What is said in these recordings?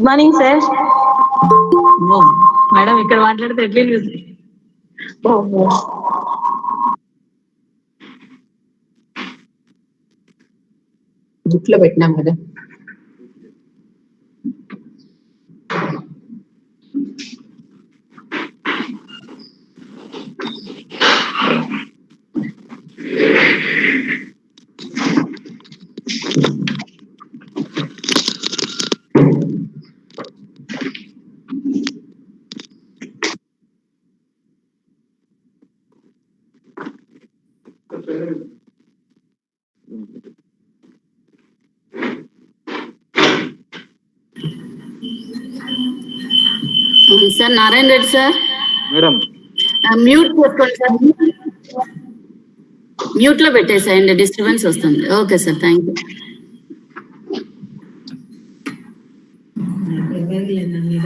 Good morning sir. Madam ఇక్కడ మాట్లాడితే ఎట్లా బుక్ లో పెట్టినాం కదా. Sir Narayana Reddy sir. Madam mute చేసుకోండి సార్. మ్యూట్ లో పెట్టేసేయండి, డిస్టర్బెన్స్ వస్తుంది. Okay sir, thank you.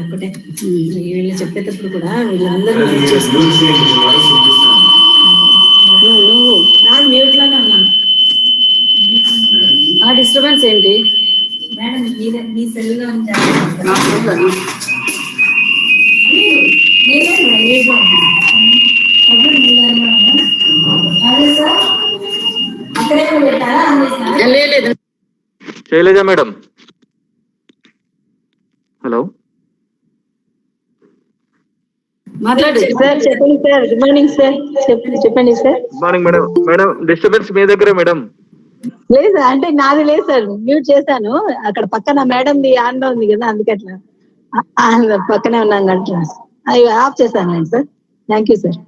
ఒకటే వీళ్ళు చెప్పేటప్పుడు కూడా వీళ్ళందరూ మ్యూట్ లోనే ఉన్నాను. ఆ డిస్టర్బెన్స్ ఏంటి మేడం? మీ సెల్లో లేదు. శైలజ మేడం, హలో మాట్లాడు సార్. చెప్పండి సార్. Good morning sir. చెప్పండి sir. Good morning madam. Madam disturbance మీ దగ్గరే మేడం? లేదు అంటే నాది లేదు సార్, మ్యూట్ చేశాను. అక్కడ పక్కన మేడంది ఆన్ లో ఉంది కదా, అందుకే అట్లా పక్కనే ఉన్నాను అట్లా అవి ఆఫ్ చేశాను సార్. Thank you sir.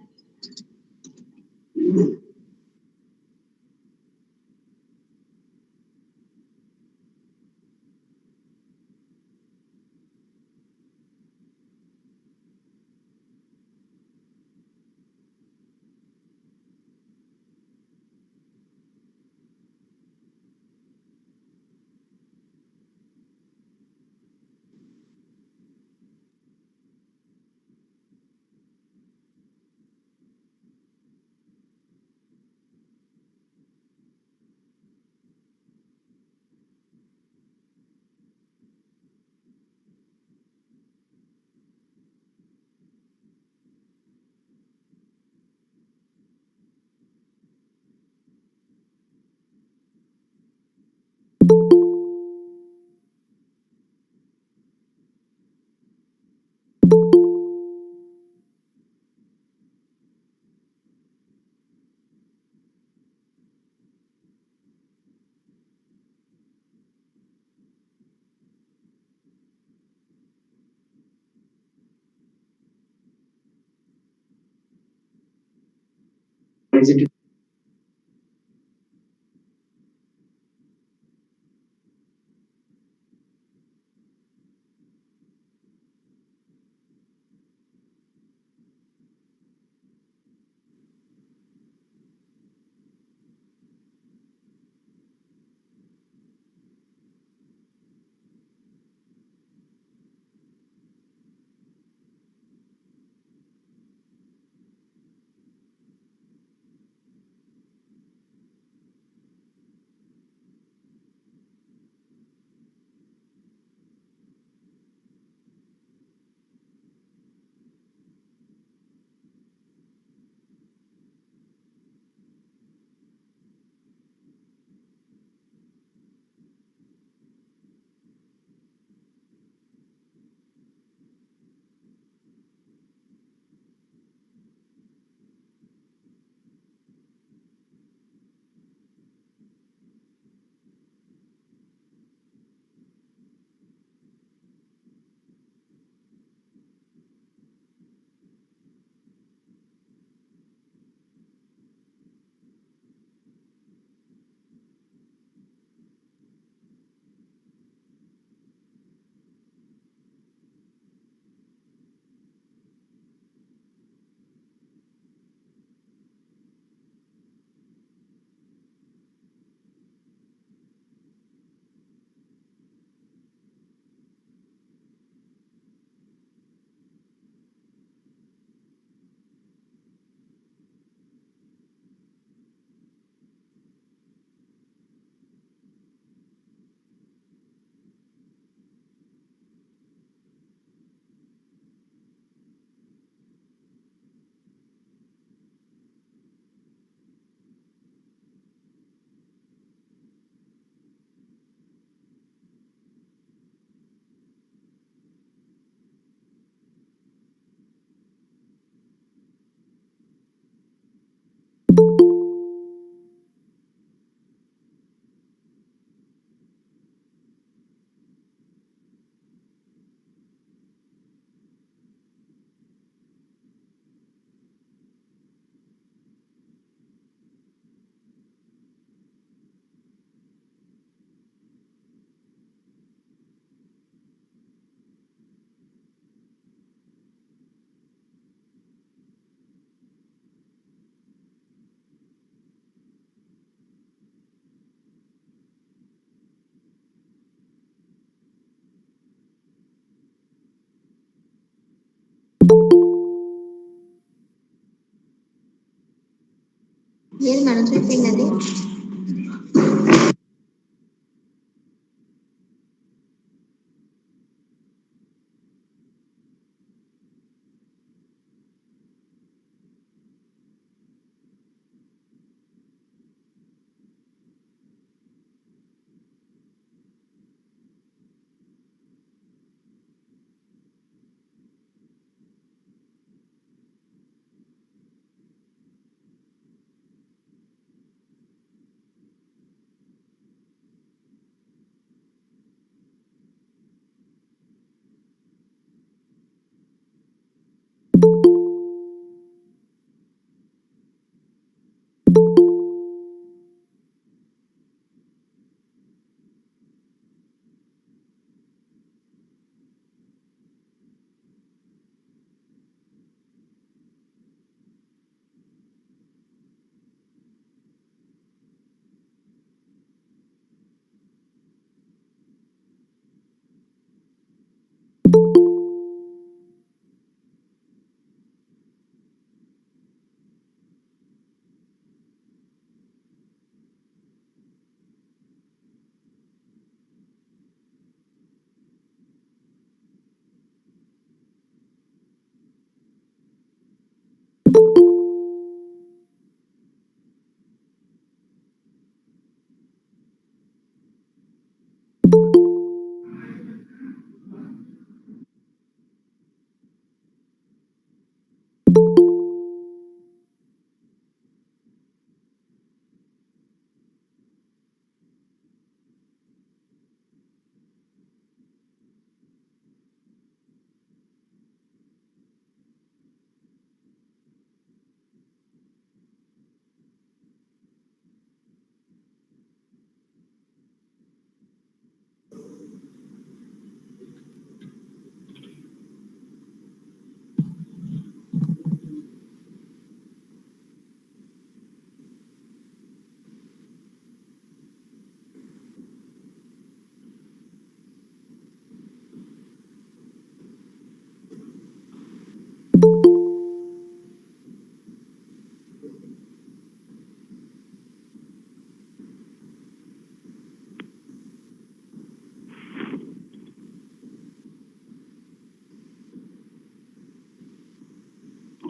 లేదు మేడం చెప్పింది అది.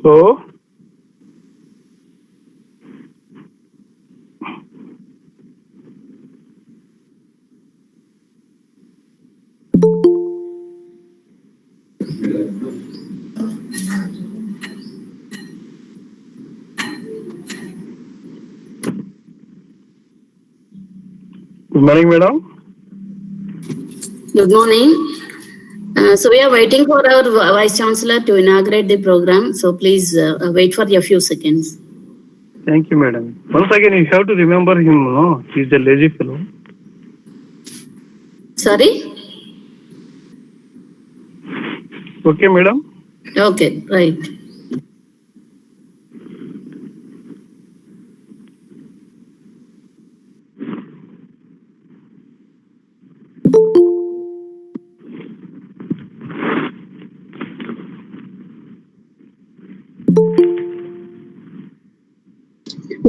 So, good morning, madam. Good morning. So we are waiting for our Vice Chancellor to inaugurate the program. So please wait for a few seconds. Thank you, madam. Once again, you have to remember him, no? He's a lazy fellow. Sorry? Okay, madam? Okay, right.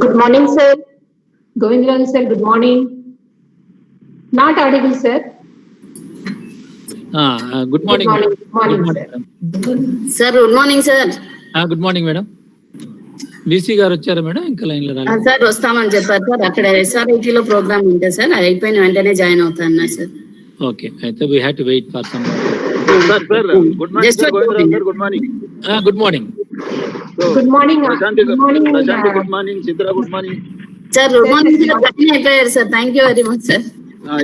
Good morning, sir. Govindran, sir, good morning. Not audible, sir. Good morning. Good morning, sir. Sir, good morning, sir. Good morning, madam. VC గారు వచ్చారా madam? ఇంకా line లో రాలేదు. Sir వస్తామని చెప్పారు sir. అక్కడ SRIT లో programme ఉంటే సార్ అది అయిపోయిన వెంటనే జాయిన్ అవుతాను సార్. ఓకే, అయితే we have to wait for some. Sir, good morning, sir. Good morning. Good morning. Good morning. Good morning. Good morning. Chitra, good morning. Sir good morning sir. Join అయిపోయారు sir. Thank you very much sir.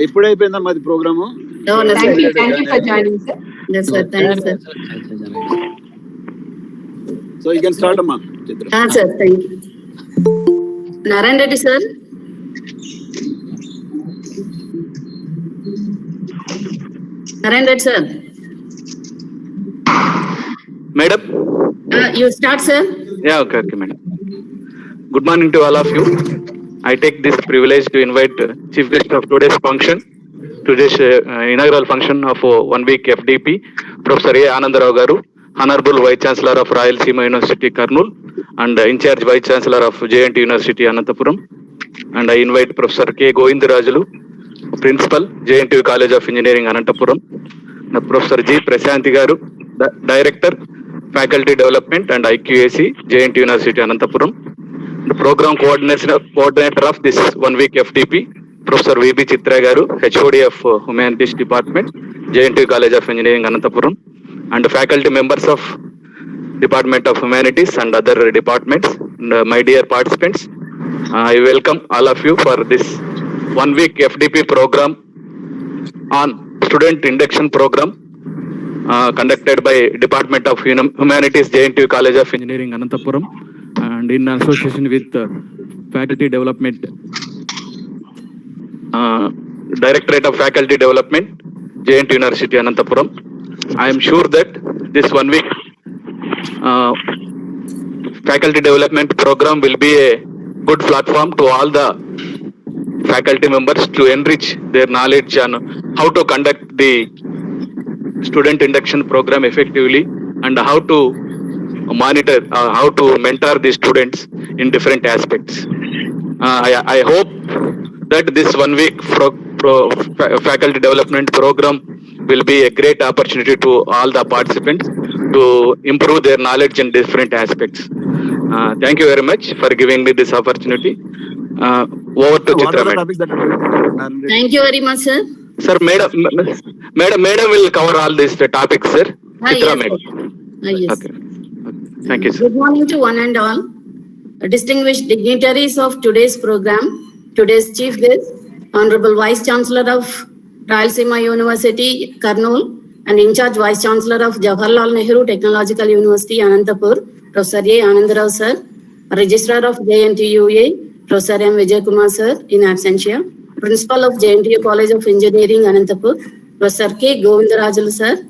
ఇప్పుడే అయిపోయిందా మాది programme? Thank you for joining, sir. Yes, sir. Thank you, sir. So you can start, Amma. Chitra. Sir, thank you. Narayan Reddy, sir. Narayan Reddy, sir. Madam? You start, sir. Yeah, okay, madam. Good morning to all of you. I take this privilege to invite chief guest of today's function, today's inaugural function of 1 week FDP, Professor A. Anandarao Garu, Honorable Vice Chancellor of Rayalaseema University, Kurnool, and in charge Vice Chancellor of JNTUA University, Anantapuram. And I invite Professor K. Govindarajulu, Principal, JNTUA College of Engineering, Anantapuram. Professor G. Prasanthi Garu, Director, Faculty Development and IQAC, JNTUA University, Anantapuram. The Program Coordinator of this 1 week FDP, Professor V.B. Chitra Garu, HOD of Humanities Department, JNTUA College of Engineering, Anantapuram. And the faculty members of Department of Humanities and other departments. And my dear participants, I welcome all of you for this 1 week FDP program on student induction program conducted by Department of Humanities, JNTUA College of Engineering, Anantapuram, and in association with Faculty Development, Directorate of Faculty Development, JNTUA University, Anantapuram. I am sure that this 1 week faculty development program will be a good platform to all the faculty members to enrich their knowledge on how to conduct the student induction program effectively and how to monitor, how to mentor the students in different aspects. I hope that this 1 week faculty development program will be a great opportunity to all the participants to improve their knowledge in different aspects. Thank you very much for giving me this opportunity. Over to Chitra madam. Thank you very much, sir. Sir, madam will cover all these topics, sir. Chitra madam. Yes. Okay. Thank you, sir. Good morning to one and all. Distinguished dignitaries of today's program, today's chief guest, Honorable Vice Chancellor of Rayalaseema University, Kurnool, and in charge Vice Chancellor of Jawaharlal Nehru Technological University, Anantapur, Professor A. Anandarao sir, Registrar of JNTUA, Professor M. Vijay Kumar sir, in absentia, Principal of JNTUA College of Engineering, Anantapur, Professor K. Govindarajulu sir,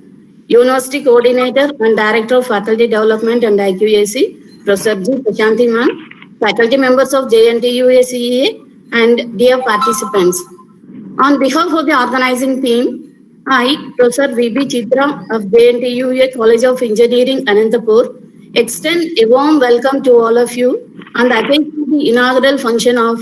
University Coordinator and Director of Faculty Development and IQAC, Professor G. Prasanthi ma'am, faculty members of JNTUA CEA, and dear participants. On behalf of the organizing team, I, Professor V.B. Chitra of JNTUA College of Engineering, Anantapur, extend a warm welcome to all of you and attend to the inaugural function of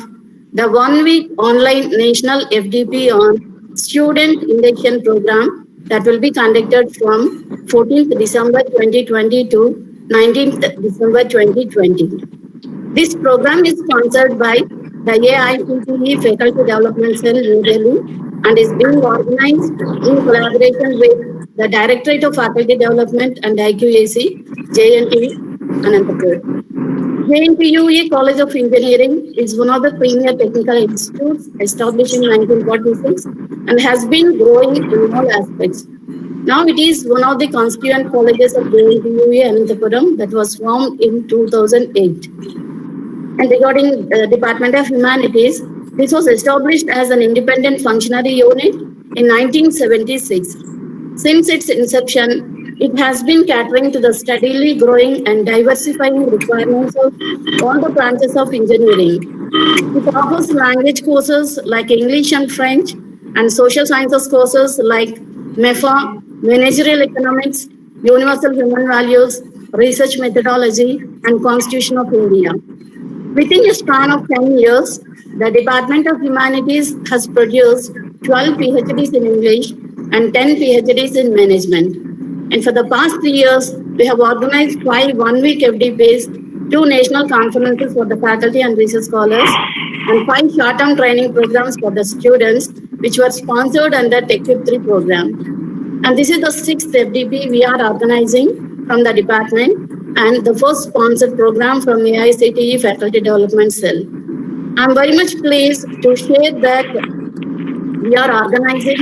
the 1 week online national FDP on student induction program that will be conducted from 14th December 2020 to 19th December 2020. This program is sponsored by the AICTE Faculty Development Cell, New Delhi, and is being organized in collaboration with the Directorate of Faculty Development and IQAC, JNTUA, Anantapur. JNTUA College of Engineering is one of the premier technical institutes established in 1946 and has been growing in all aspects. Now it is one of the constituent colleges of JNTUA Anantapuram that was formed in 2008. And regarding the Department of Humanities, this was established as an independent functionary unit in 1976. Since its inception, it has been catering to the steadily growing and diversifying requirements of all the branches of engineering. It offers language courses like English and French, and social sciences courses like MEFA, Managerial Economics, Universal Human Values, Research Methodology, and Constitution of India. Within a span of 10 years, the Department of Humanities has produced 12 PhDs in English and 10 PhDs in Management. And for the past 3 years, we have organized 5 one-week FDPs, 2 national conferences for the faculty and research scholars, and 5 short-term training programs for the students, which were sponsored under TechUp 3 program. And this is the 6th FDP we are organizing from the department, and the first sponsored program from AICTE Faculty Development Cell. I'm very much pleased to share that we are organizing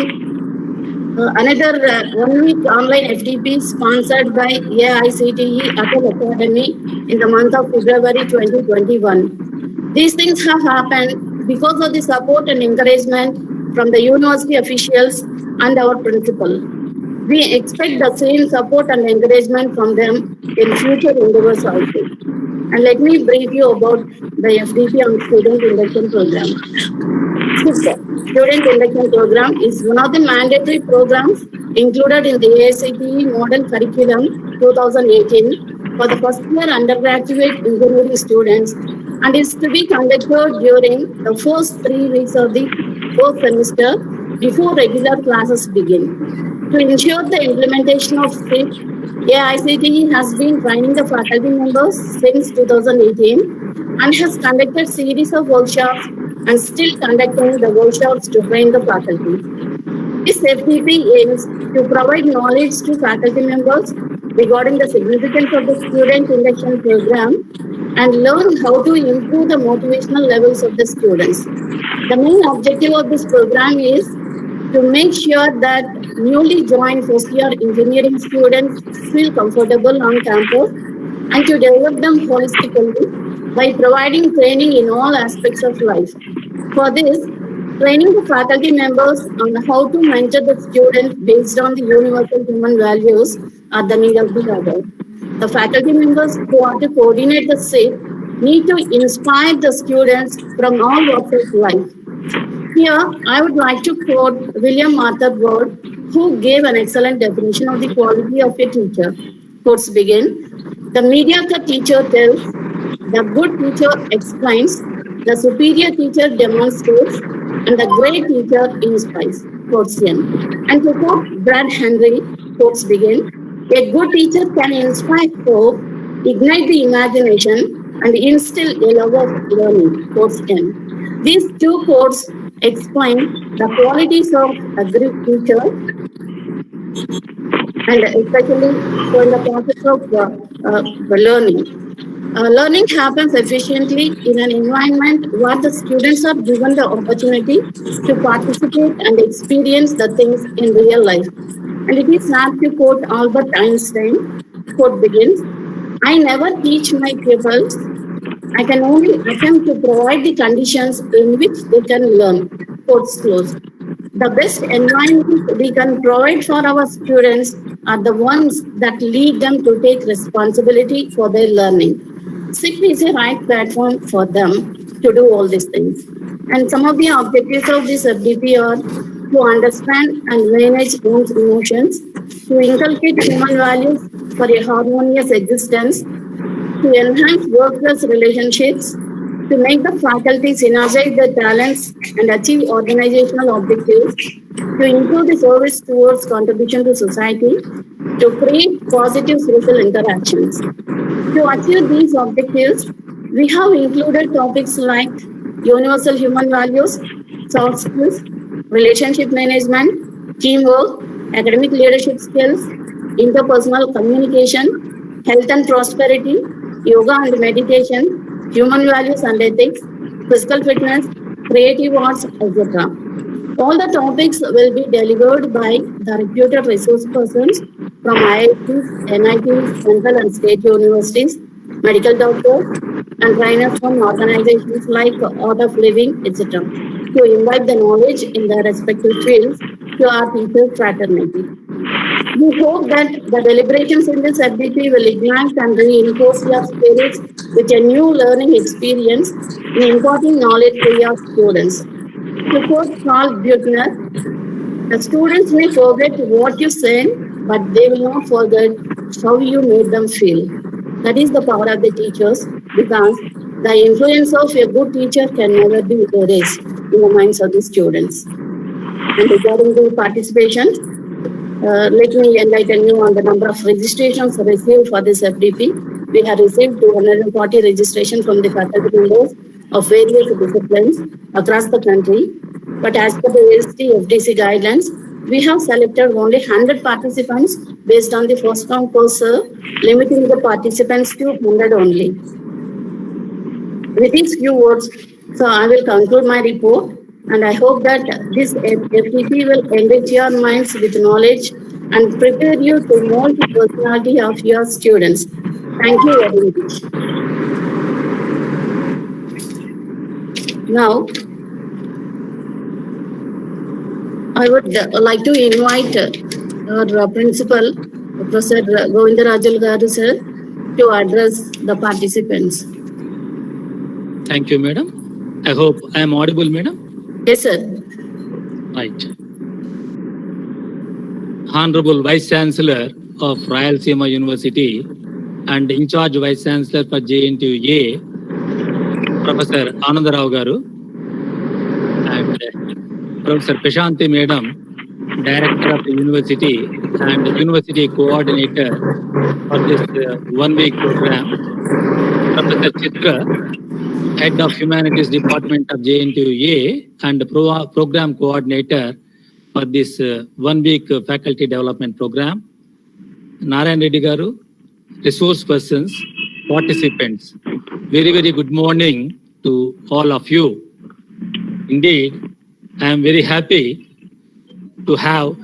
another 1 week online FDP sponsored by AICTE Atal Academy in the month of February 2021. These things have happened because of the support and encouragement from the university officials and our principal. We expect the same support and encouragement from them in future endeavors also. And let me brief you about the FDP on Student Induction Program. Student Induction Program is one of the mandatory programs included in the AICTE Model Curriculum 2018 for the first year undergraduate engineering students and is to be conducted during the first 3 weeks of the fourth semester before regular classes begin. To ensure the implementation of SIP, AICTE has been training the faculty members since 2018 and has conducted series of workshops and still conducting the workshops to train the faculty. This FDP aims to provide knowledge to faculty members regarding the significance of the student induction program and learn how to improve the motivational levels of the students. The main objective of this program is to make sure that newly joined first-year engineering students feel comfortable on campus and to develop them holistically by providing training in all aspects of life. For this, training the faculty members on how to mentor the students based on the universal human values are the need of the hour. The faculty members who are to coordinate the SIP need to inspire the students from all walks of life. Here, I would like to quote William Arthur Ward, who gave an excellent definition of the quality of a teacher. Quotes begin, "The mediocre teacher tells, the good teacher explains, the superior teacher demonstrates, and the great teacher inspires." Quotes end. And to quote Brad Henry, quotes begin, "A good teacher can inspire hope, ignite the imagination, and instill a love of learning." Quotes end. These two quotes explain the qualities of a great teacher and especially for the process of learning. Learning happens efficiently in an environment where the students are given the opportunity to participate and experience the things in real life. And it is apt to quote Albert Einstein. Quote begins, "I never teach my pupils. I can only attempt to provide the conditions in which they can learn." Quotes close. The best environment we can provide for our students are the ones that lead them to take responsibility for their learning. SIP is a right platform for them to do all these things. And some of the objectives of this FDP are to understand and manage one's emotions, to inculcate human values for a harmonious existence, to enhance workplace relationships, to make the faculty synergize their talents and achieve organizational objectives, to improve the service towards contribution to society, to create positive social interactions. To achieve these objectives, we have included topics like universal human values, soft skills, relationship management, teamwork, academic leadership skills, interpersonal communication, health and prosperity, yoga and meditation, human values and ethics, physical fitness, creative arts, etc. All the topics will be delivered by the reputed resource persons from IITs, NITs, central and state universities, medical doctors, and trainers from organizations like Art of Living, etc. to imbibe the knowledge in their respective fields to our teacher fraternity. We hope that the deliberations in this FDP will ignite and reinforce your spirits with a new learning experience in imparting knowledge to your students. To quote Carl Buechner, "The students may forget what you said, but they will not forget how you made them feel." That is the power of the teachers, because the influence of a good teacher can never be erased in the minds of the students. And regarding the participation, let me enlighten you on the number of registrations received for this FDP. We have received 240 registrations from the faculty members of various disciplines across the country. But as per the AICTE FDC guidelines, we have selected only 100 participants based on the first come first serve, limiting the participants to 100 only. With these few words, so I will conclude my report, and I hope that this FDP will enrich your minds with knowledge and prepare you to mold the personality of your students. Thank you very much. Now, I would like to invite our principal, Professor Govindarajulu Garu sir, to address the participants. Thank you, madam. I hope I am audible, madam. Yes, sir. Right. Honorable Vice Chancellor of Rayalaseema University and in charge Vice Chancellor for JNTUA, Professor Anandarao Garu, and Professor Prashanti Madam, Director of the University and University Coordinator for this 1 week program, Professor Chitra, Head of Humanities Department of JNTUA and Program Coordinator for this 1 week faculty development program, Narayan Reddy Garu, resource persons, participants. Very, very good morning to all of you. Indeed, I am very happy to have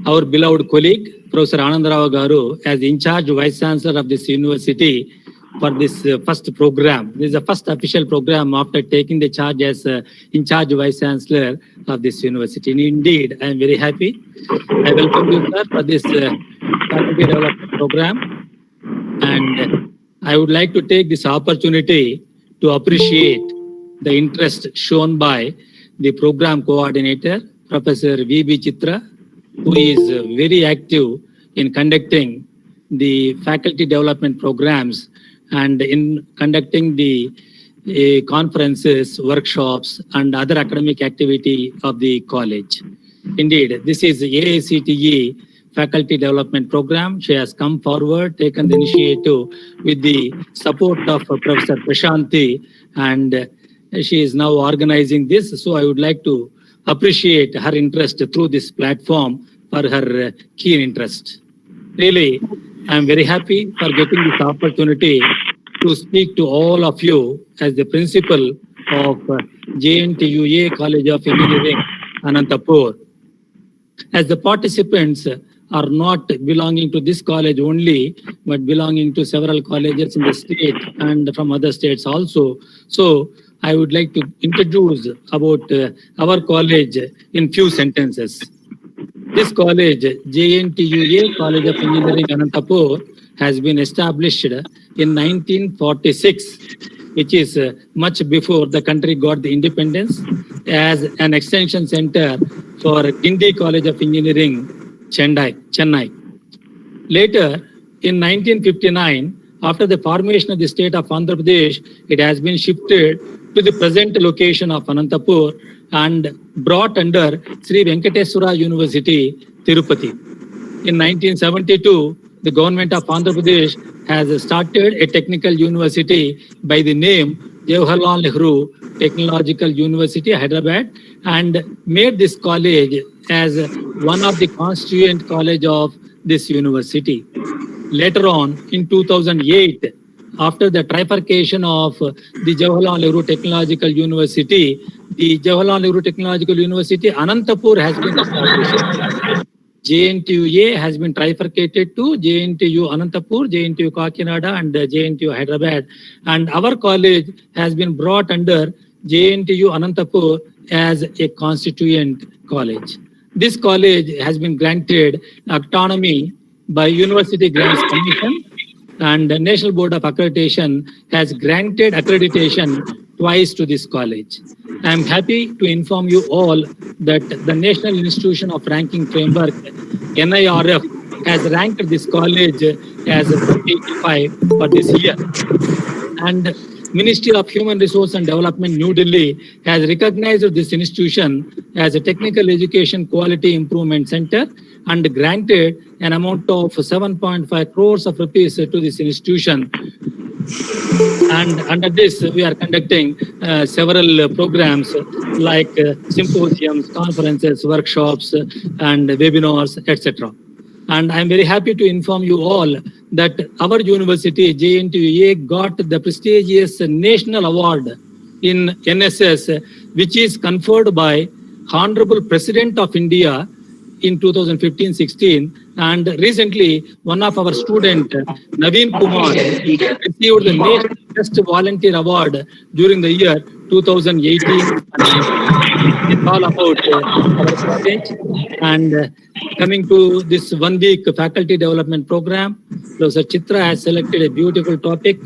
our beloved colleague, Professor Anandarao Garu, as in charge Vice Chancellor of this university for this first program. This is the first official program after taking the charge as in charge Vice Chancellor of this university. And indeed, I am very happy. I welcome you, sir, for this faculty development program. And I would like to take this opportunity to appreciate the interest shown by the program coordinator, Professor V.B. Chitra, who is very active in conducting the faculty development programs and in conducting the conferences, workshops, and other academic activity of the college. Indeed, this is AICTE faculty development program. She has come forward, taken the initiative with the support of Professor Prashanti, and she is now organizing this. So I would like to appreciate her interest through this platform for her keen interest. Really, I am very happy for getting this opportunity to speak to all of you as the principal of JNTUA College of Engineering, Anantapur. As the participants are not belonging to this college only, but belonging to several colleges in the state and from other states also. So I would like to introduce about our college in few sentences. This college, JNTUA College of Engineering, Anantapur, has been established in 1946, which is much before the country got the independence, as an extension center for Guindy College of Engineering, Chennai. Later, in 1959, after the formation of the state of Andhra Pradesh, it has been shifted to the present location of Anantapur and brought under Sri Venkateswara University, Tirupati. In 1972, the government of Andhra Pradesh has started a technical university by the name Jawaharlal Nehru Technological University, Hyderabad, and made this college as one of the constituent college of this university. Later on, in 2008, after the trifurcation of the Jawaharlal Nehru Technological University, the Jawaharlal Nehru Technological University, Anantapur, has been established. JNTUA has been trifurcated to JNTU Anantapur, JNTU Kakinada, and JNTU Hyderabad. And our college has been brought under JNTU Anantapur as a constituent college. This college has been granted autonomy by University Grants Commission, and the National Board of Accreditation has granted accreditation twice to this college. I am happy to inform you all that the National Institution of Ranking Framework, NIRF, has ranked this college as 85 for this year. And Ministry of Human Resource and Development, New Delhi, has recognized this institution as a technical education quality improvement center and granted an amount of 7.5 crores of rupees to this institution. And under this, we are conducting several programs like symposiums, conferences, workshops, and webinars, etc. And I'm very happy to inform you all that our university, JNTUA, got the prestigious national award in NSS, which is conferred by Honorable President of India in 2015-16. And recently, one of our student, Naveen Kumar, received the National Best Volunteer Award during the year 2018. It's all about our college. And coming to this 1 week faculty development program, Professor Chitra has selected a beautiful topic,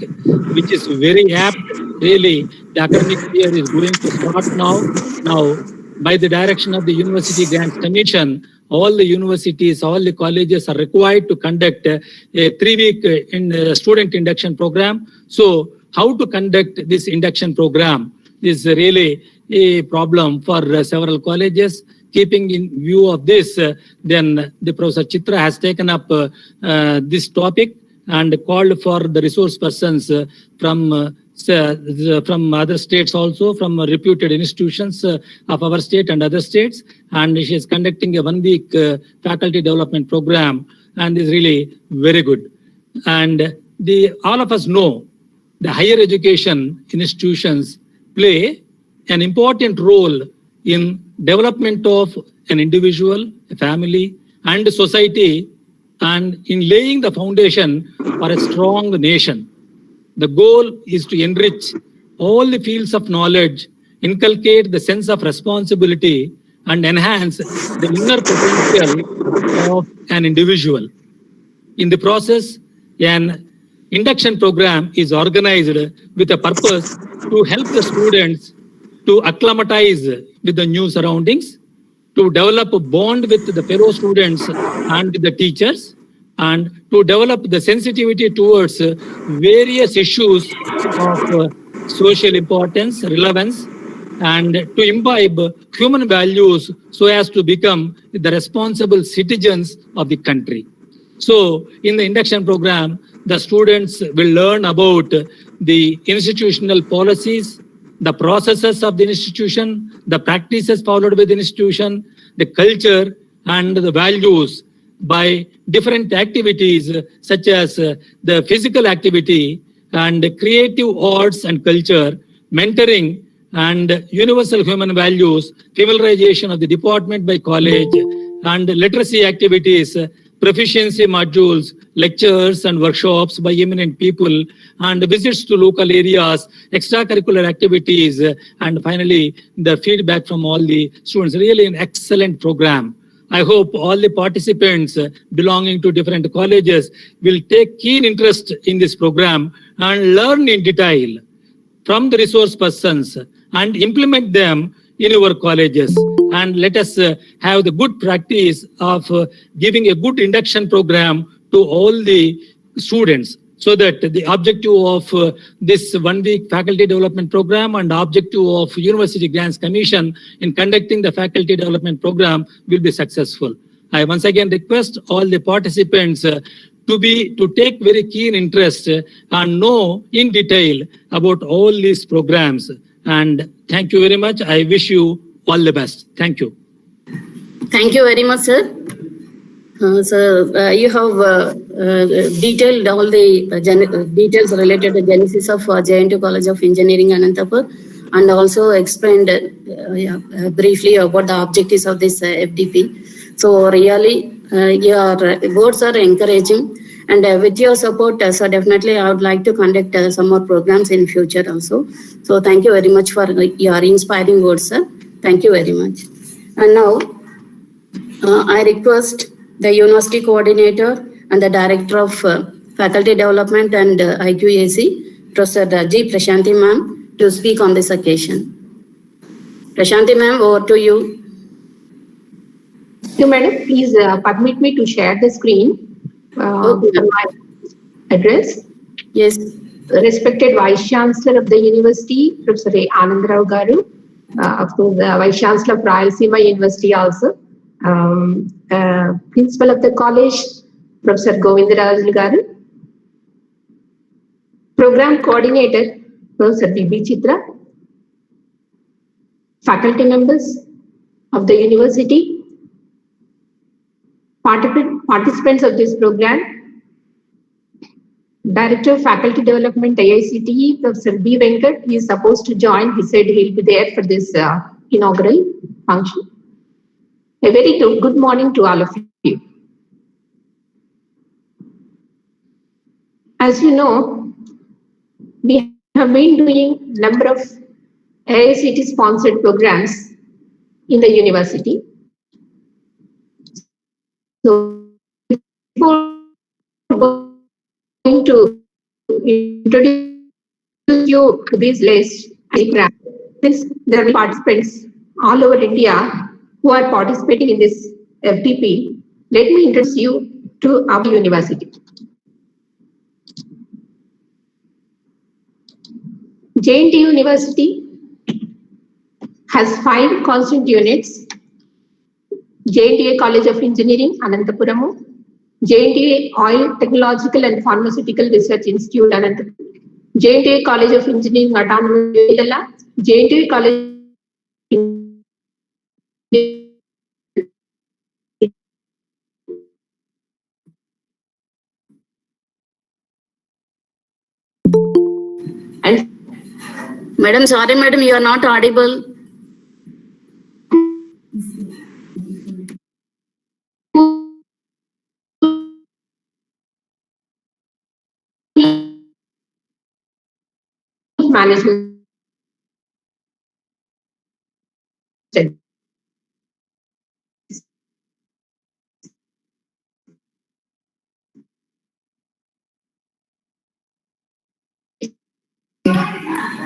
which is very apt. Really, the academic year is going to start now. By the direction of the University Grants Commission, all the universities, all the colleges are required to conduct a 3-week student induction program. So how to conduct this induction program is really a problem for several colleges. Keeping in view of this, then the Professor Chitra has taken up this topic and called for the resource persons from other states also, from reputed institutions of our state and other states. And she is conducting a 1-week faculty development program and is really very good. And all of us know the higher education institutions play an important role in development of an individual, a family, and a society, and in laying the foundation for a strong nation. The goal is to enrich all the fields of knowledge, inculcate the sense of responsibility, and enhance the inner potential of an individual. In the process, an induction program is organized with a purpose to help the students to acclimatize with the new surroundings, to develop a bond with the fellow students and with the teachers, and to develop the sensitivity towards various issues of social importance, relevance, and to imbibe human values so as to become the responsible citizens of the country. So in the induction program, the students will learn about the institutional policies, the processes of the institution, the practices followed by the institution, the culture and the values by different activities such as the physical activity and creative arts and culture, mentoring and universal human values, familiarization of the department by college, and literacy activities, proficiency modules, lectures and workshops by eminent people, and visits to local areas, extracurricular activities, and finally the feedback from all the students. Really an excellent program. I hope all the participants belonging to different colleges will take keen interest in this program and learn in detail from the resource persons and implement them in our colleges. And let us have the good practice of giving a good induction program to all the students, so that the objective of this 1-week faculty development program and the objective of University Grants Commission in conducting the faculty development program will be successful. I once again request all the participants to take very keen interest and know in detail about all these programs. And thank you very much. I wish you all the best. Thank you. Thank you very much, sir. You have detailed all the details related to genesis of JNTUA College of Engineering, Anantapur, and also explained briefly about the objectives of this FDP. So really, your words are encouraging, and with your support, so definitely I would like to conduct some more programs in future also. So thank you very much for your inspiring words, sir. Thank you very much. And now, I request the University Coordinator and the Director of Faculty Development and IQAC, Professor G. Prashanti Ma'am, to speak on this occasion. Prashanti Ma'am, over to you. Thank you, Madam. Please permit me to share the screen. Okay. My address. Yes. Respected Vice Chancellor of the University, Professor Anandarao Garu, of course, the Vice Chancellor of Rayalaseema University also, Principal of the College, Professor Govindaraju Garu, Program Coordinator, Professor B.B. Chitra, faculty members of the university, participants of this program, Director of Faculty Development, AICTE, Professor B. Venkat. He is supposed to join. He said he'll be there for this inaugural function. A very good morning to all of you. As you know, we have been doing a number of AICTE-sponsored programs in the university. So, before going to introduce you to this list, since there are participants all over India who are participating in this FDP, let me introduce you to our university. JNTU University has 5 constant units: JNTUA College of Engineering, Anantapuramu; JNTUA Oil Technological and Pharmaceutical Research Institute, Anantapur; JNTUA College of Engineering, Autonomous, JNTUA College and Madam, sorry, madam, you are not audible. Management.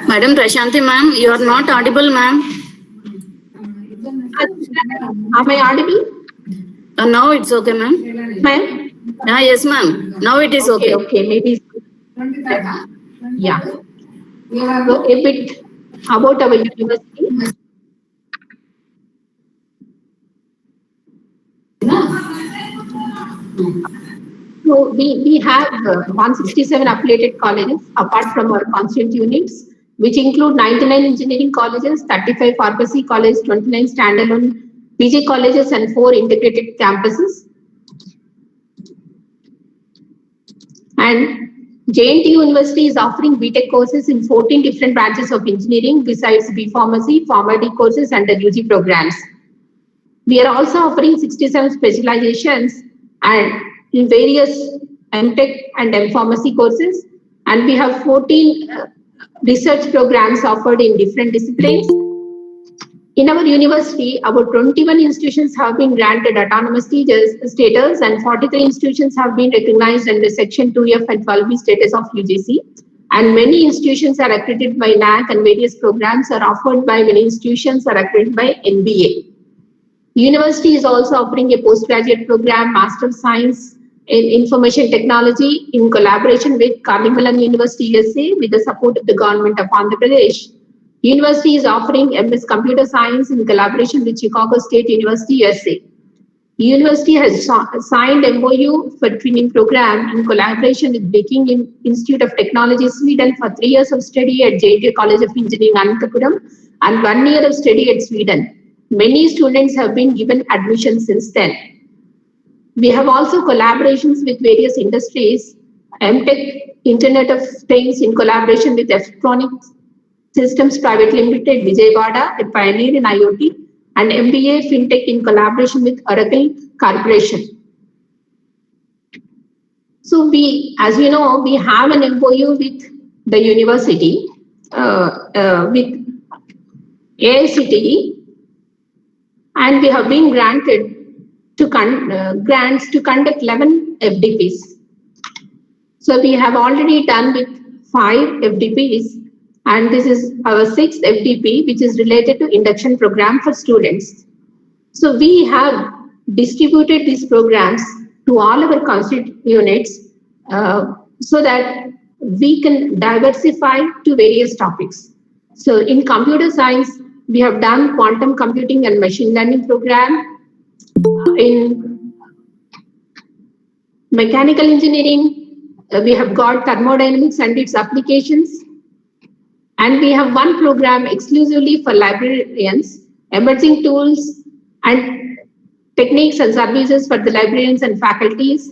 Madam Prashanti ma'am, you are not audible, ma'am. Am I audible? Now it's okay, ma'am. Ma'am? Yes, ma'am. Now it is okay. Okay, maybe. Yeah. So a bit about our university. So we have 167 affiliated colleges apart from our constant units, which include 99 engineering colleges, 35 pharmacy colleges, 29 standalone PG colleges, and 4 integrated campuses. And JNTU University is offering BTech courses in 14 different branches of engineering besides B Pharmacy, Pharma courses, and the UG programs. We are also offering 67 specializations and in various MTech and M-Pharmacy courses, and we have 14 research programs offered in different disciplines. In our university, about 21 institutions have been granted autonomous status and 43 institutions have been recognized under Section 2F and 12B status of UGC. And many institutions are accredited by NAC, and various programs are offered by many institutions are accredited by NBA. University is also offering a postgraduate program, Master of Science in Information Technology, in collaboration with Carnegie University, USA, with the support of the government of Andhra Pradesh. University is offering MS Computer Science in collaboration with Chicago State University, USA. University has signed MOU for training program in collaboration with Beijing Institute of Technology, Sweden, for 3 years of study at JNTUA College of Engineering, Ananthapuram, and 1 year of study at Sweden. Many students have been given admission since then. We have also collaborations with various industries: MTech, Internet of Things in collaboration with Electronic Systems Private Limited, Vijayawada, a pioneer in IoT, and MBA FinTech in collaboration with Oracle Corporation. So as you know, we have an MOU with the university, with AICTE, and we have been granted to grants to conduct 11 FDPs. So we have already done with 5 FDPs, and this is our 6th FDP, which is related to induction program for students. So we have distributed these programs to all our constituent units so that we can diversify to various topics. So in computer science, we have done quantum computing and machine learning program. In mechanical engineering, we have got thermodynamics and its applications. And we have one program exclusively for librarians, emerging tools and techniques and services for the librarians and faculties.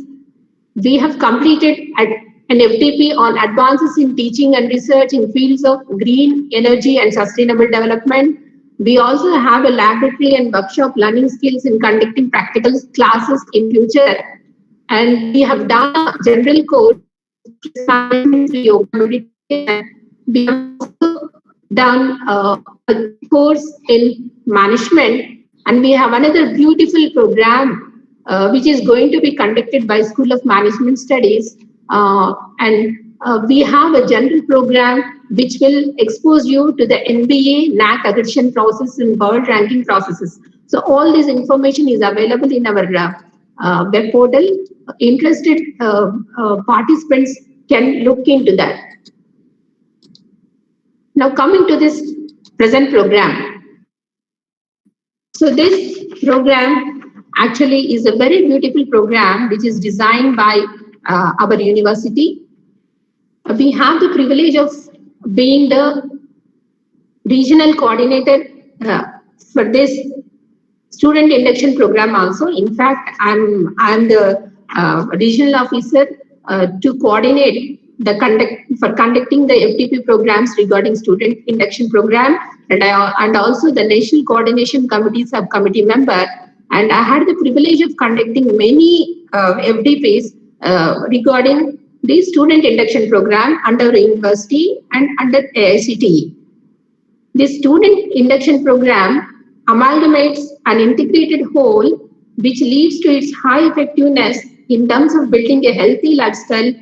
We have completed an FDP on advances in teaching and research in fields of green energy and sustainable development. We also have a laboratory and workshop learning skills in conducting practical classes in future. And we have done a general course. We have also done a course in management, and we have another beautiful program which is going to be conducted by School of Management Studies, and we have a general program which will expose you to the NBA NAC accreditation process and world ranking processes. So all this information is available in our web portal. Interested participants can look into that. Now coming to this present program. So this program actually is a very beautiful program which is designed by our university. We have the privilege of being the regional coordinator for this student induction program also. In fact, I'm the regional officer to coordinate the conducting the FDP programs regarding student induction program, and also the National Coordination Committee subcommittee member. And I had the privilege of conducting many FDPs regarding the student induction program under university and under AICTE. This student induction program amalgamates an integrated whole which leads to its high effectiveness in terms of building a healthy lifestyle,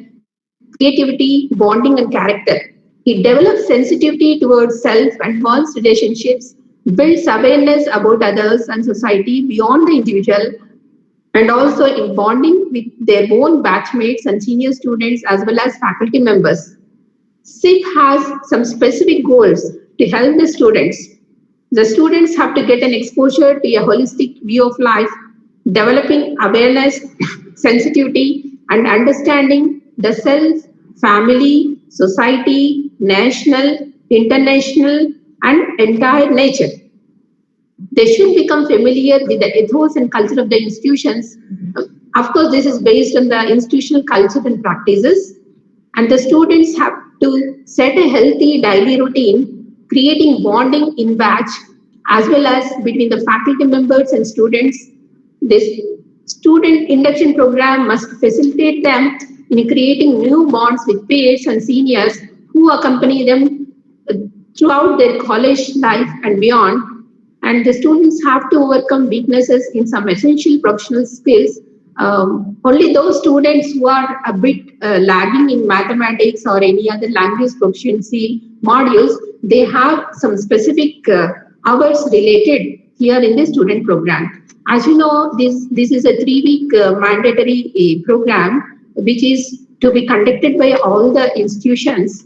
creativity, bonding, and character. It develops sensitivity towards self and one's relationships, builds awareness about others and society beyond the individual, and also in bonding with their own batchmates and senior students as well as faculty members. SIP has some specific goals to help the students. The students have to get an exposure to a holistic view of life, developing awareness, sensitivity, and understanding the self, family, society, national, international, and entire nature. They should become familiar with the ethos and culture of the institutions. Of course, this is based on the institutional culture and practices. And the students have to set a healthy daily routine, creating bonding in batch, as well as between the faculty members and students. This student induction program must facilitate them in creating new bonds with peers and seniors who accompany them throughout their college life and beyond. And the students have to overcome weaknesses in some essential professional skills. Only those students who are a bit lagging in mathematics or any other language proficiency modules, they have some specific hours related here in the student program. As you know, this is a 3-week mandatory program, which is to be conducted by all the institutions.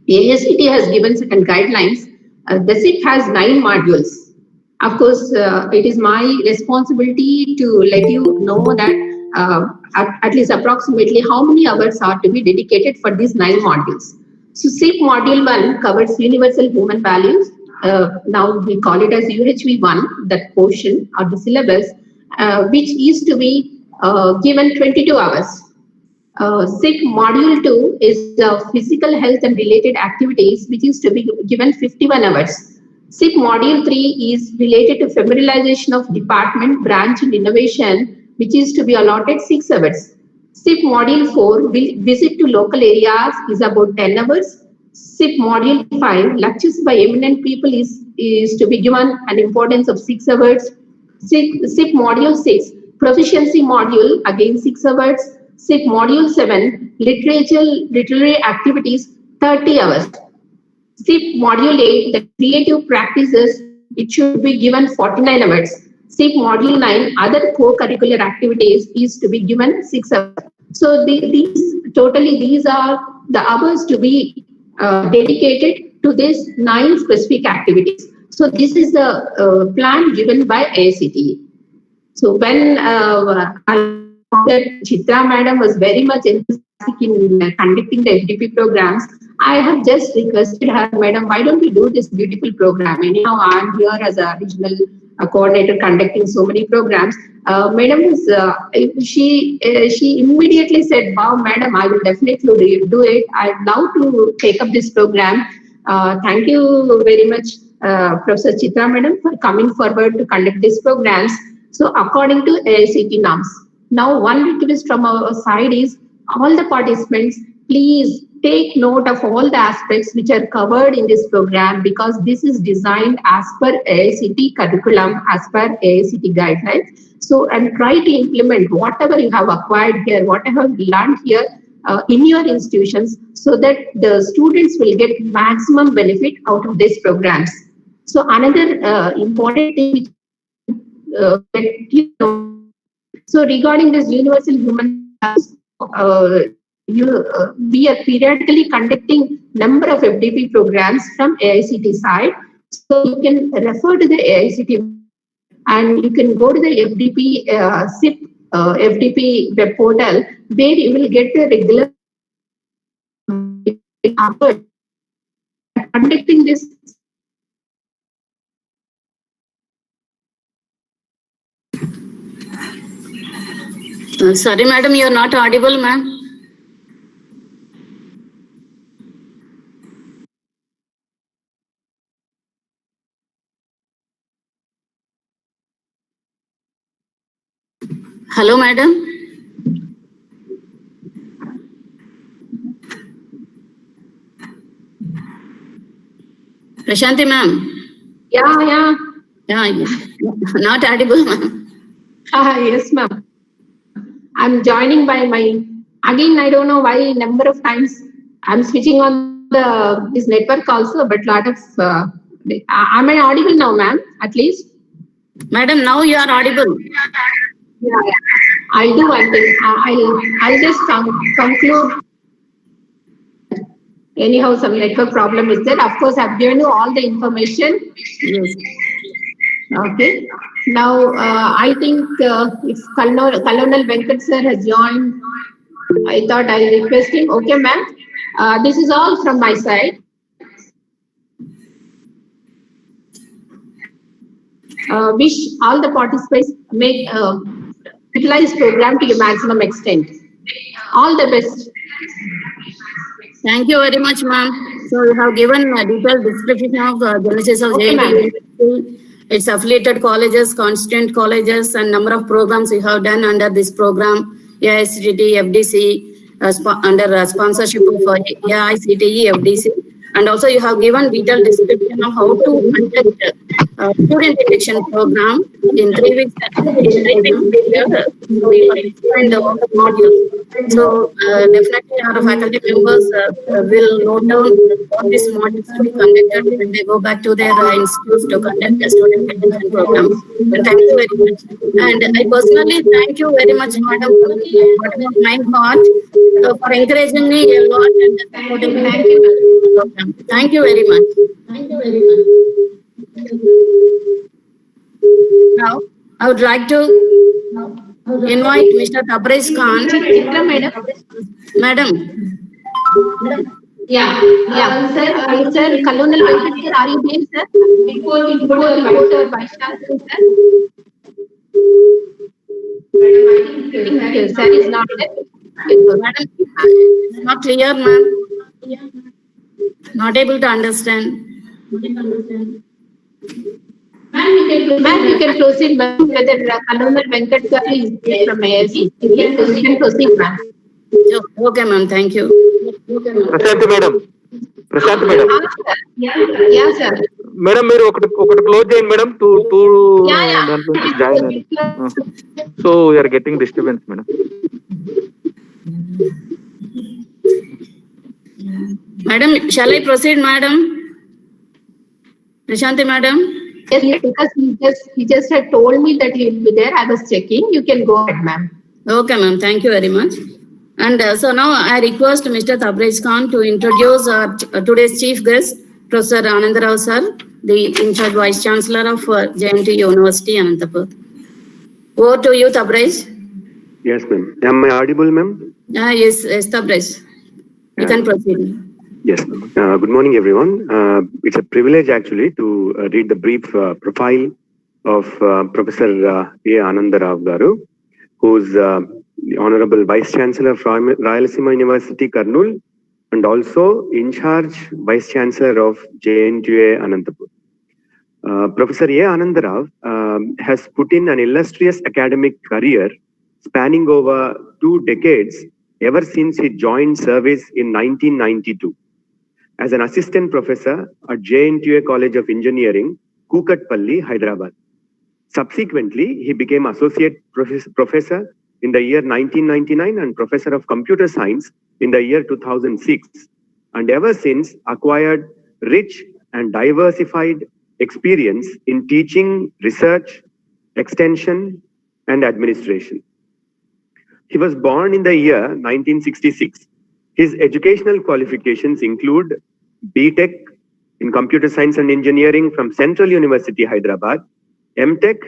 AICTE has given certain guidelines. The SIP has 9 modules. Of course, it is my responsibility to let you know that at least approximately how many hours are to be dedicated for these 9 modules. So SIP module 1 covers universal human values. Now we call it as UHV1, that portion or the syllabus, which is to be given 22 hours. SIP module 2 is physical health and related activities, which is to be given 51 hours. SIP module 3 is related to familiarization of department, branch and innovation, which is to be allotted 6 hours. SIP module 4, visit to local areas, is about 10 hours. SIP module 5, lectures by eminent people is to be given an importance of 6 hours. SIP module 6, proficiency module, again 6 hours. SIP module 7, literary activities, 30 hours. SIP module 8, the creative practices, it should be given 49 hours. SIP module 9, other co-curricular activities, is to be given 6 hours. So these are the hours to be dedicated to these 9 specific activities. So this is the plan given by AICTE. So when Chitra madam was very much enthusiastic in conducting the FDP programs, I have just requested her, madam, why don't we do this beautiful program? Anyhow, I'm here as a regional coordinator conducting so many programs. Madam was, she immediately said, wow, madam, I will definitely do it. I'd love to take up this program. Thank you very much, Professor Chitra madam, for coming forward to conduct these programs. So according to AICTE norms. Now, one request from our side is all the participants, please take note of all the aspects which are covered in this program, because this is designed as per AICTE curriculum, as per AICTE guidelines. So, and try to implement whatever you have acquired here, whatever you learned here, in your institutions so that the students will get maximum benefit out of these programs. So another important thing so regarding this universal human rights, we are periodically conducting number of FDP programs from AICTE side. So you can refer to the AICTE and you can go to the FDP SIP FDP web portal where you will get the regular conducting this. Sorry, madam, you are not audible, ma'am. Hello, madam. Prashanti, ma'am. Yeah. Not audible, ma'am. Yes, ma'am. I'm joining by again, I don't know why number of times I'm switching on this network also, but lot of, am I audible now, ma'am, at least? Madam, now you are audible. Yeah. I'll do one thing. I'll just conclude. Anyhow, some network problem is there. Of course, I've given you all the information. Yes. Okay. Now, I think if Colonel Venkat sir has joined, I thought I'll request him. Okay, ma'am. This is all from my side. Wish all the participants make utilize program to your maximum extent. All the best. Thank you very much, ma'am. So you have given a detailed description of genesis of JNTUA, its affiliated colleges, constituent colleges, and number of programs you have done under this program, AICTE, FDC, under sponsorship of AICTE, FDC. And also you have given detailed description of how to conduct student election program in 3 weeks. And the modules. So definitely our faculty members will note down what these modules to be conducted when they go back to their institutes to conduct the student election program. And thank you very much. And I personally thank you very much, madam, from my heart for encouraging me a lot and supporting me. Thank you. Thank you very much. Thank you very much. Now, I would like to invite Mr. Tabriz Khan. Madam. Yeah, sir, Colonel Venkat sir, are you there, sir? Before we go to Vice Chancellor, sir. Sir is not there. Madam, it's not clear, ma'am. Not able to understand. Ma'am, you can proceed, ma'am, whether Colonel Venkat sir is from AIC. You can proceed, ma'am. Okay, ma'am, thank you. Prashanti madam. Yeah, sir. Madam, మీరు ఒకటి close చేయండి madam. Two దాంట్లో join అయ్యారు. So we are getting disturbance madam. Madam, shall I proceed, madam? Prashanti, madam? Yes, because he just had told me that he will be there. I was checking. You can go ahead, ma'am. Okay, ma'am. Thank you very much. And so now I request Mr. Tabriz Khan to introduce today's chief guest, Professor Anandarao sir, the in-charge Vice Chancellor of JNTUA University, Anantapur. Over to you, Tabriz. Yes, ma'am. Am I audible, ma'am? Yes, Tabriz. You can proceed. Yes. Good morning, everyone. It's a privilege actually to read the brief profile of Professor A. Anandarao garu, who's the Honorable Vice Chancellor from Rayalaseema University, Kurnool, and also in charge Vice Chancellor of JNTUA, Anantapur. Professor A. Anandarao has put in an illustrious academic career spanning over 2 decades ever since he joined service in 1992. As an assistant professor at JNTUA College of Engineering, Kukatpalli, Hyderabad. Subsequently, he became associate professor in the year 1999 and professor of computer science in the year 2006, and ever since acquired rich and diversified experience in teaching, research, extension, and administration. He was born in the year 1966. His educational qualifications include BTech in Computer Science and Engineering from Central University, Hyderabad, MTech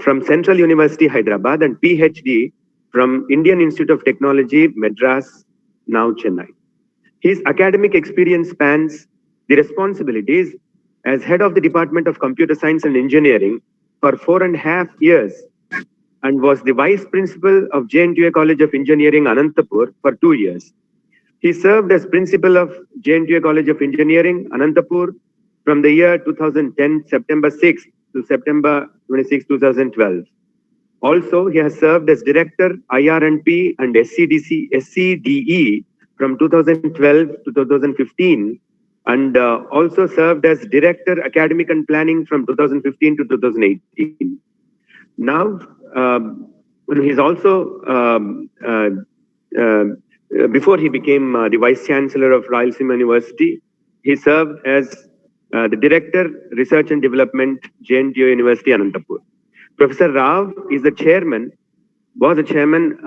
from Central University, Hyderabad, and PhD from Indian Institute of Technology, Madras, now Chennai. His academic experience spans the responsibilities as head of the Department of Computer Science and Engineering for 4.5 years and was the vice principal of JNTUA College of Engineering, Anantapur for 2 years. He served as principal of JNTUA College of Engineering, Anantapur from the year 2010, September 6 to September 26, 2012. Also, he has served as director IR&P and SCDE from 2012 to 2015, and also served as director academic and planning from 2015 to 2018. Now, he's also, before he became the Vice Chancellor of Rayalaseema University, he served as the Director, Research and Development, JNTUA University, Anantapur. Professor Rao is the chairman, was the chairman,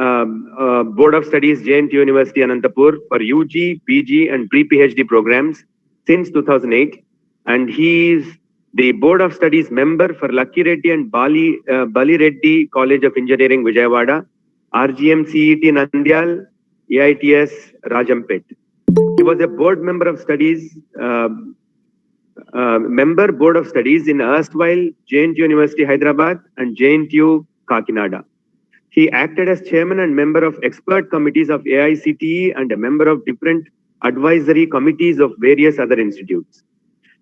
Board of Studies, JNTUA University, Anantapur for UG, PG and pre-PhD programs since 2008. And he is the Board of Studies member for Lucky Reddy and Bali Reddy College of Engineering, Vijayawada, RGM CET Nandyal, AITS Rajampet. He was a board member of studies, board of studies in erstwhile JNTU University Hyderabad and JNTU Kakinada. He acted as chairman and member of expert committees of AICTE and a member of different advisory committees of various other institutes.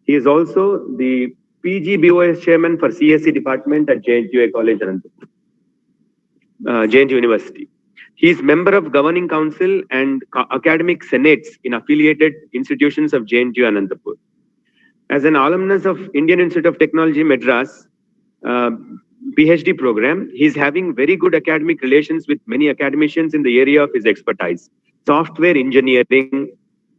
He is also the PG BOS chairman for CSE department at JNTUA College, JNTU University. He is member of governing council and academic senates in affiliated institutions of JNTU Anantapur. As an alumnus of Indian Institute of Technology, Madras, PhD program, he is having very good academic relations with many academicians in the area of his expertise: software engineering,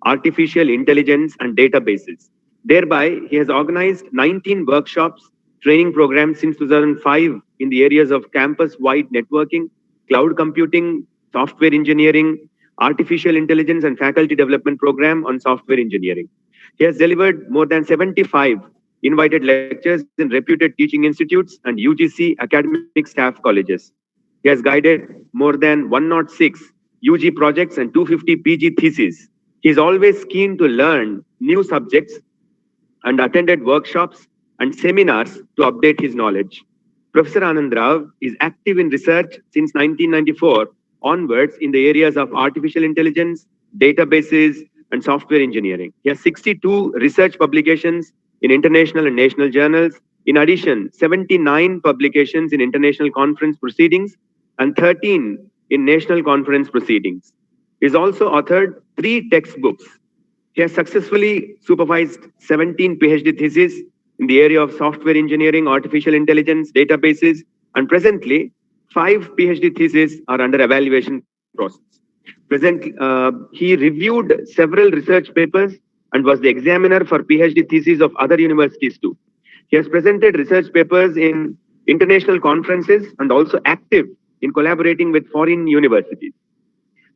artificial intelligence, and databases. Thereby, he has organized 19 workshops, training programs since 2005 in the areas of campus-wide networking, cloud computing, software engineering, artificial intelligence, and faculty development program on software engineering. He has delivered more than 75 invited lectures in reputed teaching institutes and UGC academic staff colleges. He has guided more than 106 UG projects and 250 PG theses. He is always keen to learn new subjects and attended workshops and seminars to update his knowledge. Professor Anand Rao is active in research since 1994 onwards in the areas of artificial intelligence, databases, and software engineering. He has 62 research publications in international and national journals. In addition, 79 publications in international conference proceedings and 13 in national conference proceedings. He has also authored 3 textbooks. He has successfully supervised 17 PhD theses in the area of software engineering, artificial intelligence, databases, and presently 5 PhD theses are under evaluation process. He reviewed several research papers and was the examiner for PhD theses of other universities too. He has presented research papers in international conferences and also active in collaborating with foreign universities.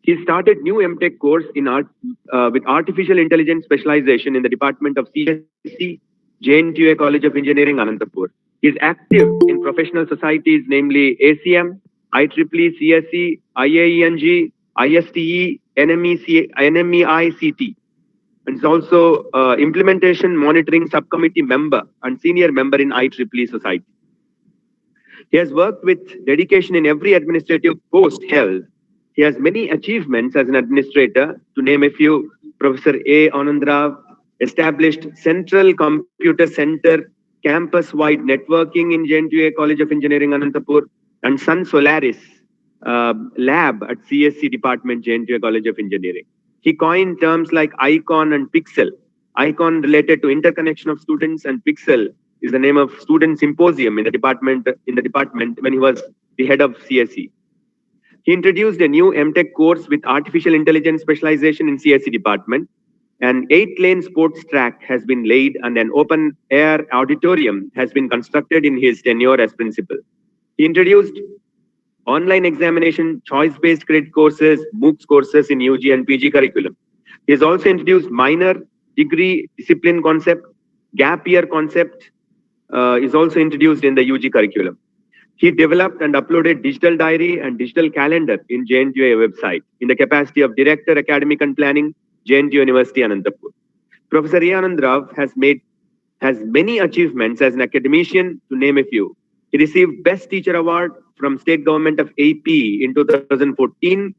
He started new MTech course in with artificial intelligence specialization in the department of CSE, JNTUA College of Engineering, Anantapur. He is active in professional societies, namely ACM, IEEE, CSE, IAENG, ISTE, NMEICT, and is also implementation monitoring subcommittee member and senior member in IEEE society. He has worked with dedication in every administrative post held. He has many achievements as an administrator. To name a few: Professor A. Anand Rao established Central Computer Center campus-wide networking in JNTUA College of Engineering, Anantapur, and Sun Solaris lab at CSC department, JNTUA College of Engineering. He coined terms like icon and pixel. Icon related to interconnection of students, and pixel is the name of student symposium in the department when he was the head of CSE. He introduced a new MTech course with artificial intelligence specialization in CSE department. An 8-lane sports track has been laid and an open-air auditorium has been constructed in his tenure as principal. He introduced online examination, choice-based credit courses, MOOCs courses in UG and PG curriculum. He has also introduced minor, degree, discipline concept, gap year concept is also introduced in the UG curriculum. He developed and uploaded digital diary and digital calendar in JNTUA website in the capacity of Director Academic and Planning, JNTU University Anantapur. Professor A. Anand Rao has many achievements as an academician, to name a few. He received Best Teacher Award from State Government of AP in 2014,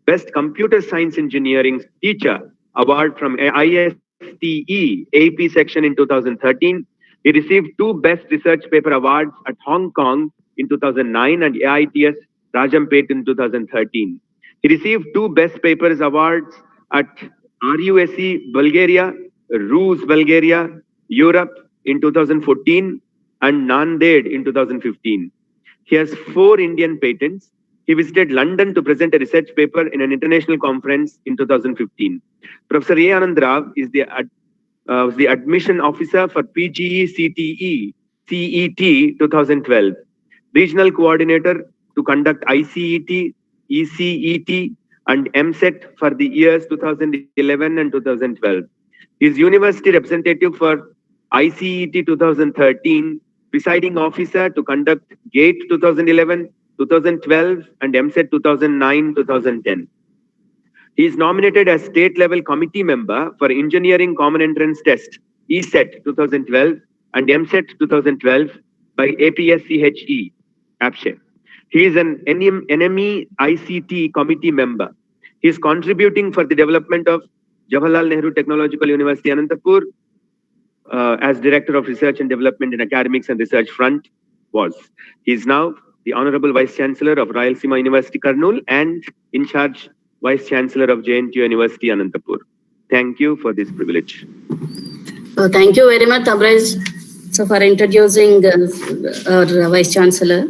Best Computer Science Engineering Teacher Award from ISTE AP section in 2013. He received 2 Best Research Paper Awards at Hong Kong in 2009 and AITS Rajampet in 2013. He received 2 Best Papers Awards at RUSE Bulgaria, RUSE Bulgaria, Europe in 2014 and Nanded in 2015. He has 4 Indian patents. He visited London to present a research paper in an international conference in 2015. Professor A. Anand Rao is the admission officer for PGE CTE CET 2012, regional coordinator to conduct ICET, ECET, and MSET for the years 2011 and 2012. He is university representative for ICET 2013, presiding officer to conduct GATE 2011, 2012, and MSET 2009-2010. He is nominated as state-level committee member for Engineering Common Entrance Test, ESET 2012, and MSET 2012 by APSCHE, APSHE. He is an NME ICT committee member. He is contributing for the development of Jawaharlal Nehru Technological University Anantapur as Director of Research and Development in Academics and Research Front was. He is now the Honorable Vice Chancellor of Rayalaseema University Kurnool and in charge Vice Chancellor of JNTUA University Anantapur. Thank you for this privilege. Thank you very much, Tabraj, for introducing our Vice Chancellor.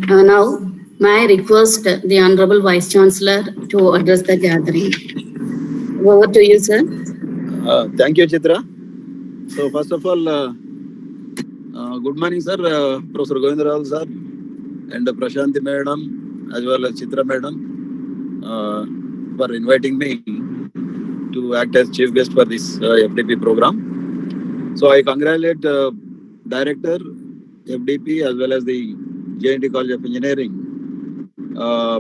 Now, may I request the Honorable Vice Chancellor to address the gathering. Over to you, sir. Thank you, Chitra. So, first of all, good morning, sir. Professor Govindra Rao, sir, and Prashanti Madam, as well as Chitra Madam, for inviting me to act as chief guest for this FDP program. So, I congratulate Director, FDP, as well as the JNTU College of Engineering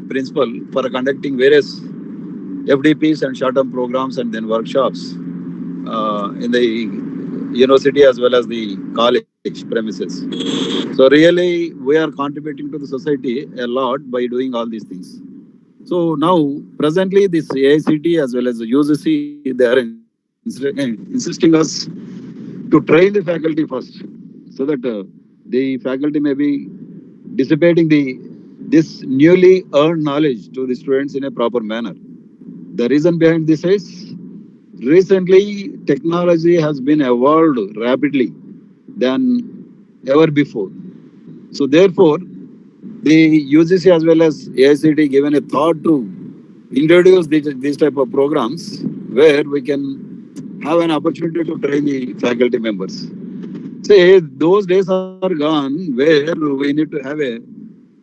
Principal for conducting various FDPs and short-term programs and then workshops in the university as well as the college premises. So really, we are contributing to the society a lot by doing all these things. So now, presently, this AICTE as well as the UGC, they are insisting us to train the faculty first, so that the faculty may be dissipating this newly earned knowledge to the students in a proper manner. The reason behind this is, recently technology has been evolved rapidly than ever before. So therefore, the UGC as well as AICTE given a thought to introduce these type of programs where we can have an opportunity to train the faculty members. Say those days are gone where we need to have a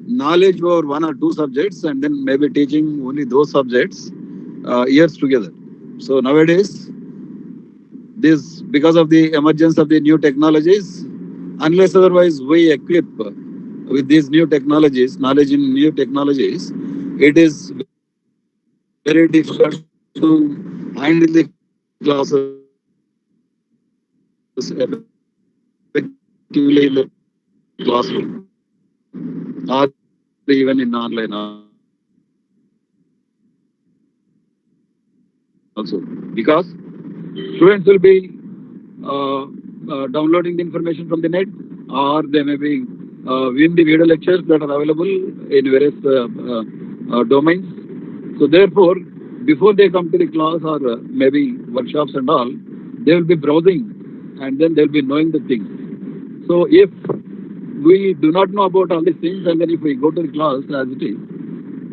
knowledge over 1 or 2 subjects and then maybe teaching only those subjects years together. So nowadays, this because of the emergence of the new technologies, unless otherwise we equip with these new technologies, knowledge in new technologies, it is very difficult to handle the classes effectively in the classroom or even in online also, because students will be downloading the information from the net, or they may be viewing the video lectures that are available in various domains. So therefore, before they come to the class or maybe workshops and all, they will be browsing and then they'll be knowing the things. So if we do not know about all these things and then if we go to the class as it is,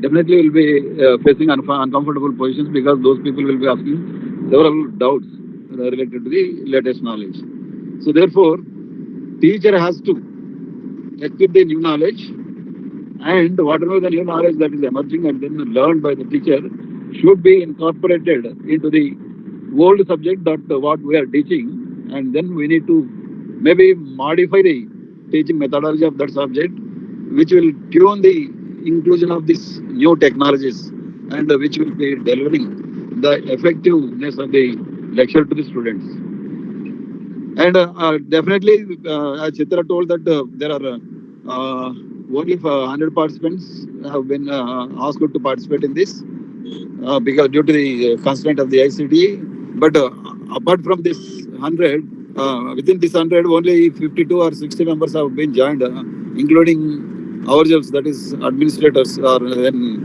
definitely will be facing uncomfortable positions because those people will be asking several doubts related to the latest knowledge. So therefore, teacher has to equip the new knowledge, and whatever the new knowledge that is emerging and then learned by the teacher should be incorporated into the old subject that what we are teaching, and then we need to maybe modify the teaching methodology of that subject, which will tune the inclusion of these new technologies and which will be delivering the effectiveness of the lecture to the students. And definitely, as Chitra told that there are only 100 participants have been asked to participate in this because due to the constraint of the ICT. But apart from this 100, within this 100, only 52 or 60 members have been joined, including ourselves, that is administrators or then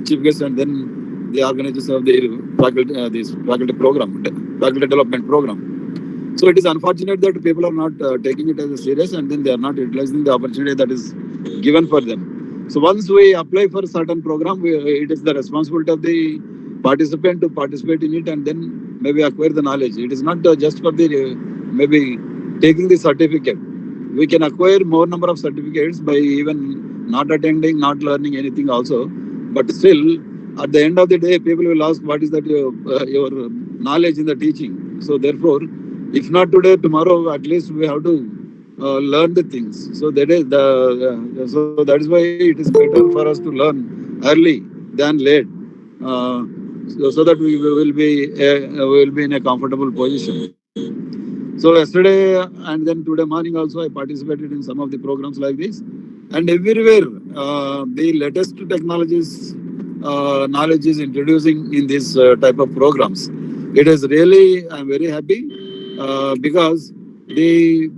chief guests, and then the organizers of the faculty, this faculty program, faculty development program. So it is unfortunate that people are not taking it as a serious, and then they are not utilizing the opportunity that is given for them. So once we apply for a certain program, it is the responsibility of the participant to participate in it and then maybe acquire the knowledge. It is not just for the maybe taking the certificate. We can acquire more number of certificates by even not attending, not learning anything also. But still, at the end of the day, people will ask, what is that your knowledge in the teaching? So therefore, if not today, tomorrow, at least we have to learn the things. So that is that is why it is better for us to learn early than late, so that we will be in a comfortable position. So yesterday and then today morning also I participated in some of the programs like this, and everywhere the latest technologies knowledge is introducing in this type of programs. It is really, I'm very happy because the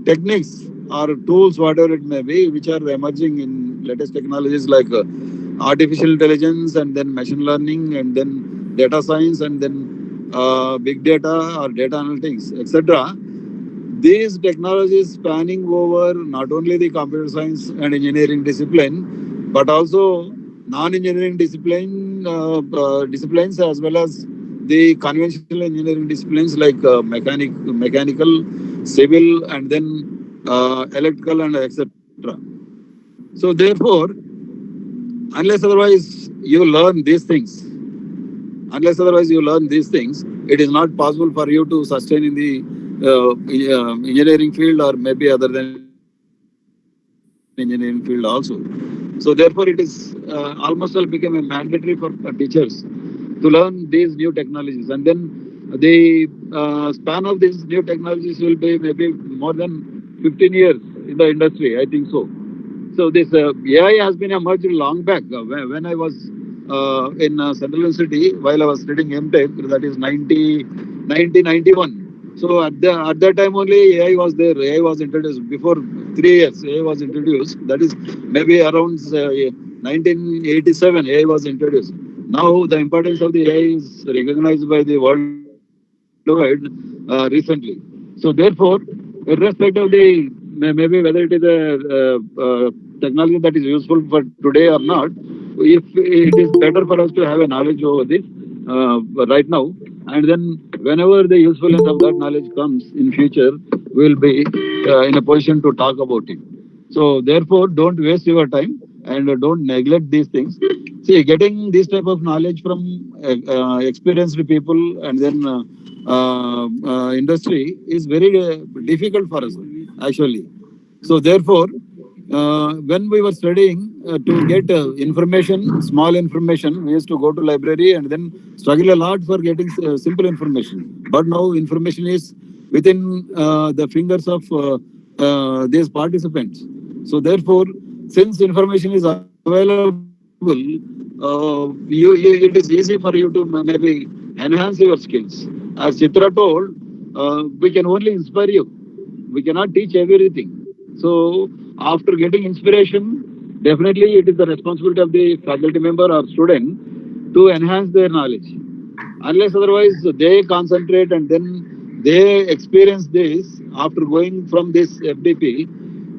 techniques or tools, whatever it may be, which are emerging in latest technologies like artificial intelligence and then machine learning and then data science and then big data or data analytics, etc. These technologies spanning over not only the computer science and engineering discipline, but also non-engineering disciplines as well as the conventional engineering disciplines like mechanical, civil, and then electrical and etc. So therefore, unless otherwise you learn these things, it is not possible for you to sustain in the engineering field or maybe other than engineering field also. So therefore, it is almost all become a mandatory for teachers to learn these new technologies, and then the span of these new technologies will be maybe more than 15 years in the industry, I think so. So this AI has been emerged long back. When I was in Central University, while I was studying MTech, that is 1991. So at that time only AI was there. AI was introduced before 3 years. AI was introduced. That is maybe around 1987. AI was introduced. Now the importance of the AI is recognized by the worldwide recently. So therefore, irrespective of the maybe whether it is a technology that is useful for today or not, if it is better for us to have a knowledge over this right now, and then whenever the usefulness of that knowledge comes in future, we will be in a position to talk about it. So therefore, don't waste your time and don't neglect these things. See, getting this type of knowledge from experienced people and then industry is very difficult for us actually. So therefore, when we were studying to get information, small information, we used to go to library and then struggle a lot for getting simple information. But now information is within the fingers of these participants. So therefore, since information is available, it is easy for you to maybe enhance your skills. As Chitra told, we can only inspire you. We cannot teach everything. So after getting inspiration, definitely it is the responsibility of the faculty member or student to enhance their knowledge. Unless otherwise they concentrate and then they experience this after going from this FDP,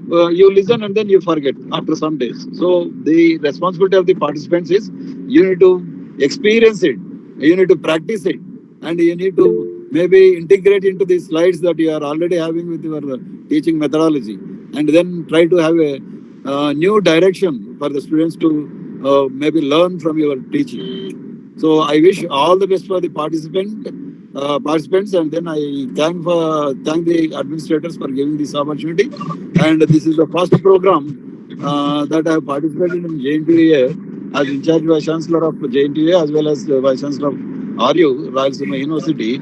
you listen and then you forget after some days. So the responsibility of the participants is you need to experience it, you need to practice it, and you need to maybe integrate into the slides that you are already having with your teaching methodology, and then try to have a new direction for the students to maybe learn from your teaching. So I wish all the best for the participants, and then I thank the administrators for giving this opportunity. And this is the first program that I have participated in JNTUA as in charge vice chancellor of JNTUA as well as vice chancellor of RU, Rayalaseema University.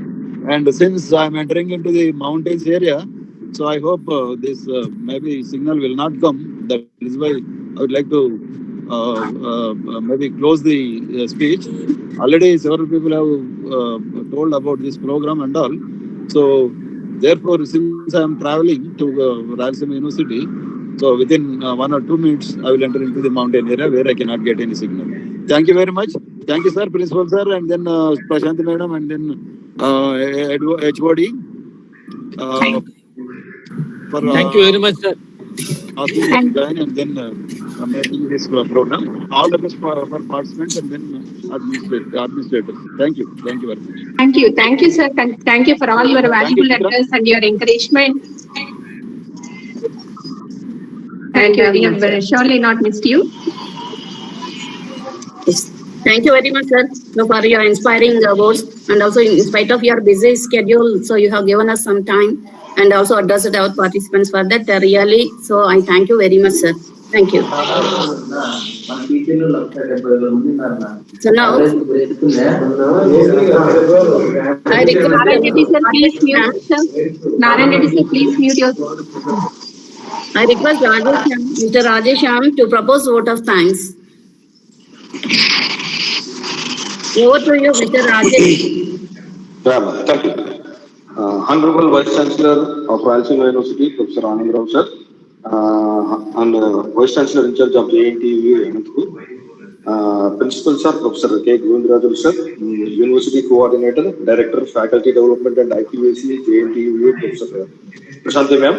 And since I am entering into the mountains area, so I hope this maybe signal will not come. That is why I would like to maybe close the speech. Already several people have told about this program and all. So therefore, since I am traveling to Rayalaseema University, so within 1 or 2 minutes, I will enter into the mountain area where I cannot get any signal. Thank you very much. Thank you, sir, Principal sir, and then Prashanti madam, and then HOD. Thank you very much, sir. Asking me to join and then making this program. All the best for participants and then administrators. Thank you. Thank you very much. Thank you, sir. Thank you for all your valuable letters and your encouragement. And we have surely not missed you. Thank you very much, sir, for your inspiring words, and also in spite of your busy schedule, so you have given us some time and also addressed our participants for that, really. So I thank you very much, sir. Thank you. So now, I request Narayan Reddy sir, please mute yourself. I request Mr. Rajesh to propose vote of thanks. Over to you, Mr. Rajesh. Thank you. Honorable Vice Chancellor of Rayalaseema University, Professor Anand Rao sir, and Vice Chancellor in charge of JNTUA, Principal sir, Professor K. Govindaraju sir, University Coordinator, Director, Faculty Development and IQAC, JNTUA, Professor Prashanti ma'am.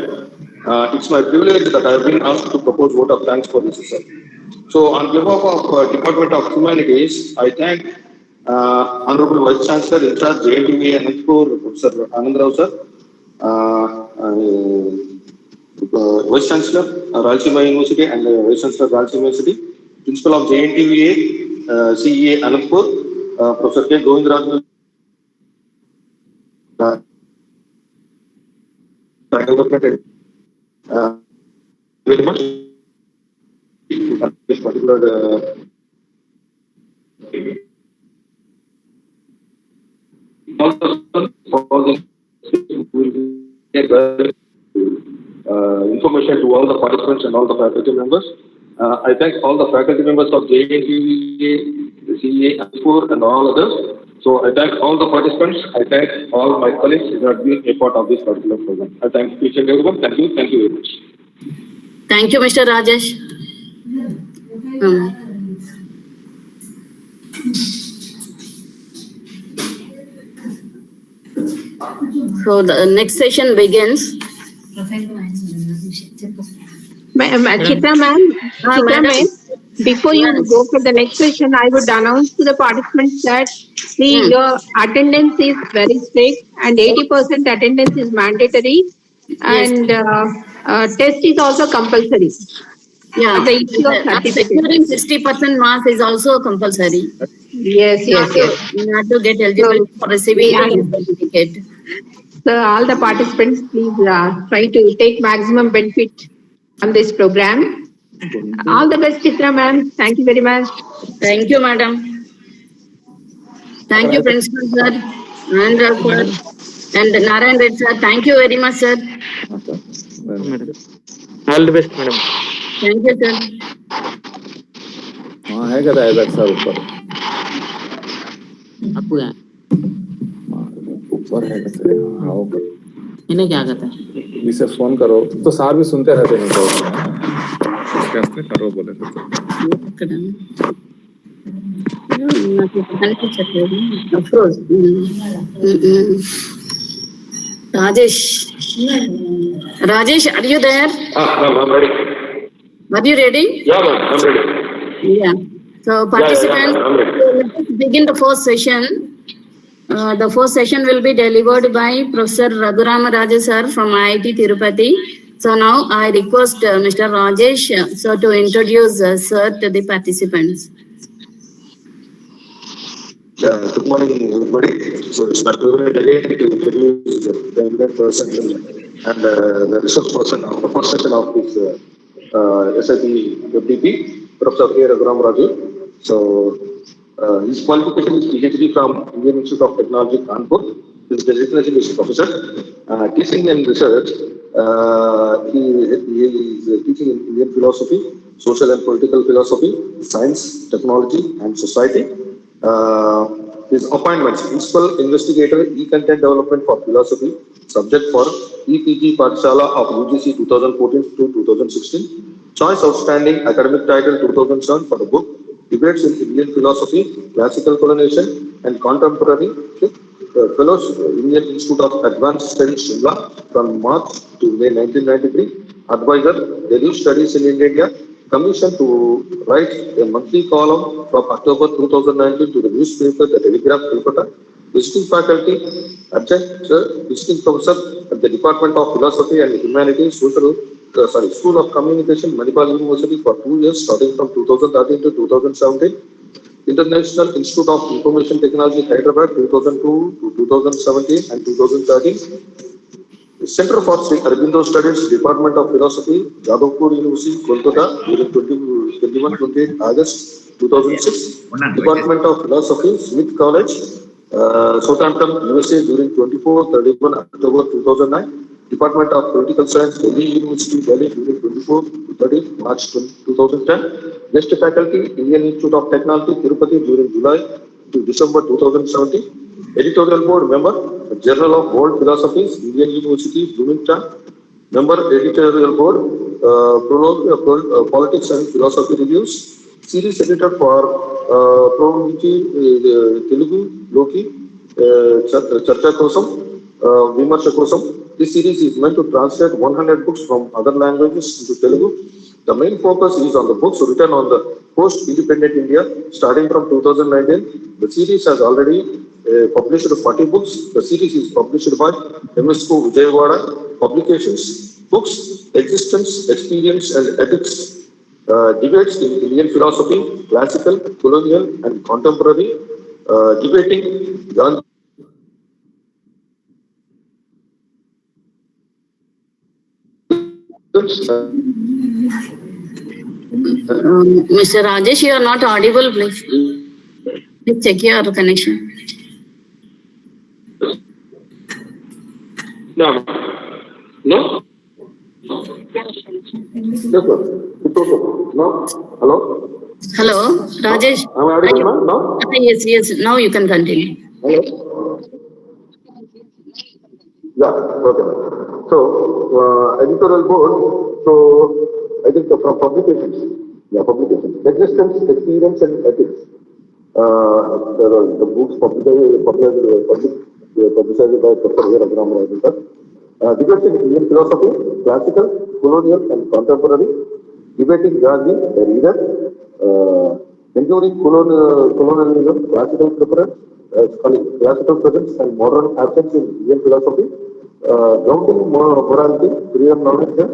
It's my privilege that I have been asked to propose vote of thanks for this sir. So on behalf of Department of Humanities, I thank Honorable Vice Chancellor in charge JNTUA and Professor Anand Rao sir, Vice Chancellor Rayalaseema University and Vice Chancellor Rayalaseema University, Principal of JNTUA, CEA Anandpur, Professor K. Govindaraju very much this particular information to all the participants and all the faculty members. I thank all the faculty members of JNTUA, the CEA, and all others. So I thank all the participants. I thank all my colleagues who have been a part of this particular program. I thank each and everyone. Thank you. Thank you very much. Thank you, Mr. Rajesh. So the next session begins. Chitra ma'am, before you go for the next session, I would announce to the participants that your attendance is very strict and 80% attendance is mandatory, and test is also compulsory. Yeah, the issue of securing 60% marks is also compulsory. Yes. Not to get eligible for receiving the certificate. So all the participants, please try to take maximum benefit from this program. All the best, Chitra ma'am. Thank you very much. Thank you, madam. Thank you, Principal sir, Anand sir, and Narayan Reddy sir. Thank you very much, sir. All the best, madam. Thank you, sir. है क्या था sir ऊपर ऊपर है हाँ ऊपर इन्हें क्या कहते हैं इसे फोन करो तो सार भी सुनते रहते हैं तो कैसे करो बोले तो Of course. Rajesh. Rajesh, are you there? Ma'am, I'm ready. Are you ready? Yeah, ma'am, I'm ready. Yeah. So participants, I'm ready. let us begin the first session. The first session will be delivered by Professor Raghurama Raju sir from IIT Tirupati. So now I request Mr. Rajesh sir to introduce sir to the participants. Good morning, everybody. So it's my privilege again to introduce the eminent person and the research person of the first session of this SIP FDP, Professor A. Raghuram Raju. So his qualification is PhD from Indian Institute of Technology, Kanpur. His designation is professor. Teaching and research, he is teaching in Indian philosophy, social and political philosophy, science, technology, and society. His appointments: Principal Investigator, E-Content Development for Philosophy, subject for EPG Pathshala of UGC 2014 to 2016. Choice Outstanding Academic Title 2007 for the book Debates in Indian Philosophy, Classical Colonization and Contemporary. Fellows, Indian Institute of Advanced Studies, Shimla, from March to May 1993. Advisor, Delhi Studies in India. Commissioned to write a monthly column from October 2019 to the newspaper The Telegraph, Kolkata. Visiting faculty, adjunct visiting professor at the Department of Philosophy and Humanities, School of Communication, Manipal University for 2 years, starting from 2013 to 2017. International Institute of Information Technology, Hyderabad, 2002 to 2017 and 2013. Center for Sri Aurobindo Studies, Department of Philosophy, Jadavpur University, Kolkata, during 21-28 August 2006. Department of Philosophy, Smith College, Southampton, USA, during 24-31 October 2009. Department of Political Science, Delhi University, Delhi, during 24-30 March 2010. Guest faculty, Indian Institute of Technology, Tirupati, during July to December 2017. Editorial Board member, Journal of World Philosophies, Indian University, Bloomington. Member, Editorial Board, Politics and Philosophy Reviews. Series editor for Telugu, Loki, Charcha Kosam, Vimarsha Kosam. This series is meant to translate 100 books from other languages into Telugu. The main focus is on the books written on the post-independent India, starting from 2019. The series has already published 40 books. The series is published by MSCO Vijayawada Publications. Books: Existence, Experience and Ethics. Debates in Indian Philosophy, Classical, Colonial and Contemporary. Debating Gandhi. Mr. Rajesh, you are not audible, please. Please check your connection. No. No? Yes, sir. It's okay. No? Hello? Hello, Rajesh. Am I audible, ma'am? No? Yes. Now you can continue. Hello? Yeah, okay. So, editorial board, so I think from publications. Yeah, publications. Existence, Experience and Ethics. There are the books published by Professor A. Raghuram Raju sir. Debates in Indian Philosophy, Classical, Colonial and Contemporary. Debating Gandhi, a reader. Enduring colonialism, classical presence and modern absence in Indian philosophy. Grounding morality, freedom, knowledge, and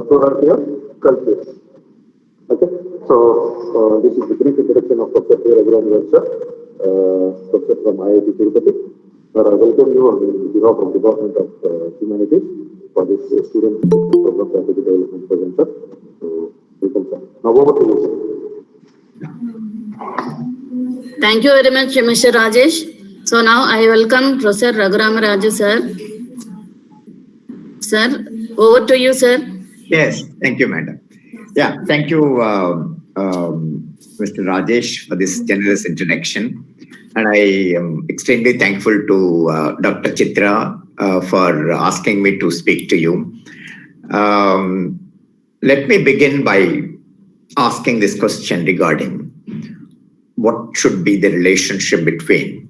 plurality of cultures. Okay, so this is the brief introduction of Professor A. Raghuram Raju sir, Professor from IIT Tirupati. I welcome you on behalf of the Department of Humanities for this student program faculty development program, sir. So, welcome, sir. Now over to you, sir. Thank you very much, Mr. Rajesh. So now I welcome Professor Raghuram Raju sir. Sir, over to you, sir. Yes, thank you, madam. Yeah, thank you, Mr. Rajesh, for this generous introduction. And I am extremely thankful to Dr. Chitra for asking me to speak to you. Let me begin by asking this question regarding what should be the relationship between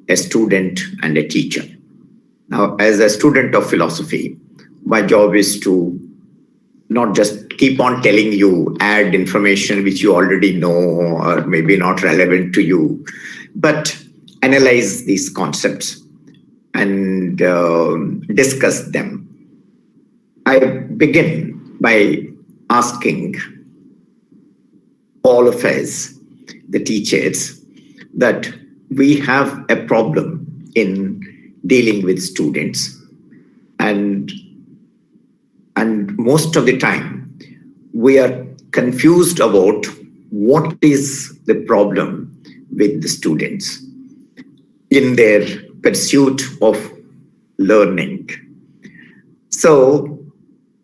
a student and a teacher. Now, as a student of philosophy, my job is to not just keep on telling you, add information which you already know or maybe not relevant to you, but analyze these concepts and discuss them. I begin by asking all of us, the teachers, that we have a problem in dealing with students, and most of the time we are confused about what is the problem with the students in their pursuit of learning. So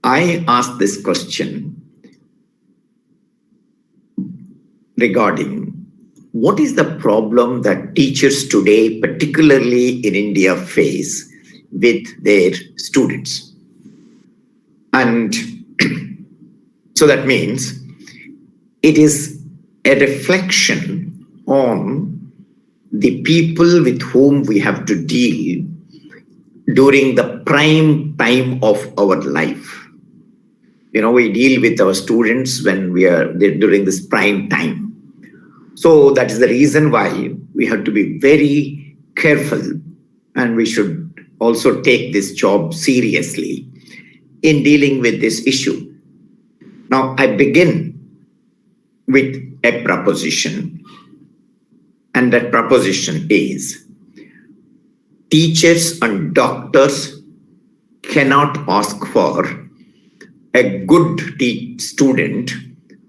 I asked this question regarding what is the problem that teachers today, particularly in India, face with their students. And so that means it is a reflection on the people with whom we have to deal during the prime time of our life. You know, we deal with our students when they're during this prime time. So that is the reason why we have to be very careful, and we should also take this job seriously in dealing with this issue. Now, I begin with a proposition, and that proposition is teachers and doctors cannot ask for a good student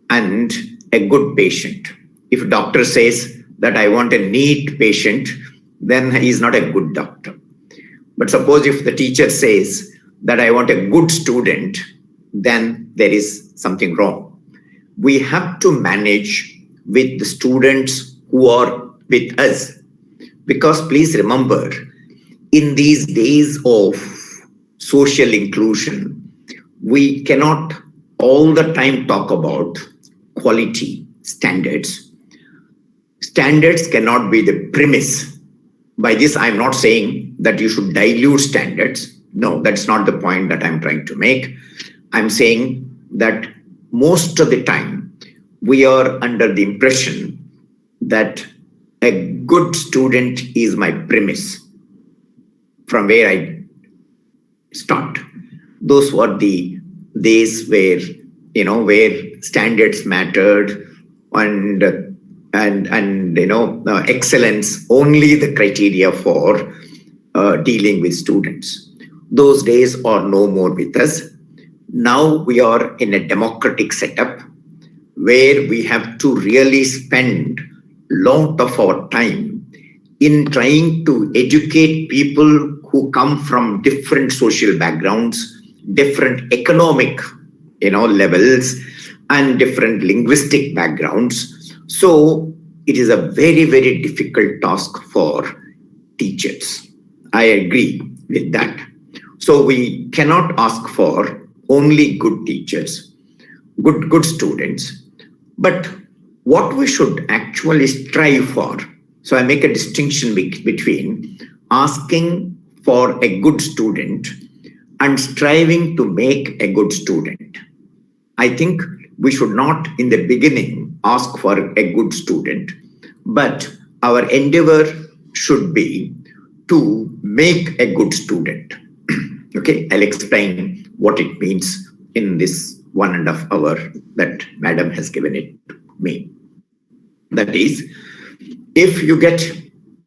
and a good patient. If a doctor says that I want a neat patient, then he is not a good doctor. But suppose if the teacher says that I want a good student, then there is something wrong. We have to manage with the students who are with us. Because please remember, in these days of social inclusion, we cannot all the time talk about quality standards. Standards cannot be the premise. By this, I'm not saying that you should dilute standards. No, that's not the point that I'm trying to make. I'm saying that most of the time, we are under the impression that a good student is my premise from where I start. Those were the days where, where standards mattered and excellence only the criteria for dealing with students. Those days are no more with us. Now we are in a democratic setup where we have to really spend a lot of our time in trying to educate people who come from different social backgrounds, different economic, levels, and different linguistic backgrounds. So it is a very, very difficult task for teachers. I agree with that. So we cannot ask for only good teachers, good students. But what we should actually strive for, so I make a distinction between asking for a good student and striving to make a good student. I think we should not in the beginning ask for a good student, but our endeavor should be to make a good student. Okay, I'll explain what it means in this 1.5 hours that Madam has given it me. That is, if you get,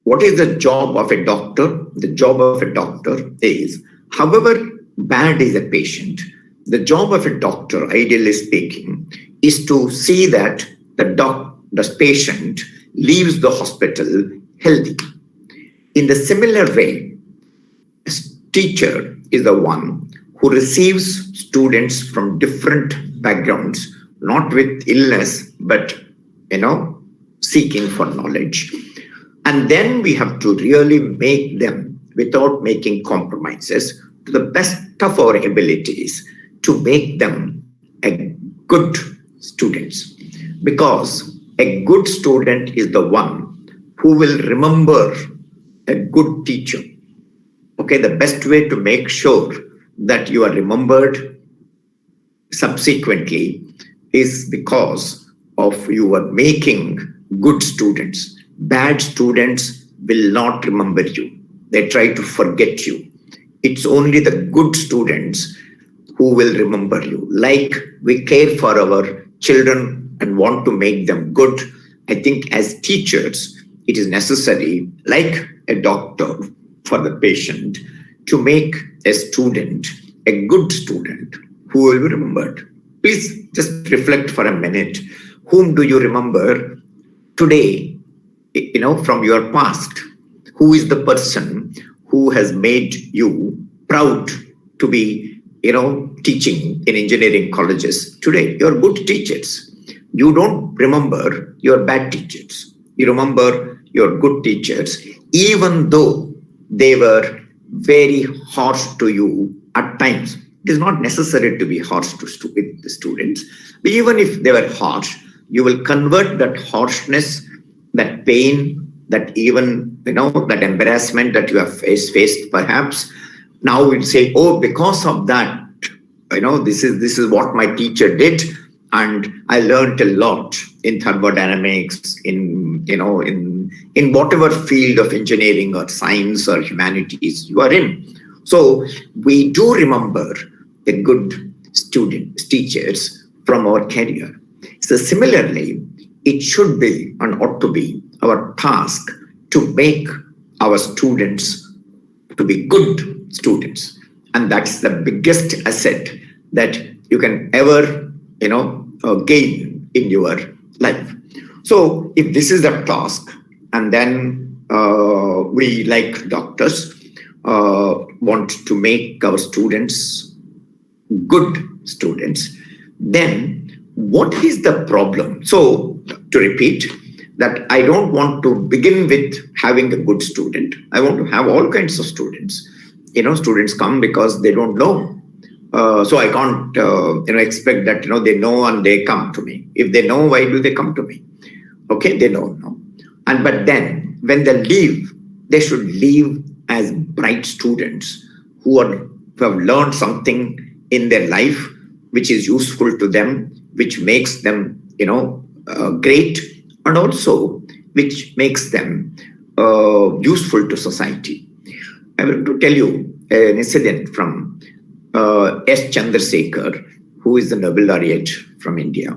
what is the job of a doctor? The job of a doctor is, however bad is a patient, the job of a doctor, ideally speaking, is to see that the patient leaves the hospital healthy. In the similar way, a teacher is the one who receives students from different backgrounds, not with illness, but, seeking for knowledge. And then we have to really make them, without making compromises, to the best of our abilities, to make them a good students. Because a good student is the one who will remember a good teacher. Okay. Okay, the best way to make sure that you are remembered subsequently is because of you are making good students. Bad students will not remember you. They try to forget you. It's only the good students who will remember you. Like we care for our children and want to make them good, I think as teachers, it is necessary, like a doctor for the patient, to make a student a good student who will be remembered. Please just reflect for a minute. Whom do you remember today, from your past? Who is the person who has made you proud to be, teaching in engineering colleges today? You're good teachers. You don't remember your bad teachers. You remember your good teachers, even though they were very harsh to you at times. It is not necessary to be harsh with the students. But even if they were harsh, you will convert that harshness, that pain, that even, that embarrassment that you have faced perhaps. Now we'll say, oh, because of that, this is what my teacher did. And I learned a lot in thermodynamics, in whatever field of engineering or science or humanities you are in. So we do remember the good teachers from our career. So similarly, it should be and ought to be our task to make our students to be good students. And that's the biggest asset that you can ever, gain in your life. So if this is the task, and then we like doctors want to make our students good students, then what is the problem? So to repeat, that I don't want to begin with having a good student. I want to have all kinds of students. Students come because they don't know. So I can't, expect that, they know and they come to me. If they know, why do they come to me? Okay, they don't know. But then when they leave, they should leave as bright students who have learned something in their life which is useful to them, which makes them, great, and also which makes them useful to society. I want to tell you an incident from S. Chandrasekhar, who is the Nobel laureate from India.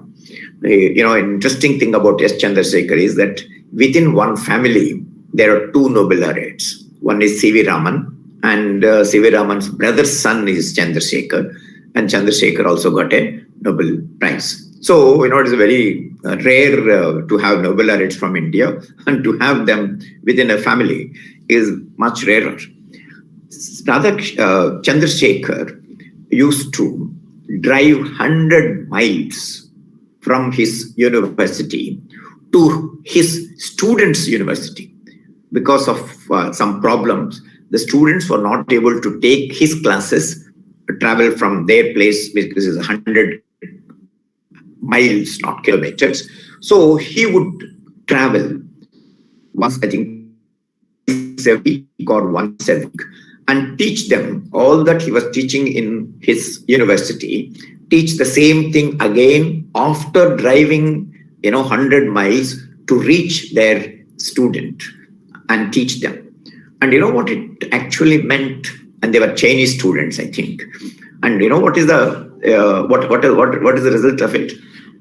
An interesting thing about S. Chandrasekhar is that within one family, there are two Nobel laureates. One is C.V. Raman, and C.V. Raman's brother's son is Chandrasekhar, and Chandrasekhar also got a Nobel Prize. So, it is very rare to have Nobel laureates from India, and to have them within a family is much rarer. Rather, Chandrasekhar used to drive 100 miles from his university to his students' university. Because of some problems, the students were not able to take his classes, travel from their place, because it's 100 miles, not kilometers. So he would travel once, I think, a week or once a week, and teach them all that he was teaching in his university, teach the same thing again after driving 100 miles to reach their student and teach them. And what it actually meant? And they were Chinese students, I think. And what is the what is the result of it?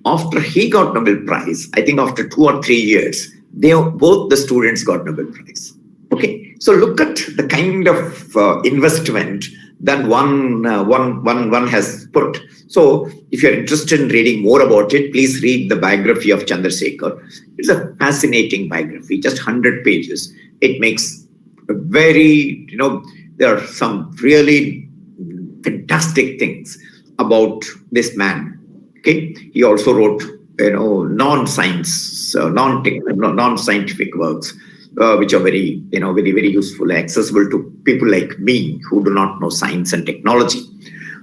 After he got Nobel Prize, I think after 2 or 3 years, both the students got Nobel Prize. Okay, so look at the kind of investment that one has put. So if you're interested in reading more about it, please read the biography of Chandrasekhar. It's a fascinating biography, just 100 pages. It makes a very, there are some really fantastic things about this man. Okay, he also wrote, non-scientific works, which are very, very useful, accessible to people like me who do not know science and technology.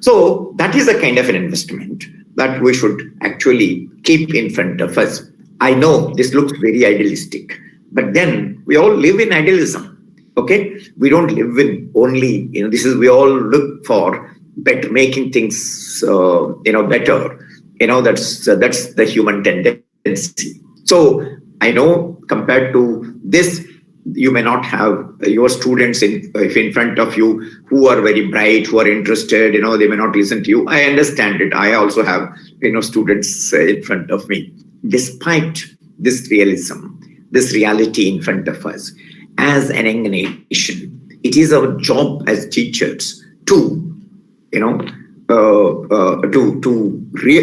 So that is a kind of an investment that we should actually keep in front of us. I know this looks very idealistic, but then we all live in idealism. Okay, we don't live in only, this is, we all look for better, making things, better. That's the human tendency. So I know compared to this, you may not have your students if in front of you who are very bright, who are interested, they may not listen to you. I understand it. I also have, students in front of me. Despite this realism, this reality in front of us, as an young nation, it is our job as teachers to,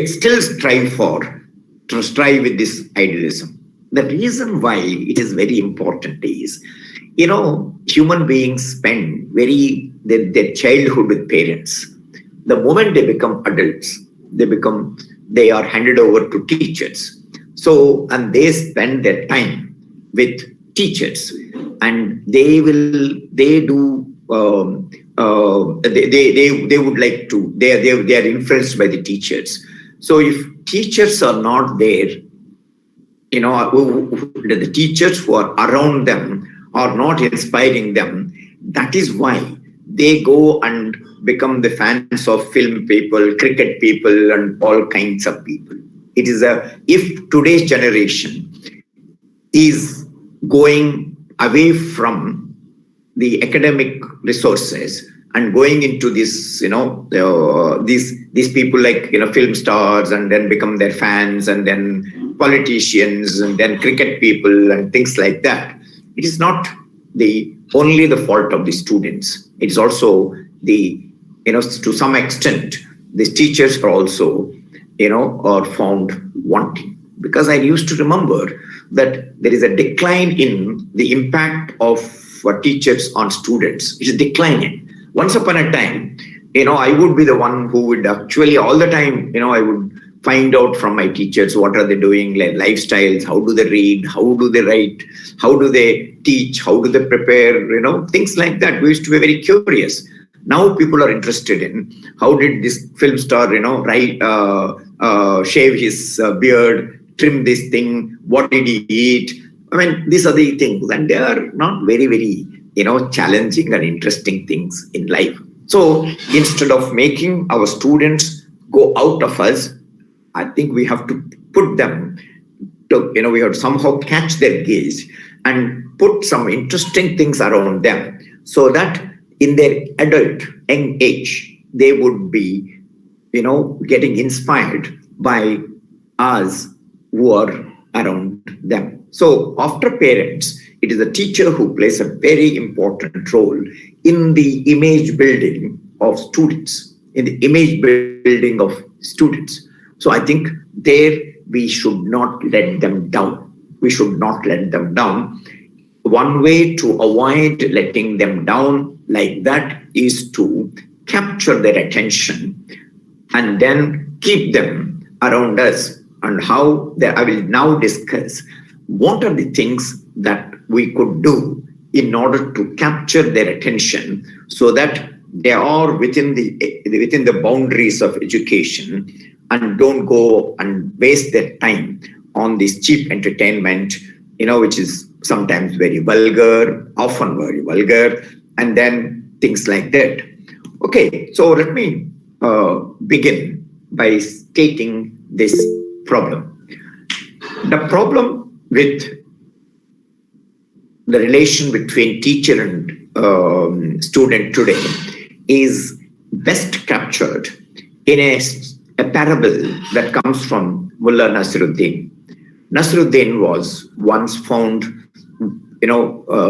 still strive with this idealism. The reason why it is very important is, human beings spend their childhood with parents. The moment they become adults, they are handed over to teachers. So, and they spend their time with teachers, and they are influenced by the teachers. So if teachers are not there, the teachers who are around them are not inspiring them, that is why they go and become the fans of film people, cricket people, and all kinds of people. It is if today's generation is going away from the academic resources and going into this, these people like, film stars, and then become their fans, and then politicians, and then cricket people and things like that. It is not only the fault of the students. It's also to some extent, the teachers are also, are found wanting. Because I used to remember that there is a decline in the impact of teachers on students. It is declining. Once upon a time, I would be the one who would actually all the time, I would find out from my teachers what are they doing, like lifestyles, how do they read, how do they write, how do they teach, how do they prepare, things like that. We used to be very curious. Now people are interested in how did this film star, shave his beard, trim this thing, what did he eat? I mean, these are the things, and they are not very, very, challenging and interesting things in life. So instead of making our students go out of us, I think we have to put them to, we have to somehow catch their gaze and put some interesting things around them, so that in their adult young age, they would be, getting inspired by us who are around them. So after parents, it is the teacher who plays a very important role in the image building of students, So I think there we should not let them down. One way to avoid letting them down like that is to capture their attention and then keep them around us. And how I will now discuss what are the things that we could do in order to capture their attention, so that they are within the boundaries of education and don't go and waste their time on this cheap entertainment, which is sometimes very vulgar, often very vulgar, and then things like that. Okay, so let me begin by stating this problem. The problem with the relation between teacher and student today is best captured in a parable that comes from Mullah Nasruddin. Nasruddin was once found,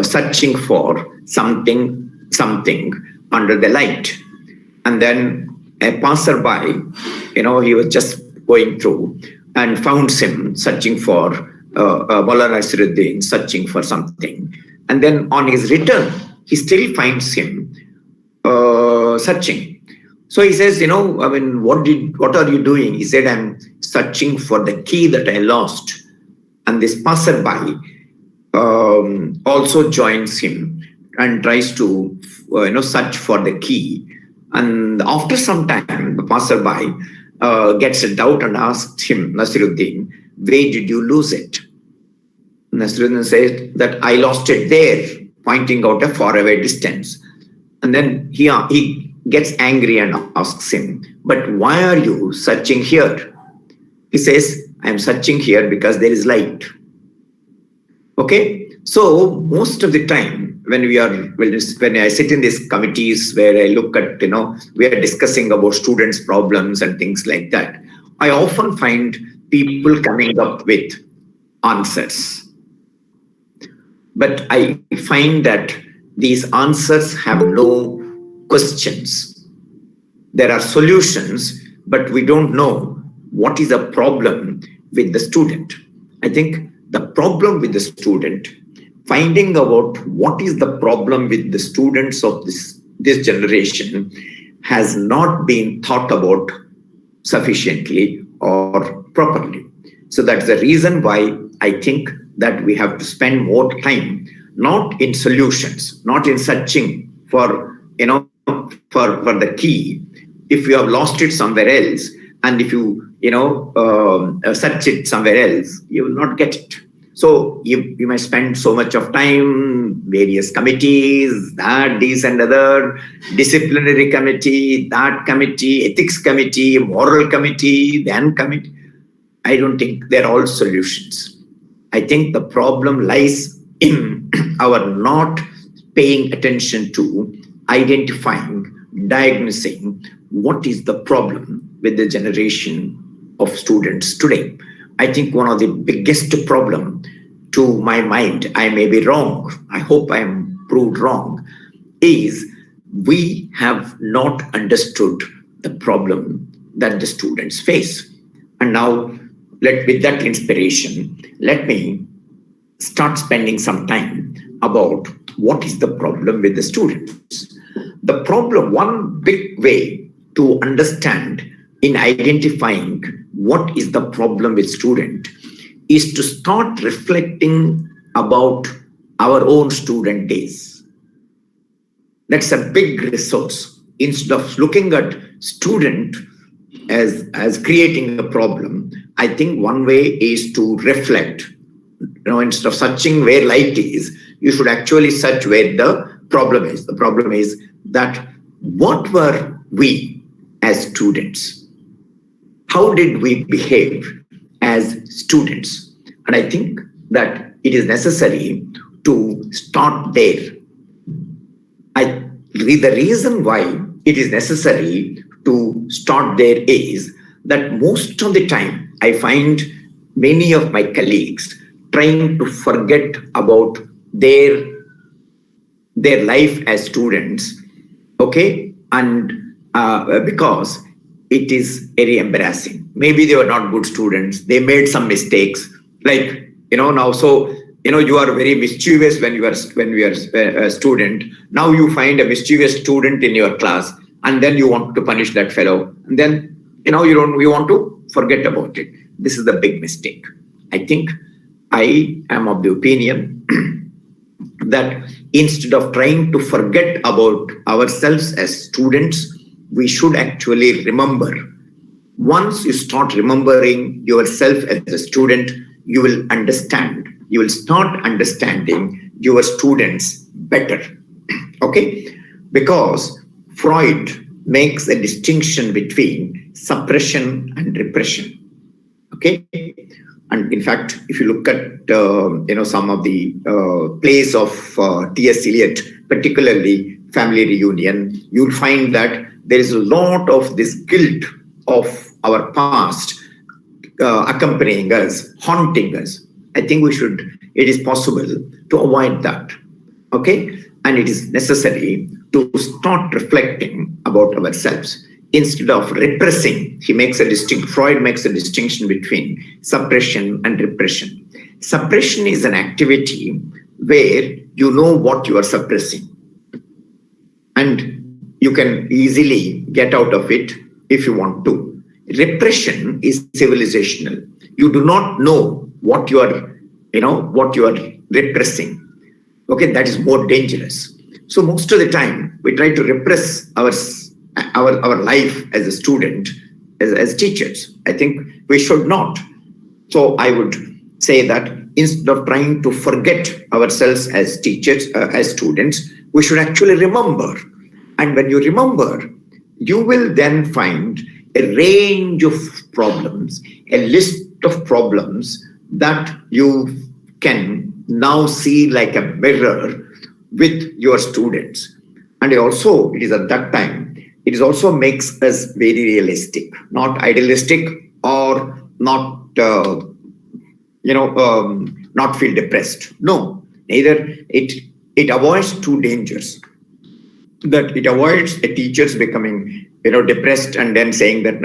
searching for something under the light. And then a passerby, he was just going through and found him searching for Mullah Nasruddin, searching for something. And then on his return, he still finds him searching. So he says, what are you doing? He said, I'm searching for the key that I lost. And this passerby also joins him and tries to search for the key. And after some time, the passerby gets a doubt and asks him, Nasruddin, where did you lose it? Nasruddin says that I lost it there. pointing out a faraway distance. And then he gets angry and asks him, but why are you searching here? He says, I am searching here because there is light. Okay, so most of the time when I sit in these committees where I look at, we are discussing about students' problems and things like that, I often find people coming up with answers. But I find that these answers have no questions. There are solutions, but we don't know what is the problem with the student. I think the problem with the student, finding out what is the problem with the students of this generation has not been thought about sufficiently or properly. So that's the reason why I think that we have to spend more time, not in solutions, not in searching for, for the key. If you have lost it somewhere else, and if you, search it somewhere else, you will not get it. So you might spend so much of time, various committees, this and other, disciplinary committee, that committee, ethics committee, moral committee, then committee. I don't think they're all solutions. I think the problem lies in our not paying attention to identifying, diagnosing what is the problem with the generation of students today. I think one of the biggest problem, to my mind, I may be wrong, I hope I am proved wrong, is we have not understood the problem that the students face. And now, with that inspiration, let me start spending some time about what is the problem with the students. The problem, one big way to understand in identifying what is the problem with student is to start reflecting about our own student days. That's a big resource. Instead of looking at student as creating a problem, I think one way is to reflect. Instead of searching where light is, you should actually search where the problem is. The problem is that what were we as students? How did we behave as students? And I think that it is necessary to start there. The reason why it is necessary to start there is that most of the time I find many of my colleagues trying to forget about their life as students, okay? And because it is very embarrassing. Maybe they were not good students. They made some mistakes. Like, now, so, you are very mischievous when you are a student. Now you find a mischievous student in your class, and then you want to punish that fellow. And then, you want to forget about it. This is the big mistake. I think I am of the opinion that instead of trying to forget about ourselves as students, we should actually remember. Once you start remembering yourself as a student, you will understand. You will start understanding your students better. Okay? Because Freud makes a distinction between suppression and repression. Okay? And in fact, if you look at some of the plays of T.S. Eliot, particularly Family Reunion, you'll find that there is a lot of this guilt of our past accompanying us, haunting us. I think it is possible to avoid that. Okay? And it is necessary to start reflecting about ourselves. Instead of repressing, Freud makes a distinction between suppression and repression. Suppression is an activity where you know what you are suppressing. And you can easily get out of it if you want to. Repression is civilizational. You do not know what you are repressing. Okay, that is more dangerous. So most of the time, we try to repress our life as a student, as teachers. I think we should not. So I would say that instead of trying to forget ourselves as teachers, as students, we should actually remember. And when you remember, you will then find a range of problems, a list of problems that you can now see like a mirror with your students. And also, it is at that time, it also makes us very realistic, not idealistic or not, not feel depressed. No, neither. It avoids two dangers. That it avoids a teachers becoming, depressed and then saying that,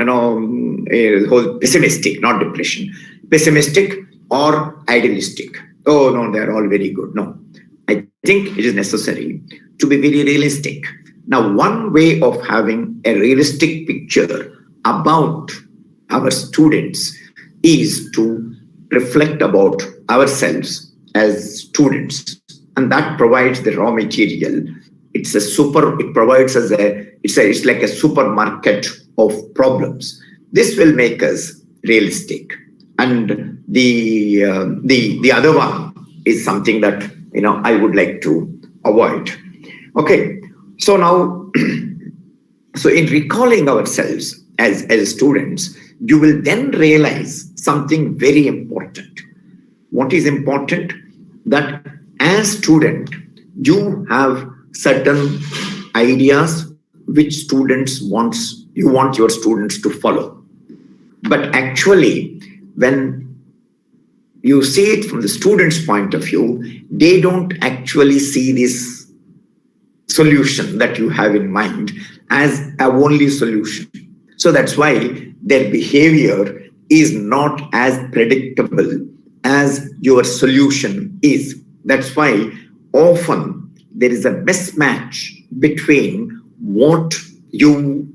whole pessimistic, not depression, pessimistic or idealistic. Oh, no, they're all very good. No, I think it is necessary to be very realistic. Now, one way of having a realistic picture about our students is to reflect about ourselves as students, and that provides the raw material. It provides us it's like a supermarket of problems. This will make us realistic. And the other one is something that I would like to avoid. Okay, so now, so in recalling ourselves as students, you will then realize something very important. What is important? That as student, you have certain ideas which you want your students to follow. But actually, when you see it from the student's point of view, they don't actually see this solution that you have in mind as a only solution. So that's why their behavior is not as predictable as your solution is. That's why often there is a mismatch between what you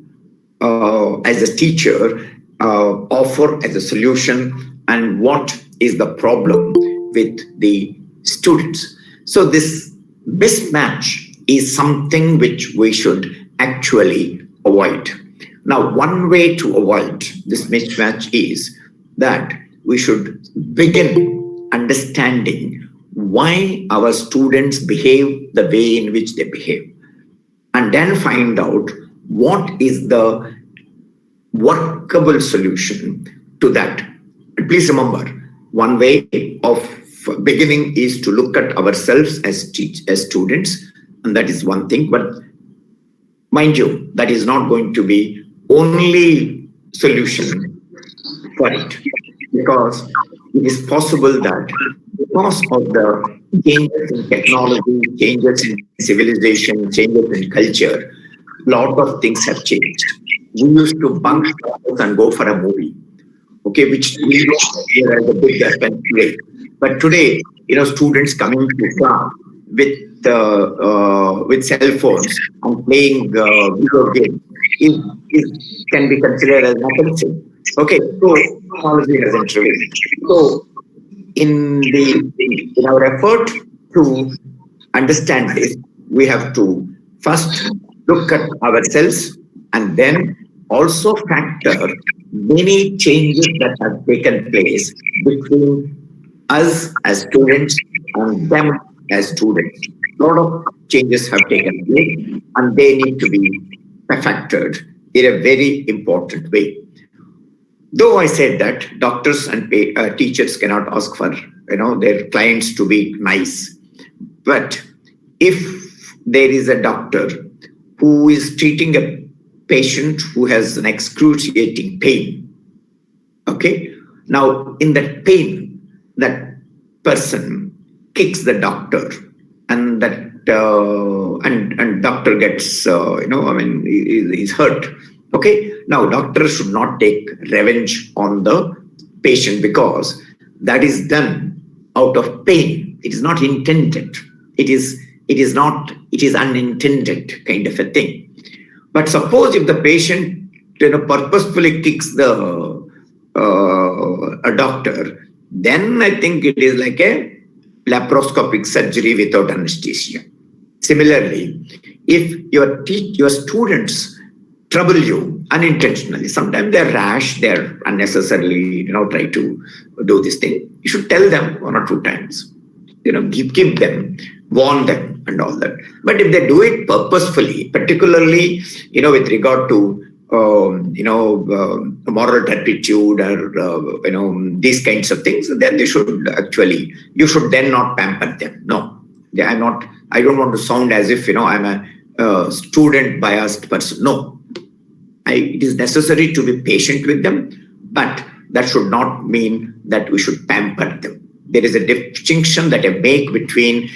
as a teacher offer as a solution and what is the problem with the students. So this mismatch is something which we should actually avoid. Now, one way to avoid this mismatch is that we should begin understanding why our students behave the way in which they behave, and then find out what is the workable solution to that. Please remember, one way of beginning is to look at ourselves as students, and that is one thing. But mind you, that is not going to be only solution for it, because it is possible that because of the changes in technology, changes in civilization, changes in culture, a lot of things have changed. We used to bunk and go for a movie, okay, which we don't hear as a big offense today. But today, students coming to class with cell phones and playing video games can be considered as offensive. Okay, so technology has introduced. So in our effort to understand this, we have to first look at ourselves and then also factor many changes that have taken place between us as students and them as students. A lot of changes have taken place and they need to be factored in a very important way. Though I said that doctors and teachers cannot ask for their clients to be nice, but if there is a doctor who is treating a patient who has an excruciating pain, okay, now in that pain, that person kicks the doctor, and that and doctor gets he's hurt. Okay, now doctor should not take revenge on the patient because that is done out of pain. It is not intended. It is unintended kind of a thing. But suppose if the patient purposefully kicks a doctor, then I think it is like a laparoscopic surgery without anesthesia. Similarly, if your students trouble you unintentionally. Sometimes they're rash, they're unnecessarily, try to do this thing. You should tell them 1 or 2 times. Give them, warn them and all that. But if they do it purposefully, particularly, with regard to, moral turpitude or, these kinds of things, then you should then not pamper them. No, I don't want to sound as if, I'm a student biased person. No, it is necessary to be patient with them, but that should not mean that we should pamper them. There is a distinction that I make between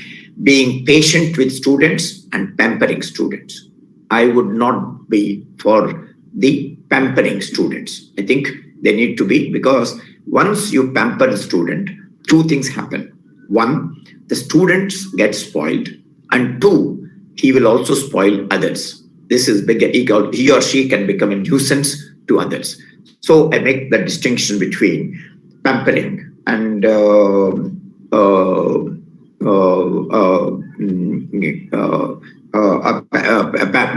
being patient with students and pampering students. I would not be for the pampering students. I think they need to be, because once you pamper a student, 2 things happen. 1, the students get spoiled, and 2, he will also spoil others. This is big. He or she can become a nuisance to others. So I make the distinction between pampering and no,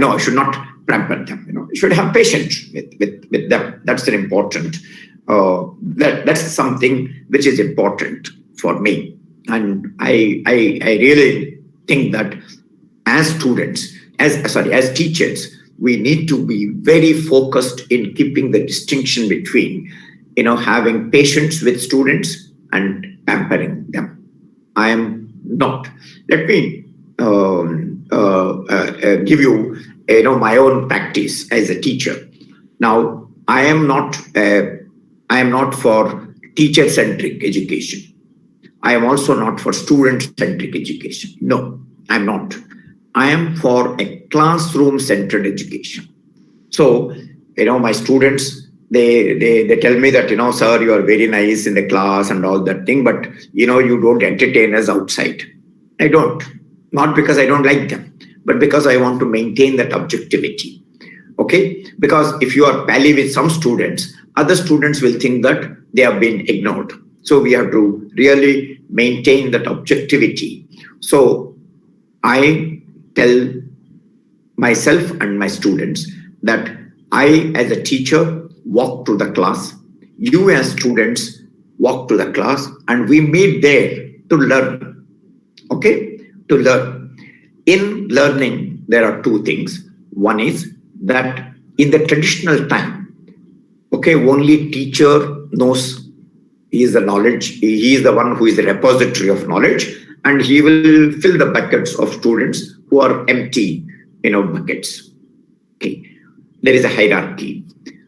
I should not pamper them. You should have patience with them. That's an important. That's something which is important for me, and I really think that as students, as teachers, we need to be very focused in keeping the distinction between, having patience with students and pampering them. I am not. Let me give you, my own practice as a teacher. Now, I am not for teacher-centric education. I am also not for student-centric education. No, I'm not. I am for a classroom-centered education. So, my students, they tell me that, sir, you are very nice in the class and all that thing, but, you don't entertain us outside. I don't. Not because I don't like them, but because I want to maintain that objectivity. Okay? Because if you are pally with some students, other students will think that they have been ignored. So we have to really maintain that objectivity. So I tell myself and my students that I, as a teacher, walk to the class. You, as students, walk to the class, and we meet there to learn. Okay? To learn. In learning, there are 2 things. One is that in the traditional time, okay, only teacher knows. He is the knowledge. He is the one who is the repository of knowledge, and he will fill the buckets of students who are empty, buckets. Okay, there is a hierarchy.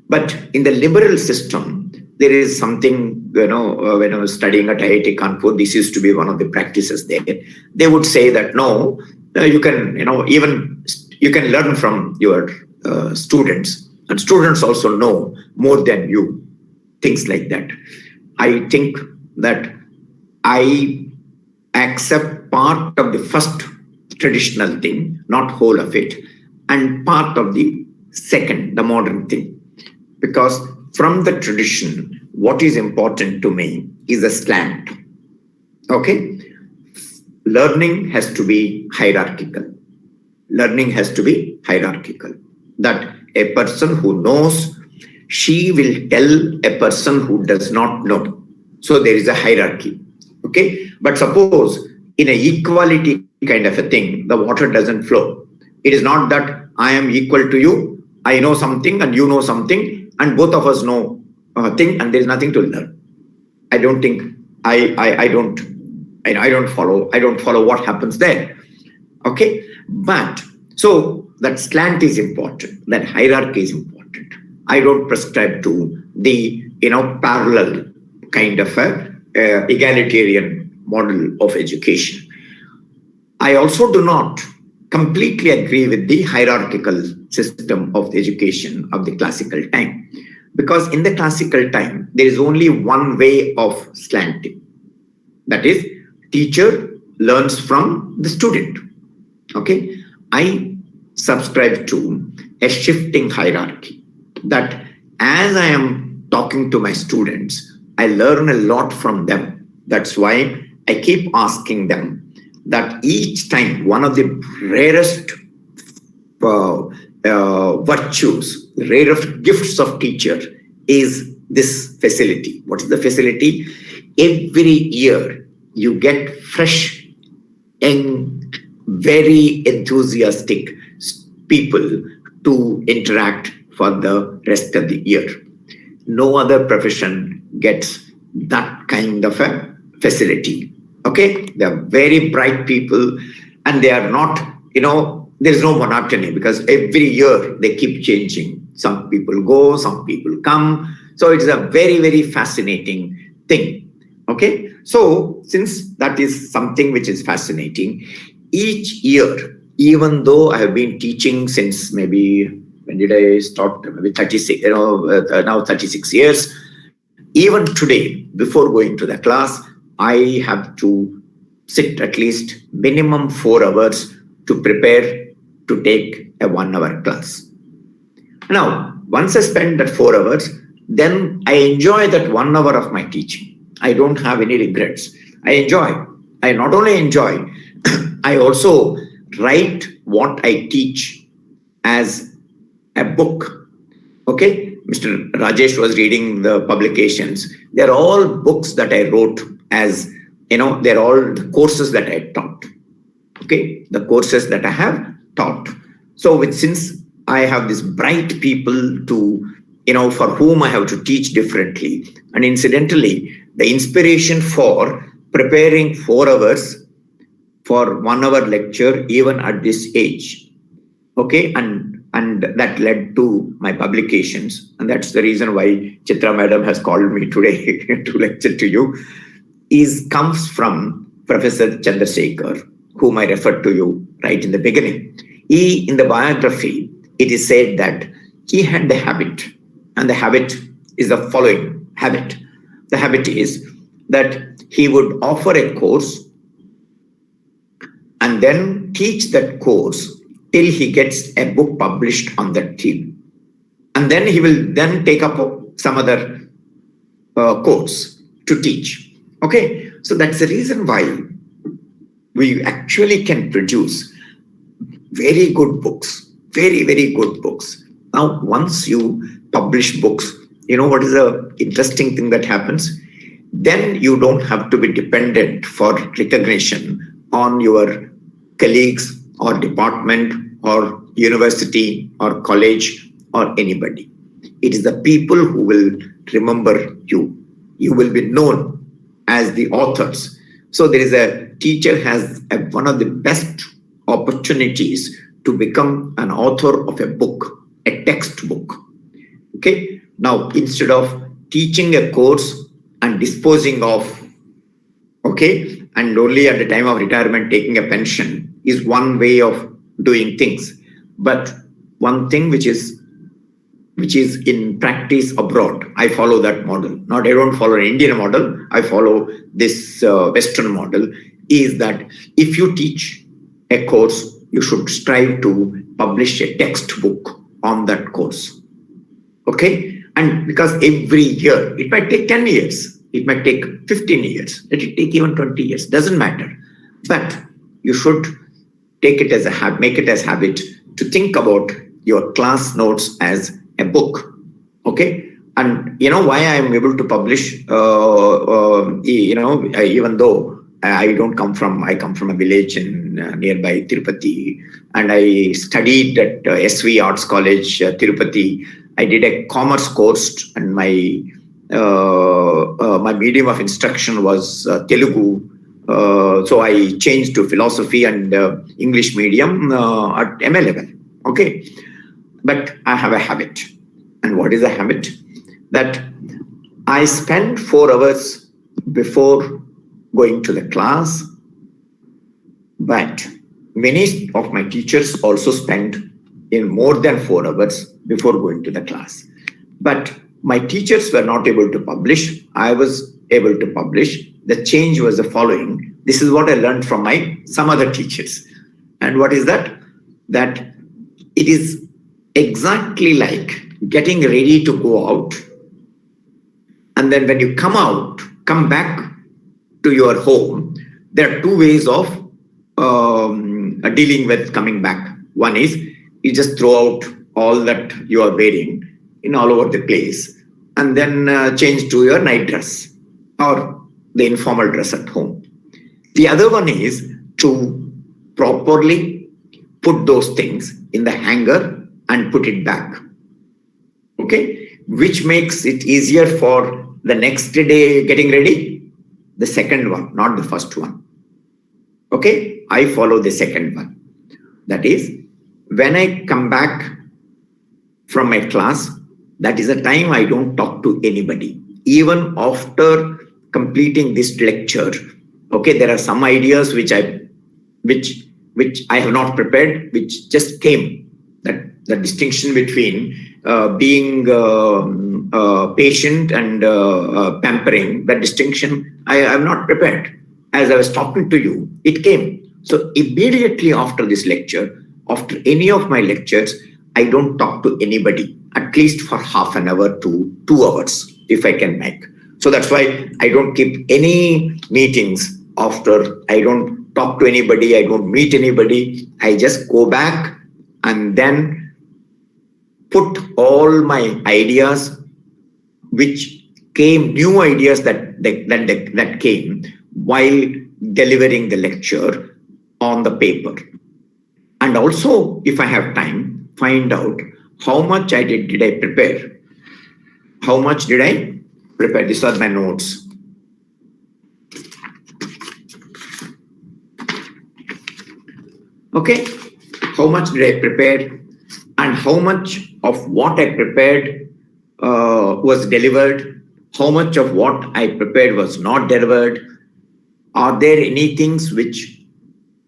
But in the liberal system, there is something, when I was studying at IIT Kanpur, this used to be one of the practices there. They would say that, no, you can, you can learn from your students, and students also know more than you, things like that. I think that I accept part of the first traditional thing, not whole of it, and part of the second, the modern thing. Because from the tradition, what is important to me is a slant. Okay? Learning has to be hierarchical. Learning has to be hierarchical. That a person who knows, she will tell a person who does not know. So there is a hierarchy. Okay? But suppose in an equality kind of a thing, the water doesn't flow. It is not that I am equal to you, I know something and you know something, and both of us know a thing, and there is nothing to learn. I don't think, I don't follow what happens there. Okay? But so that slant is important, that hierarchy is important. I don't prescribe to the parallel kind of a egalitarian model of education. I also do not completely agree with the hierarchical system of the education of the classical time, because in the classical time there is only one way of slanting. That is, teacher learns from the student. Okay, I subscribe to a shifting hierarchy, that as I am talking to my students, I learn a lot from them. That's why I keep asking them that each time, one of the rarest virtues, rare gifts of teacher is this facility. What is the facility? Every year you get fresh and very enthusiastic people to interact for the rest of the year. No other profession gets that kind of a facility. Okay, they are very bright people, and they are not, there's no monotony because every year they keep changing. Some people go, some people come. So it's a very, very fascinating thing. Okay, so since that is something which is fascinating, each year, even though I have been teaching since maybe, when did I start? Maybe 36, now 36 years. Even today, before going to the class, I have to sit at least minimum 4 hours to prepare to take a 1 hour class. Now, once I spend that 4 hours, then I enjoy that 1 hour of my teaching. I don't have any regrets. I enjoy. I not only enjoy, I also write what I teach as a book. Okay, Mr. Rajesh was reading the publications. They're all books that I wrote as, they're all the courses that I taught. Okay, the courses that I have taught. So since I have these bright people to, for whom I have to teach differently, and incidentally, the inspiration for preparing 4 hours for 1 hour lecture, even at this age, okay, and that led to my publications, and that's the reason why Chitra madam has called me today to lecture to you, comes from Professor Chandrasekhar, whom I referred to you right in the beginning. In the biography, it is said that he had the habit, and the habit is the following habit. The habit is that he would offer a course and then teach that course till he gets a book published on that theme. And then he will then take up some other course to teach. Okay, so that's the reason why we actually can produce very good books, very, very good books. Now, once you publish books, what is the interesting thing that happens? Then you don't have to be dependent for recognition on your colleagues or department or university or college or anybody. It is the people who will remember you. You will be known as the authors. So there is a teacher has one of the best opportunities to become an author of a book, a textbook. Okay. Now, instead of teaching a course and disposing of, okay, and only at the time of retirement taking a pension is one way of doing things. But one thing which is in practice abroad, I follow that model. I don't follow an Indian model, I follow this Western model, is that if you teach a course, you should strive to publish a textbook on that course. Okay? And because every year, it might take 10 years, it might take 15 years, let it take even 20 years, doesn't matter. But you should take it as a make it as habit to think about your class notes as a book. Okay? And why I am able to publish, even though I come from a village in nearby Tirupati, and I studied at SV Arts College, Tirupati. I did a commerce course, and my medium of instruction was Telugu. So I changed to philosophy and English medium at MA level. Okay, but I have a habit, and what is a habit? That I spend 4 hours before going to the class, but many of my teachers also spend in more than 4 hours before going to the class. But my teachers were not able to publish. I was able to publish. The change was the following. This is what I learned from some other teachers. And what is that? That it is exactly like getting ready to go out. And then when you come back to your home, there are 2 ways of dealing with coming back. One is you just throw out all that you are wearing in all over the place and then change to your night dress or the informal dress at home. The other one is to properly put those things in the hanger and put it back. Okay, which makes it easier for the next day getting ready. The second one, not the first one. Okay, I follow the second one. That is, when I come back from my class, that is the time I don't talk to anybody. Even after completing this lecture, okay, there are some ideas which I have not prepared, which just came. That the distinction between being patient and pampering, that distinction I have not prepared. As I was talking to you, it came. So immediately after this lecture, after any of my lectures, I don't talk to anybody, at least for half an hour to 2 hours, if I can make. So that's why I don't keep any meetings after. I don't talk to anybody, I don't meet anybody. I just go back and then put all my ideas, which came, new ideas that came while delivering the lecture on the paper. And also, if I have time, find out how much did I prepare. How much did I prepare? These are my notes. Okay, how much did I prepare and how much of what I prepared was delivered, how much of what I prepared was not delivered. Are there any things which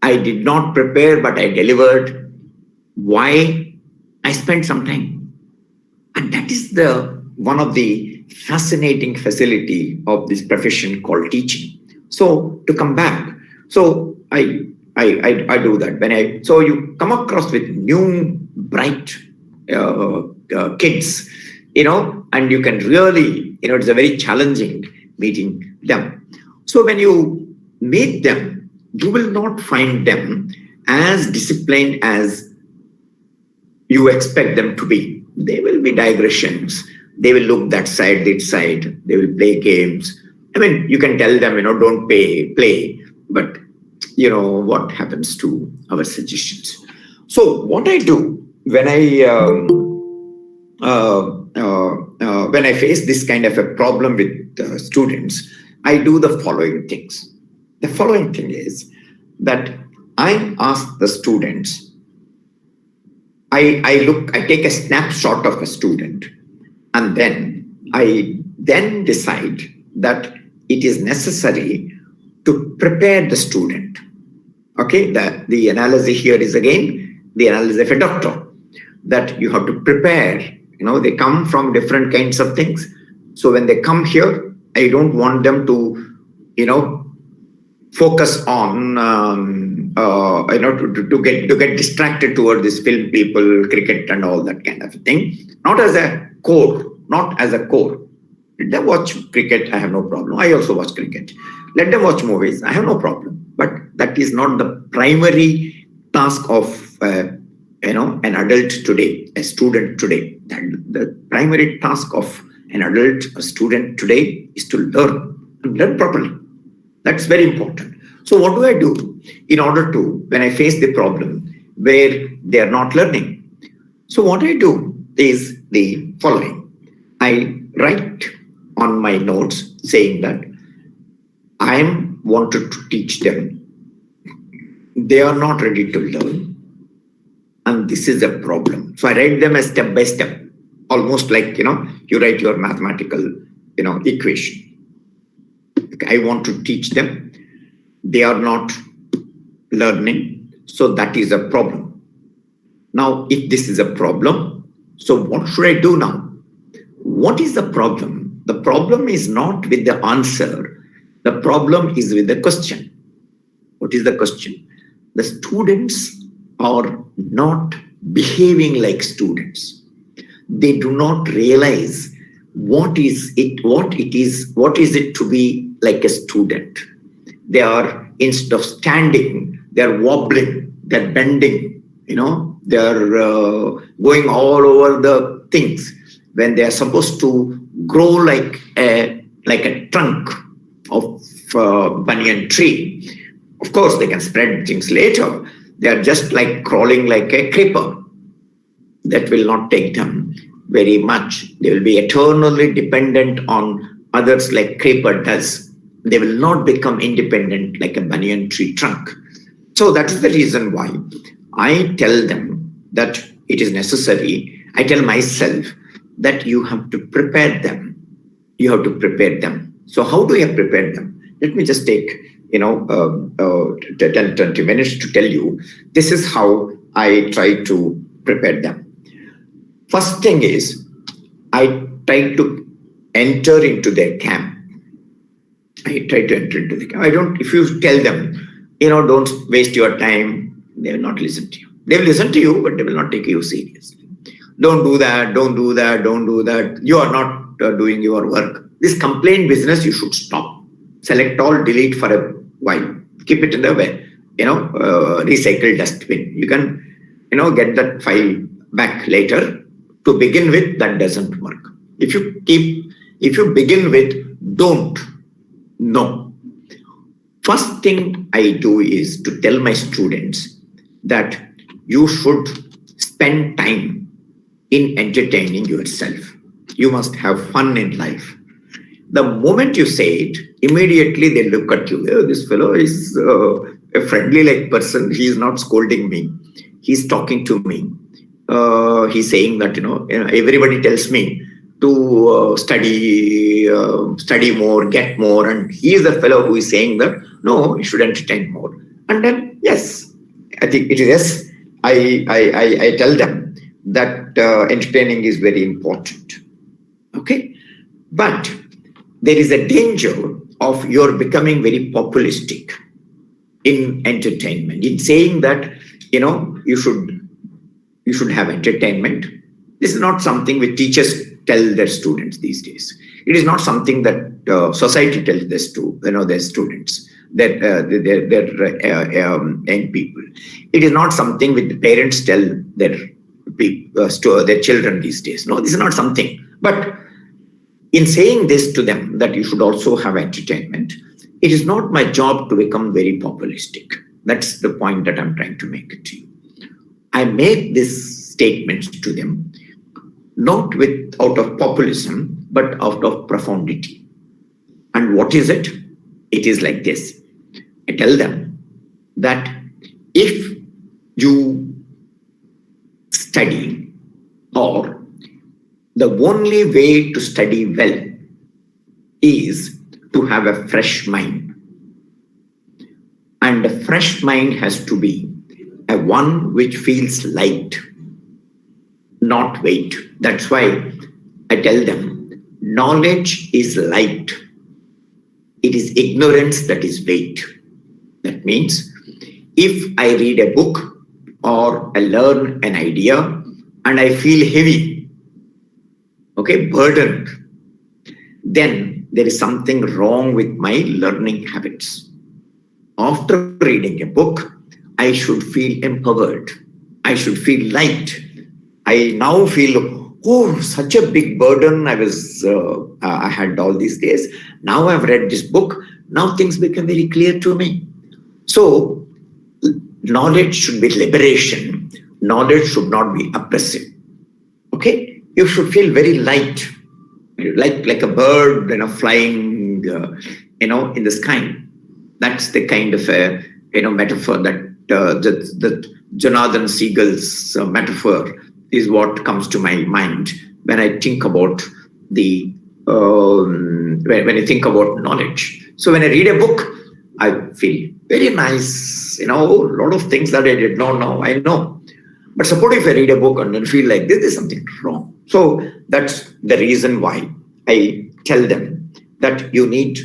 I did not prepare but I delivered? Why? I spent some time. And that is one of the fascinating facility of this profession called teaching. So to come back, so I do that. So you come across with new bright kids, and you can really, it's a very challenging meeting them. So when you meet them, you will not find them as disciplined as you expect them to be. They will be digressions. They will look that side, this side. They will play games. I mean, you can tell them, don't play, but what happens to our suggestions. So what I do when I face this kind of a problem with students, I do the following things. The following thing is that I ask the students, I take a snapshot of a student, and then I decide that it is necessary to prepare the student. Okay, the analogy here is again the analogy of a doctor, that you have to prepare. They come from different kinds of things. So when they come here, I don't want them to, focus on, to get distracted toward this film people, cricket and all that kind of thing. Not as a core. Let them watch cricket, I have no problem. I also watch cricket. Let them watch movies, I have no problem. But that is not the primary task of an adult today, a student today. The primary task of an adult, a student today is to learn and learn properly. That's very important. So what do I do in order to, when I face the problem where they are not learning? So what I do is the following. I write on my notes saying that I wanted to teach them. They are not ready to learn. And this is a problem. So I write them a step by step, almost like, you write your mathematical, equation. I want to teach them. They are not learning. So that is a problem. Now, if this is a problem, so what should I do now? What is the problem? The problem is not with the answer. The problem is with the question. What is the question? The students are not behaving like students. They do not realize what is it to be like a student. They are, instead of standing, they are wobbling, they're bending, They are going all over the things when they are supposed to grow like a trunk of banyan tree. Of course, they can spread things later. They are just like crawling like a creeper. That will not take them very much. They will be eternally dependent on others like creeper does. They will not become independent like a banyan tree trunk. So that is the reason why I tell them that it is necessary. I tell myself that you have to prepare them. You have to prepare them. So how do I prepare them? Let me just take 10-20 minutes to tell you. This is how I try to prepare them. First thing is, I try to enter into their camp. If you tell them, don't waste your time, they will not listen to you. They will listen to you, but they will not take you seriously. Don't do that, don't do that, don't do that. You are not doing your work. This complaint business, you should stop. Select all, delete for a while. Keep it in the recycle dustbin. You can, get that file back later. To begin with, that doesn't work. If you begin with don't, no. First thing I do is to tell my students that you should spend time in entertaining yourself. You must have fun in life. The moment you say it, immediately they look at you. Oh, this fellow is a friendly like person. He is not scolding me. He's talking to me. He's saying that, everybody tells me to study more, get more. And he is the fellow who is saying that, no, you should entertain more. And then, yes, I think it is yes. I tell them that entertaining is very important. Okay? But there is a danger of your becoming very populistic in entertainment, in saying that, you should have entertainment. This is not something which teachers tell their students these days. It is not something that society tells this to their students, their young people. It is not something which the parents tell their children these days. No, this is not something. But in saying this to them, that you should also have entertainment, it is not my job to become very populistic. That's the point that I'm trying to make to you. I make this statement to them not out of populism, but out of profundity. And what is it? It is like this. I tell them that if you study, or the only way to study well is to have a fresh mind. And a fresh mind has to be a one which feels light, not weight. That's why I tell them knowledge is light. It is ignorance that is weight. That means if I read a book or I learn an idea and I feel heavy, burdened, then there is something wrong with my learning habits. After reading a book, I should feel empowered. I should feel light. I now feel, such a big burden I had all these days. Now I've read this book. Now things become very clear to me. So knowledge should be liberation. Knowledge should not be oppressive. Okay? You should feel very light, like a bird, flying, in the sky. That's the kind of a, metaphor that Jonathan Siegel's metaphor is what comes to my mind when I think about when I think about knowledge. So when I read a book, I feel very nice. A lot of things that I did not know, I know. But suppose if I read a book and then feel like this is something wrong. So that's the reason why I tell them that you need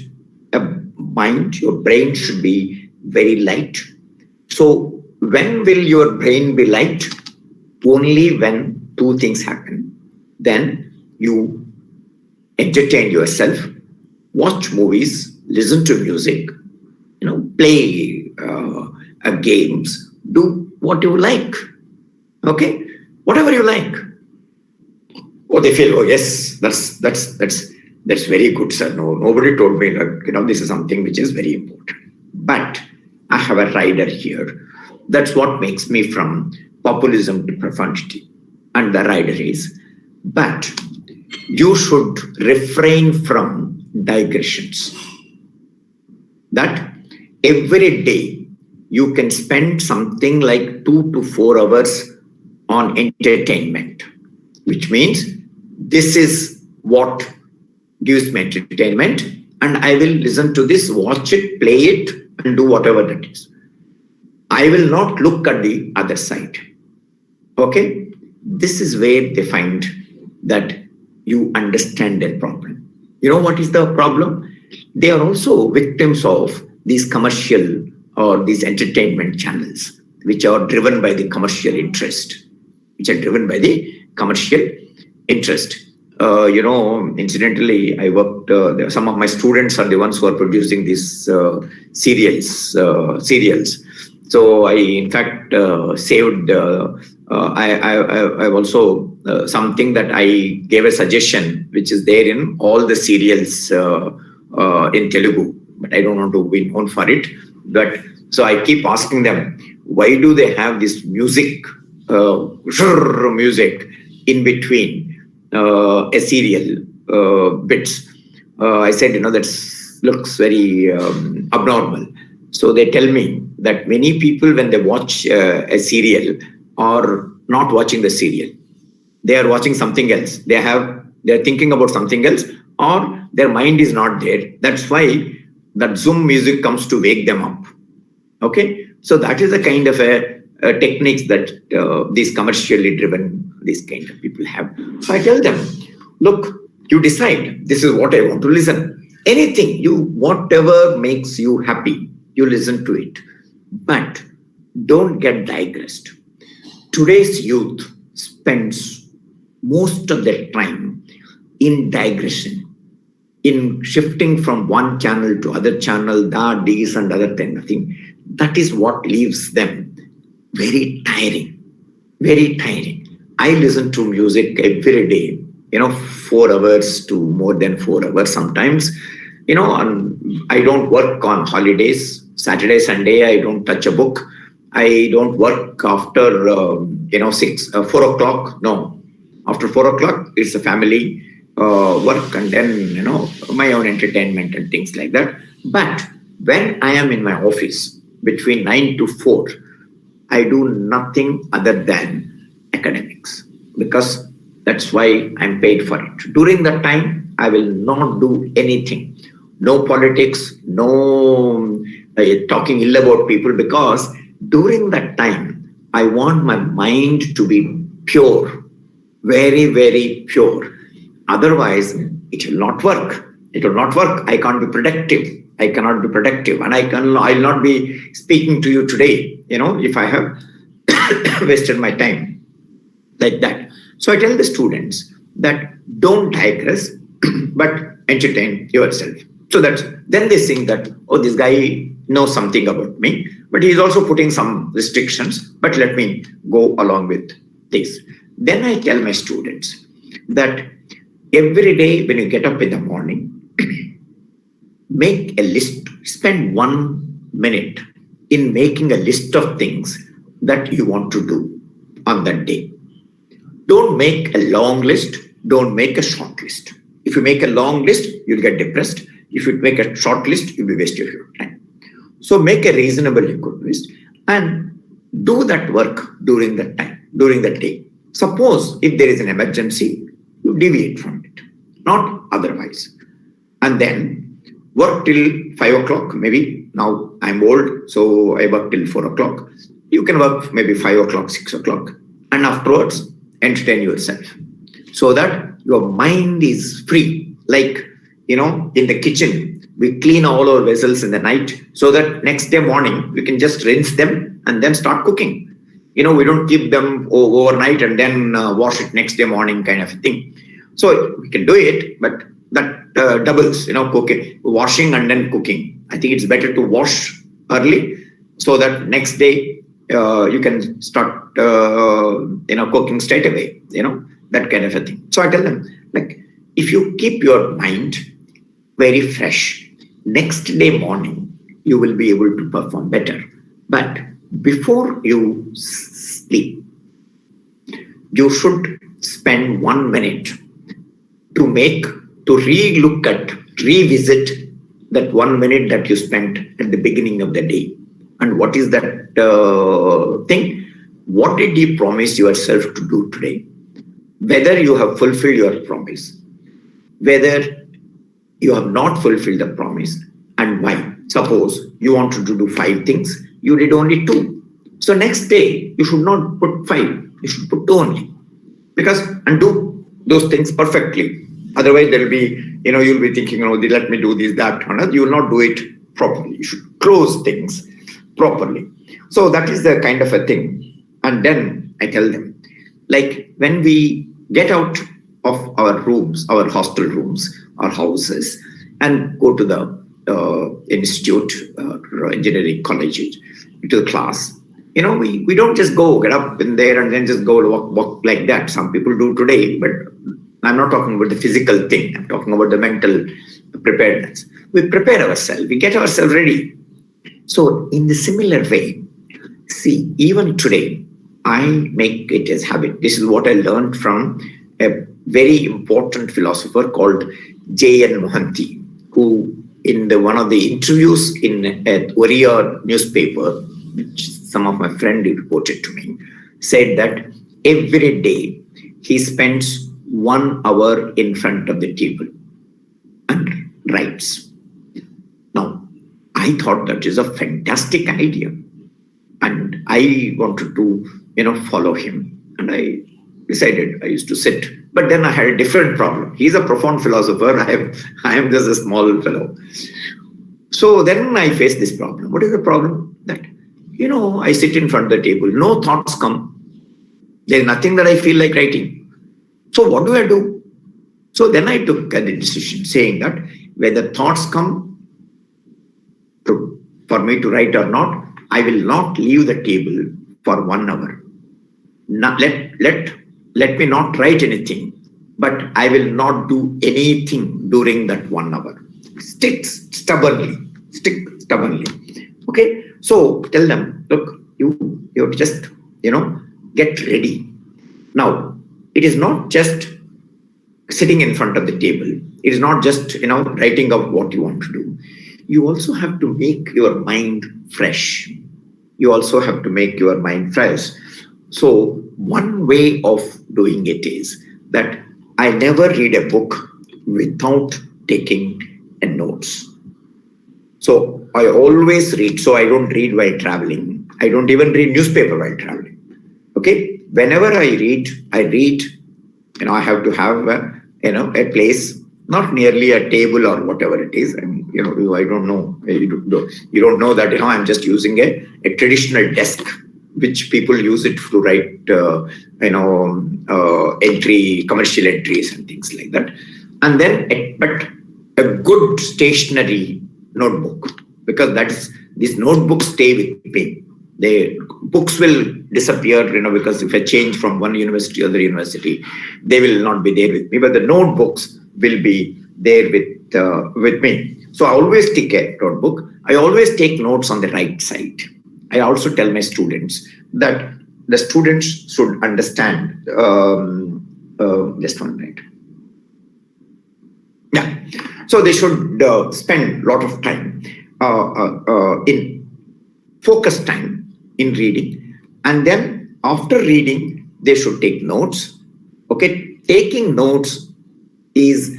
a mind, your brain should be very light. So when will your brain be light? Only when two things happen. Then you entertain yourself, watch movies, listen to music, play games, do what you like. Okay, whatever you like. Oh, they feel, oh yes, that's very good, sir. No, nobody told me that, this is something which is very important. But I have a rider here. That's what makes me from populism to profundity. And the rider is, but you should refrain from digressions. That every day you can spend something like 2 to 4 hours on entertainment, which means this is what gives me entertainment, and I will listen to this, watch it, play it, and do whatever that is. I will not look at the other side. Okay? This is where they find that you understand their problem. You know what is the problem? They are also victims of these commercial or these entertainment channels, which are driven by the commercial interest. Incidentally, I worked, some of my students are the ones who are producing these serials. So I, in fact, saved, I've also, something that I gave a suggestion, which is there in all the serials in Telugu, but I don't want to be known for it. But so I keep asking them, why do they have this music in between a serial bits? I said, that looks very abnormal. So they tell me that many people, when they watch a serial, are not watching the serial. They are watching something else. They're thinking about something else, or their mind is not there. That's why that Zoom music comes to wake them up. Okay, so that is the kind of a techniques that these commercially driven, these kind of people have. So I tell them, look, you decide, this is what I want to listen. Anything, whatever makes you happy, you listen to it. But don't get digressed. Today's youth spends most of their time in digression, in shifting from one channel to other channel, these and other thing. That is what leaves them very tiring. I listen to music every day, 4 hours to more than 4 hours sometimes. And I don't work on holidays. Saturday, Sunday, I don't touch a book. I don't work after 4 o'clock. No, after 4 o'clock, it's a family work, and then my own entertainment and things like that. But when I am in my office between 9 to 4, I do nothing other than academics, because that's why I'm paid for it. During that time, I will not do anything. No politics, no talking ill about people, because during that time, I want my mind to be pure, very, very pure. Otherwise, it will not work. I can't be productive. I cannot be productive, and I'll not be speaking to you today, if I have wasted my time like that. So I tell the students that don't digress, but entertain yourself. So then they think that, oh, this guy knows something about me, but he's also putting some restrictions, but let me go along with this. Then I tell my students that every day when you get up in the morning, make a list, spend 1 minute in making a list of things that you want to do on that day. Don't make a long list, don't make a short list. If you make a long list, you'll get depressed. If you make a short list, you'll be wasting your time. So make a reasonably good list and do that work during that time, during that day. Suppose if there is an emergency, you deviate from it, not otherwise. And then work till 5 o'clock, maybe. Now I'm old, so I work till 4 o'clock. You can work maybe 5 o'clock, 6 o'clock, and afterwards entertain yourself so that your mind is free. Like, in the kitchen, we clean all our vessels in the night so that next day morning, we can just rinse them and then start cooking. We don't keep them overnight and then wash it next day morning kind of thing. So we can do it, but that doubles, cooking, washing and then cooking. I think it's better to wash early so that next day, you can start, cooking straight away, that kind of a thing. So I tell them, like, if you keep your mind very fresh, next day morning, you will be able to perform better. But before you sleep, you should spend 1 minute to revisit that 1 minute that you spent at the beginning of the day. And what is that thing? What did you promise yourself to do today? Whether you have fulfilled your promise, whether you have not fulfilled the promise, and why. Suppose you wanted to do 5 things, you did only 2. So next day, you should not put 5, you should put 2 only. And do those things perfectly. Otherwise, there will be, you'll be thinking, let me do this, that, and you will not do it properly. You should close things properly. So that is the kind of a thing. And then I tell them, like, when we get out of our rooms, our hostel rooms, our houses, and go to the institute, engineering colleges, to the class, we don't just get up in there and then just go walk like that. Some people do today, but I'm not talking about the physical thing. I'm talking about the mental preparedness. We prepare ourselves. We get ourselves ready. So in the similar way, see, even today, I make it as habit. This is what I learned from a very important philosopher called J.N.TUA, who in one of the interviews in a Oriya newspaper, which some of my friends reported to me, said that every day he spends 1 hour in front of the table and writes. Now, I thought that is a fantastic idea. And I wanted to, follow him. And I decided I used to sit. But then I had a different problem. He's a profound philosopher. I am just a small fellow. So then I faced this problem. What is the problem? That, I sit in front of the table. No thoughts come. There's nothing that I feel like writing. So what do I do? So then I took a decision saying that whether thoughts come for me to write or not, I will not leave the table for 1 hour. Not, let me not write anything, but I will not do anything during that 1 hour. Stick stubbornly. Okay, so tell them, look, you just, get ready. Now, it is not just sitting in front of the table. It is not just, writing out what you want to do. You also have to make your mind fresh. So one way of doing it is that I never read a book without taking a notes. So I always read. So I don't read while traveling. I don't even read newspaper while traveling. Okay. Whenever I read, I have to have a place, not nearly a table or whatever it is. And, I don't know. You don't know that, I'm just using a traditional desk, which people use it to write, commercial entries and things like that. And then, but a good stationary notebook, because these notebooks stay with me. The books will disappear, because if I change from one university to other university, they will not be there with me, but the notebooks will be there with me. So I always take a notebook. I always take notes on the right side. I also tell my students that the students should understand, just 1 minute. Yeah. So they should spend a lot of time in focused time in reading. And then after reading, they should take notes. Okay. Taking notes is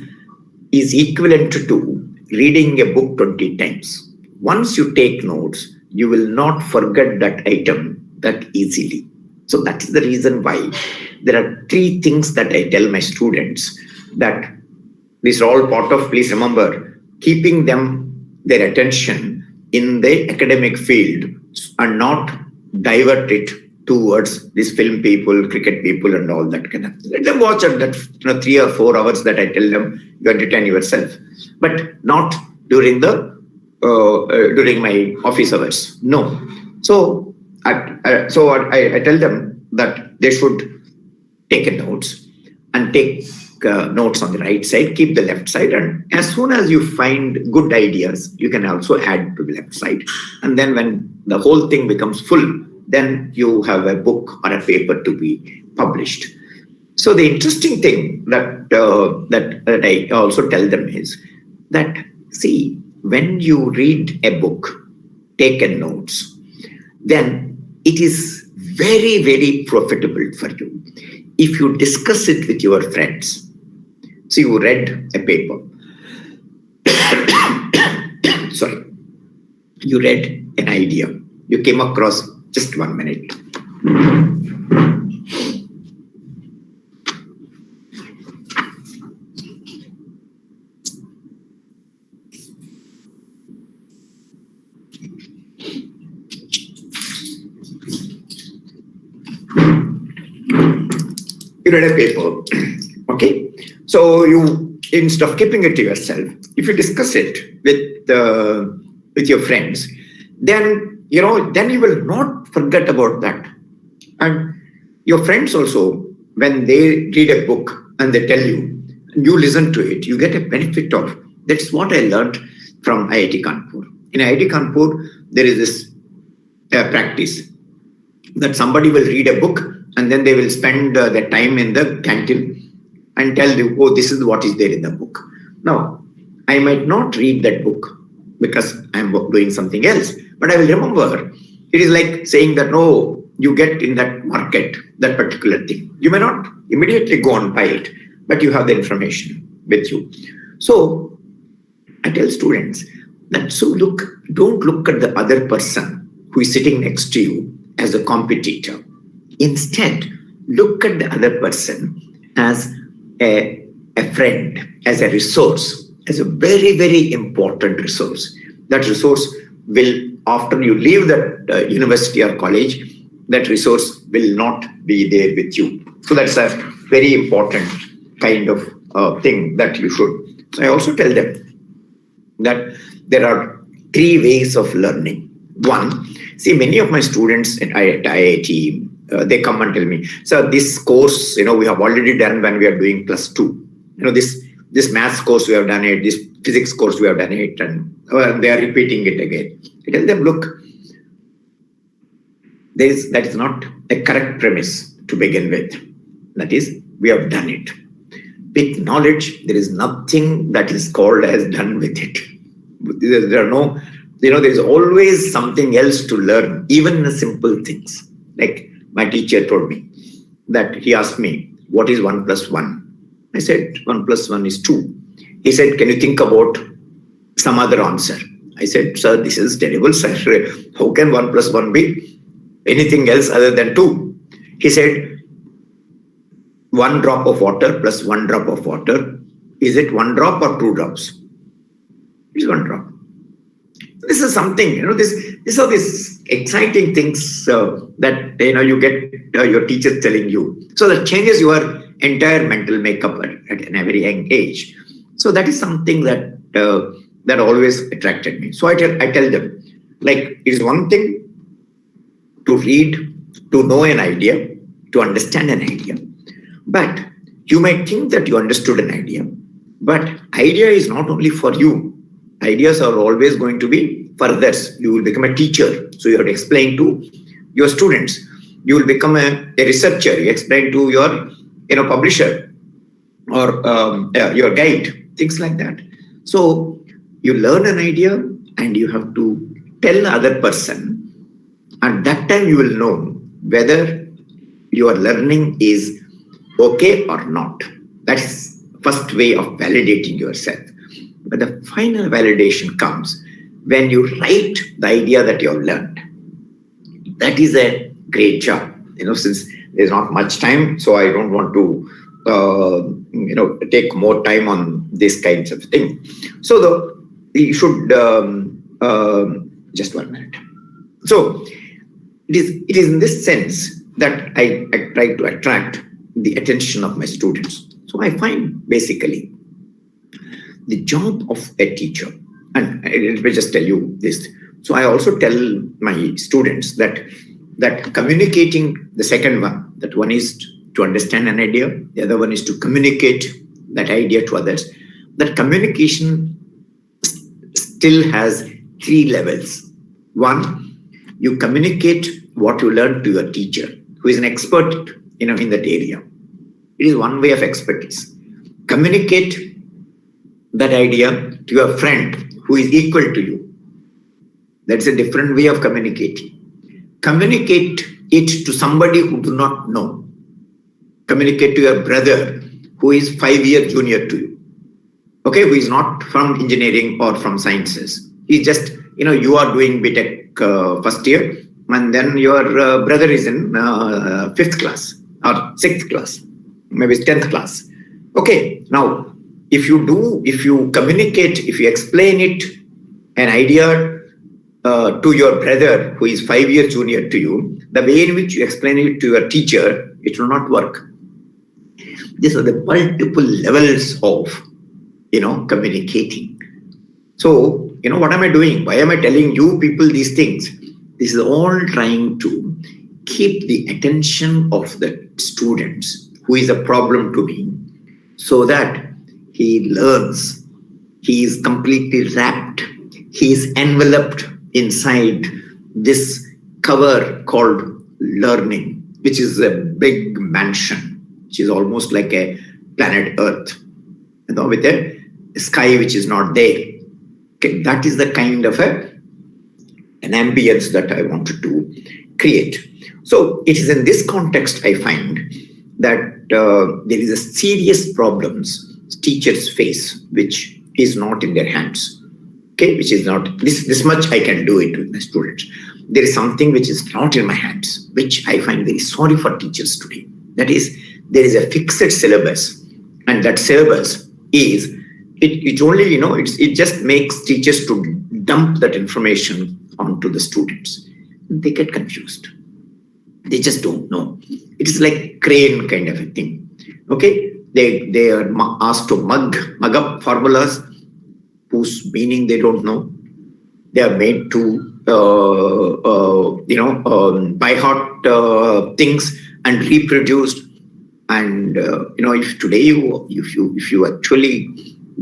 equivalent to reading a book 20 times. Once you take notes, you will not forget that item that easily. So that is the reason why there are 3 things that I tell my students, that these are all part of, please remember, keeping their attention in the academic field and not divert it towards these film people, cricket people and all that kind of thing. Let them watch that 3 or 4 hours that I tell them, you entertain yourself, but not during my office hours. No. So I tell them that they should take notes and take notes on the right side, keep the left side, and as soon as you find good ideas, you can also add to the left side. And then when the whole thing becomes full, then you have a book or a paper to be published. So the interesting thing that I also tell them is that, see, when you read a book, take notes, then it is very, very profitable for you if you discuss it with your friends. So you read a paper. Sorry. You read an idea. You came across, just 1 minute. You read a paper, okay? So you, instead of keeping it to yourself, if you discuss it with your friends, then you will not forget about that. And your friends also, when they read a book and they tell you, you listen to it, you get a benefit of. That's what I learned from IIT Kanpur. In IIT Kanpur, there is this practice that somebody will read a book and then they will spend their time in the canteen and tell you, oh, this is what is there in the book. Now, I might not read that book because I'm doing something else, but I will remember. It is like saying that, no, you get in that market, that particular thing. You may not immediately go and buy it, but you have the information with you. So I tell students that, don't look at the other person who is sitting next to you as a competitor. Instead, look at the other person as a friend, as a resource, as a very, very important resource. That resource will, after you leave that university or college, that resource will not be there with you. So that's a very important kind of thing that you should. So I also tell them that there are 3 ways of learning. One, see, many of my students at IIT, they come and tell me, sir, this course, we have already done when we are doing +2. This maths course we have done it, this physics course we have done it, and they are repeating it again. I tell them, look, that is not a correct premise to begin with. That is, we have done it. With knowledge, there is nothing that is called as done with it. There are no, there is always something else to learn, even in the simple things. Like my teacher told me that he asked me, what is 1 + 1? I said, 1 + 1 is 2. He said, can you think about some other answer? I said, sir, this is terrible, sir. How can 1 + 1 be anything else other than 2? He said, 1 drop of water plus 1 drop of water. Is it 1 drop or 2 drops? It's 1 drop. This is something, these are these exciting things that, you get your teacher telling you. So that changes your entire mental makeup at a very young age. So that is something that that always attracted me. So I tell them, like, it is one thing to read, to know an idea, to understand an idea. But you might think that you understood an idea, but idea is not only for you. Ideas are always going to be for others. You will become a teacher, so you have to explain to your students. You will become a researcher. You explain to your publisher or your guide, things like that. So you learn an idea and you have to tell the other person. At that time, you will know whether your learning is okay or not. That's first way of validating yourself. But the final validation comes when you write the idea that you have learned. That is a great job. Since there's not much time, so I don't want to take more time on this kinds of thing. So you should just 1 minute. So it is in this sense that I try to attract the attention of my students. So I find basically the job of a teacher, and let me just tell you this. So I also tell my students that that communicating, the second one, that one is to understand an idea, the other one is to communicate that idea to others. That communication still has three levels. One, you communicate what you learned to your teacher, who is an expert, in that area. It is one way of expertise. Communicate that idea to your friend who is equal to you. That's a different way of communicating. Communicate it to somebody who do not know. Communicate to your brother who is 5 years junior to you. Okay, who is not from engineering or from sciences. He's just, you are doing BTech first year, and then your brother is in 5th class or 6th class, maybe 10th class. Okay, now if you communicate, if you explain it, an idea to your brother who is 5 years junior to you, the way in which you explain it to your teacher, it will not work. These are the multiple levels of, communicating. So, what am I doing? Why am I telling you people these things? This is all trying to keep the attention of the students, who is a problem to me, so that he learns, he is completely wrapped, he is enveloped inside this cover called learning, which is a big mansion, which is almost like a planet Earth, with a sky which is not there. Okay, that is the kind of an ambience that I wanted to create. So it is in this context I find that there is a serious problems teachers face, which is not in their hands. Okay, which is not, this much I can do it with my students. There is something which is not in my hands, which I find very sorry for teachers today. That is, there is a fixed syllabus, and that syllabus is, it only, it just makes teachers to dump that information onto the students. They get confused. They just don't know. It is like crane kind of a thing. Okay, they are asked to mug up formulas whose meaning they don't know. They are made to by heart things and reproduced. And if today if you actually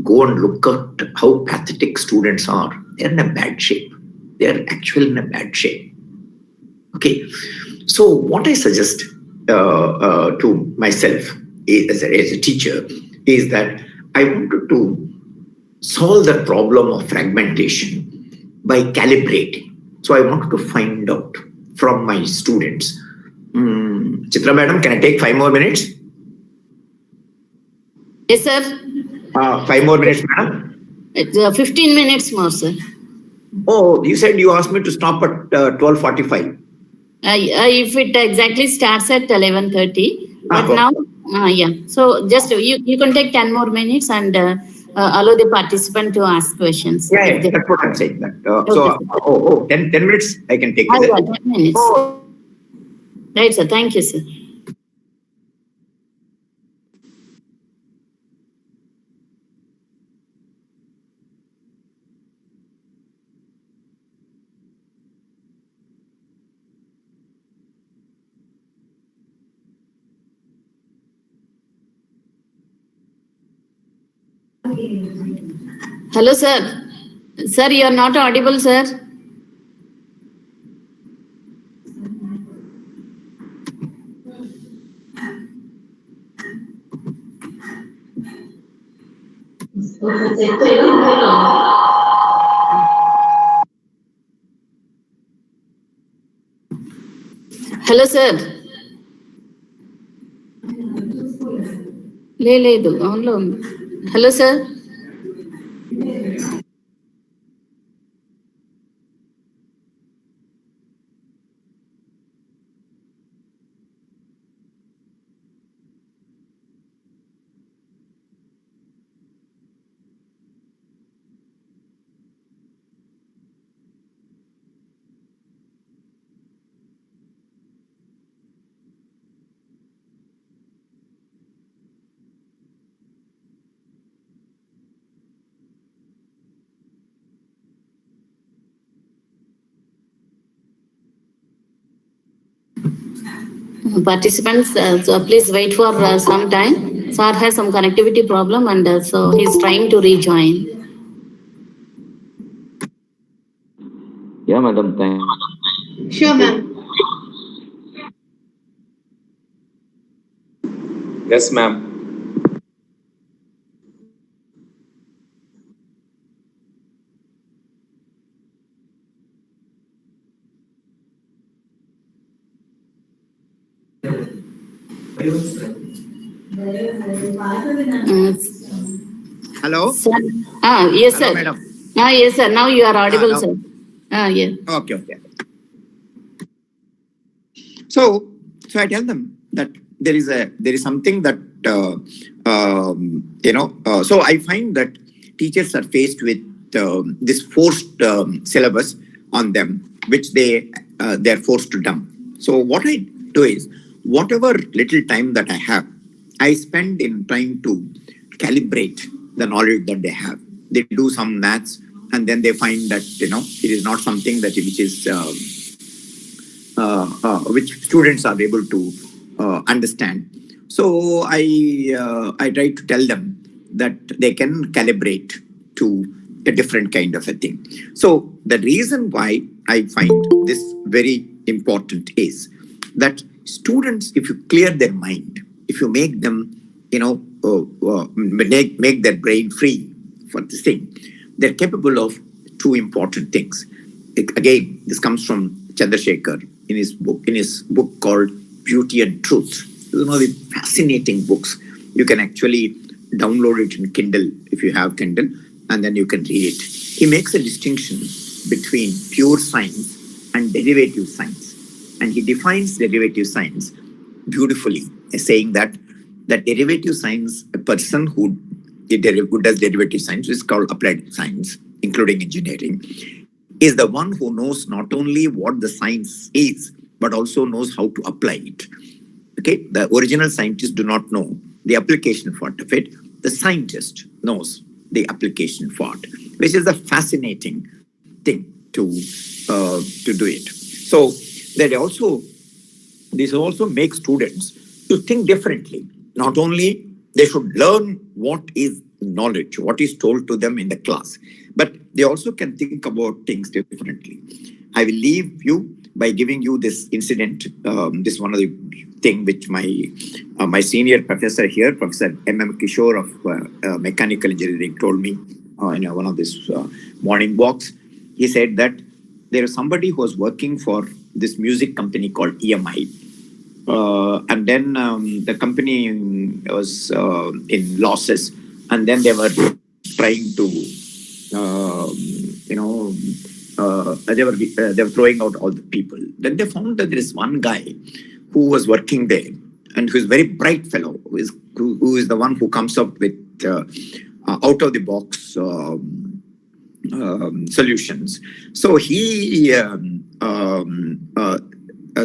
go and look at how pathetic students are, they're in a bad shape. They're actually in a bad shape. Okay, so what I suggest to myself as a teacher is that I wanted to solve the problem of fragmentation by calibrating. So I wanted to find out from my students. Chitra madam, can I take 5 more minutes? Yes, sir. 5 more minutes, madam? It's 15 minutes more, sir. Oh, you said you asked me to stop at 12:45. If it exactly starts at 11:30, but okay. Now, yeah. So just you can take 10 more minutes and allow the participant to ask questions. Yeah, that's what I'm saying. That. So, 10 minutes I can take. 10 minutes. Oh. Right, sir. Thank you, sir. Hello, sir. Sir, you are not audible, sir. Hello, sir. లేదు ఆన్లో ఉంది. Hello sir. Participants, so please wait for some time. Sir has some connectivity problem and so he's trying to rejoin. Yeah, madam. Thank you. Sure, ma'am. Yes, ma'am. Hello? Sir, yes, Hello, sir. madam. Yes, sir. Now you are audible, now- sir. Yeah. Okay, okay. So I tell them that there is something that so I find that teachers are faced with this forced syllabus on them, which they're forced to dump. So what I do is, whatever little time that I have, I spend in trying to calibrate the knowledge that they have. They do some maths, and then they find that it is not something that which is which students are able to understand. So I try to tell them that they can calibrate to a different kind of a thing. So the reason why I find this very important is that students, if you clear their mind, if you make them, make their brain free for this thing, they're capable of two important things. Again, this comes from Chandrasekhar in his book called Beauty and Truth. It's one of the fascinating books. You can actually download it in Kindle if you have Kindle, and then you can read it. He makes a distinction between pure science and derivative science. And he defines derivative science beautifully, saying that derivative science, a person who does derivative science, is called applied science, including engineering, is the one who knows not only what the science is, but also knows how to apply it. Okay, the original scientists do not know the application part of it. The scientist knows the application part, which is a fascinating thing to do it. So this also makes students to think differently. Not only they should learn what is knowledge, what is told to them in the class, but they also can think about things differently. I will leave you by giving you this incident. This one of the thing which my senior professor here, Professor M.M. Kishore of mechanical engineering, told me in one of these morning walks. He said that there is somebody who was working for this music company called EMI. And then the company was in losses, and then they were trying to, they were throwing out all the people. Then they found that there is one guy who was working there, and who is a very bright fellow, who is the one who comes up with out of the box solutions. So he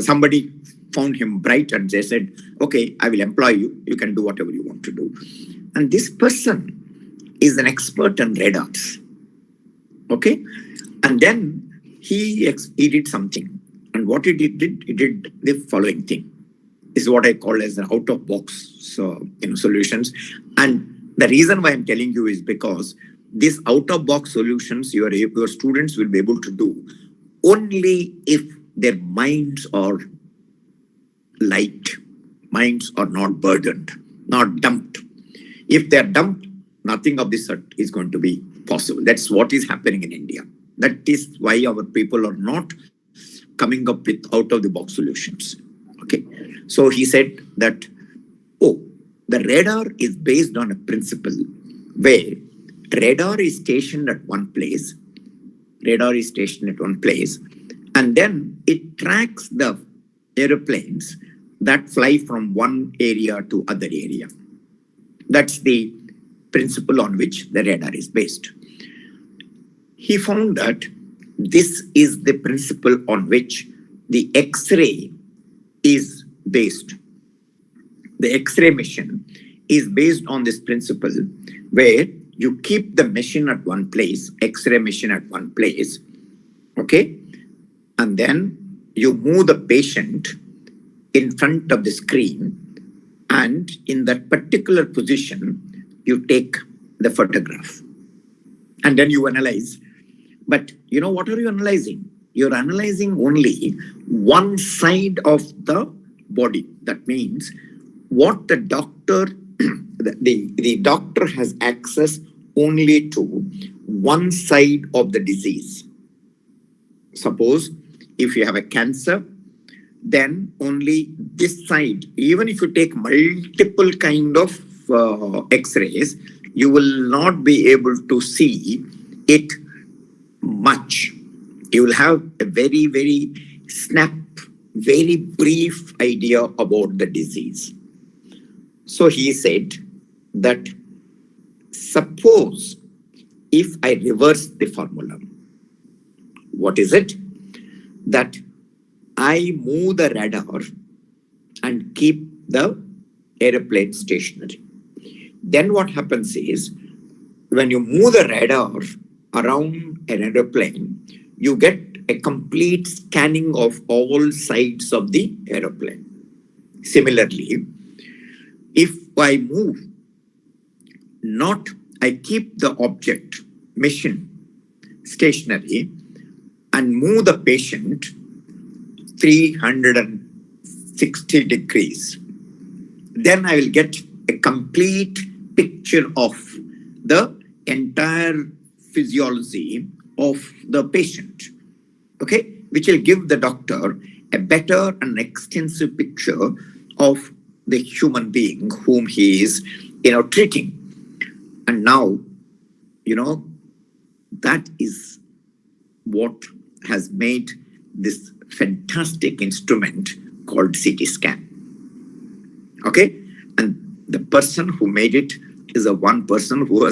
somebody found him bright, and they said, okay, I will employ you. You can do whatever you want to do. And this person is an expert on radars. Okay. And then he did something. And what he did the following thing. This is what I call as an out-of-box solutions. And the reason why I'm telling you is because these out-of-box solutions your students will be able to do only if their minds are light, minds are not burdened, not dumped. If they're dumped, nothing of this sort is going to be possible. That's what is happening in India. That is why our people are not coming up with out-of-the-box solutions. Okay. So he said that, the radar is based on a principle where radar is stationed at one place, and then it tracks the aeroplanes that fly from one area to other area. That's the principle on which the radar is based. He found that this is the principle on which the X-ray is based. The X-ray mission is based on this principle where you keep the machine at one place, X-ray machine at one place, okay? And then you move the patient in front of the screen, and in that particular position, you take the photograph. And then you analyze. But you know, what are you analyzing? You're analyzing only one side of the body. That means what the doctor, the doctor has access only to one side of the disease. Suppose if you have a cancer, then only this side, even if you take multiple kind of x-rays, you will not be able to see it much. You will have a very, very very brief idea about the disease. So he said that suppose if I reverse the formula, what is it? That I move the radar and keep the airplane stationary. Then what happens is, when you move the radar around an aeroplane, you get a complete scanning of all sides of the aeroplane. Similarly, if I move, I keep the object, machine, stationary and move the patient 360 degrees, then I will get a complete picture of the entire physiology of the patient, okay, which will give the doctor a better and extensive picture of the human being whom he is, treating. And now, that is what has made this fantastic instrument called CT scan. Okay, and the person who made it is a one person who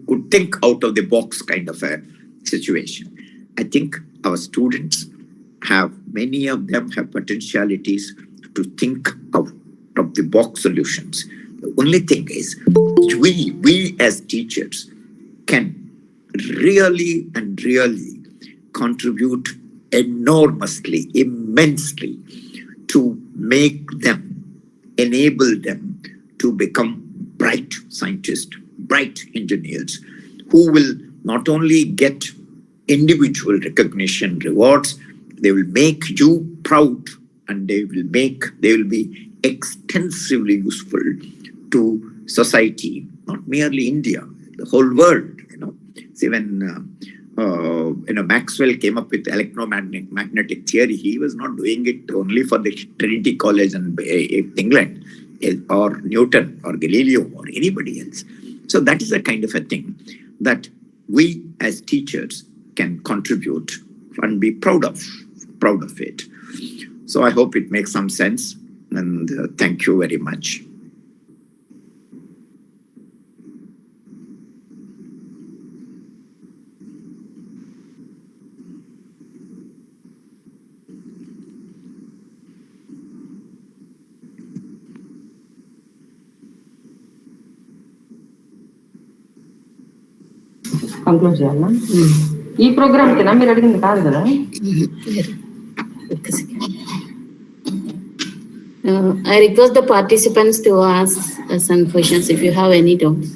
could think out of the box kind of a situation. I think our students many of them have potentialities to think out of the box solutions. The only thing is, we as teachers can really contribute enormously, immensely to enable them to become bright scientists, bright engineers, who will not only get individual recognition, rewards, they will make you proud, and they will be extensively useful to society, not merely India, the whole world. See, when Maxwell came up with electromagnetic theory, he was not doing it only for the Trinity College in England, or Newton or Galileo or anybody else. So that is a kind of a thing that we as teachers can contribute and be proud of it. So I hope it makes some sense, and thank you very much. Conclude చేయాలా? ఈ programme కింద మీరు అడిగింది కాదు కదా? I request the participants to ask some questions if you have any doubts.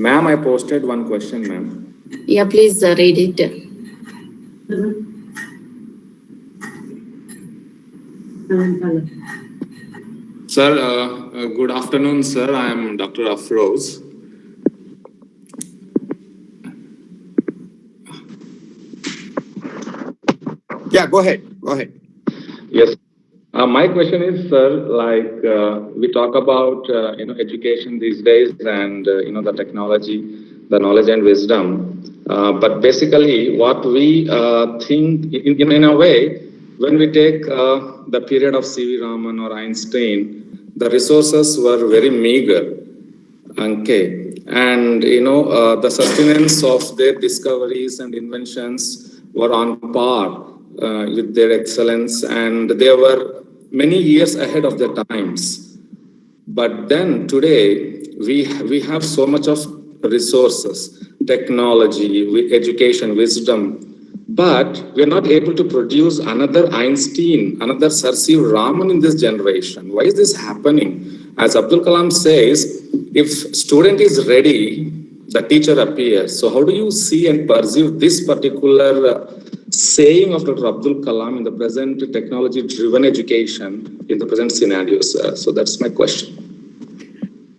Ma'am, I posted one question, ma'am. Yeah, please read it. Sir, good afternoon, sir. I am Dr. Afroz. Yeah, go ahead. Yes. My question is, sir, we talk about, education these days and, the technology, the knowledge and wisdom. But basically what we think in a way, when we take the period of C.V. Raman or Einstein, the resources were very meager. Okay. And, the sustenance of their discoveries and inventions were on par with their excellence, and they were many years ahead of their times. But then today, we have so much of resources, technology, education, wisdom, but we're not able to produce another Einstein, another Sir Raman in this generation. Why is this happening? As Abdul Kalam says, if student is ready, the teacher appears. So how do you see and perceive this particular saying of Dr. Abdul Kalam in the present technology-driven education in the present scenarios? So that's my question.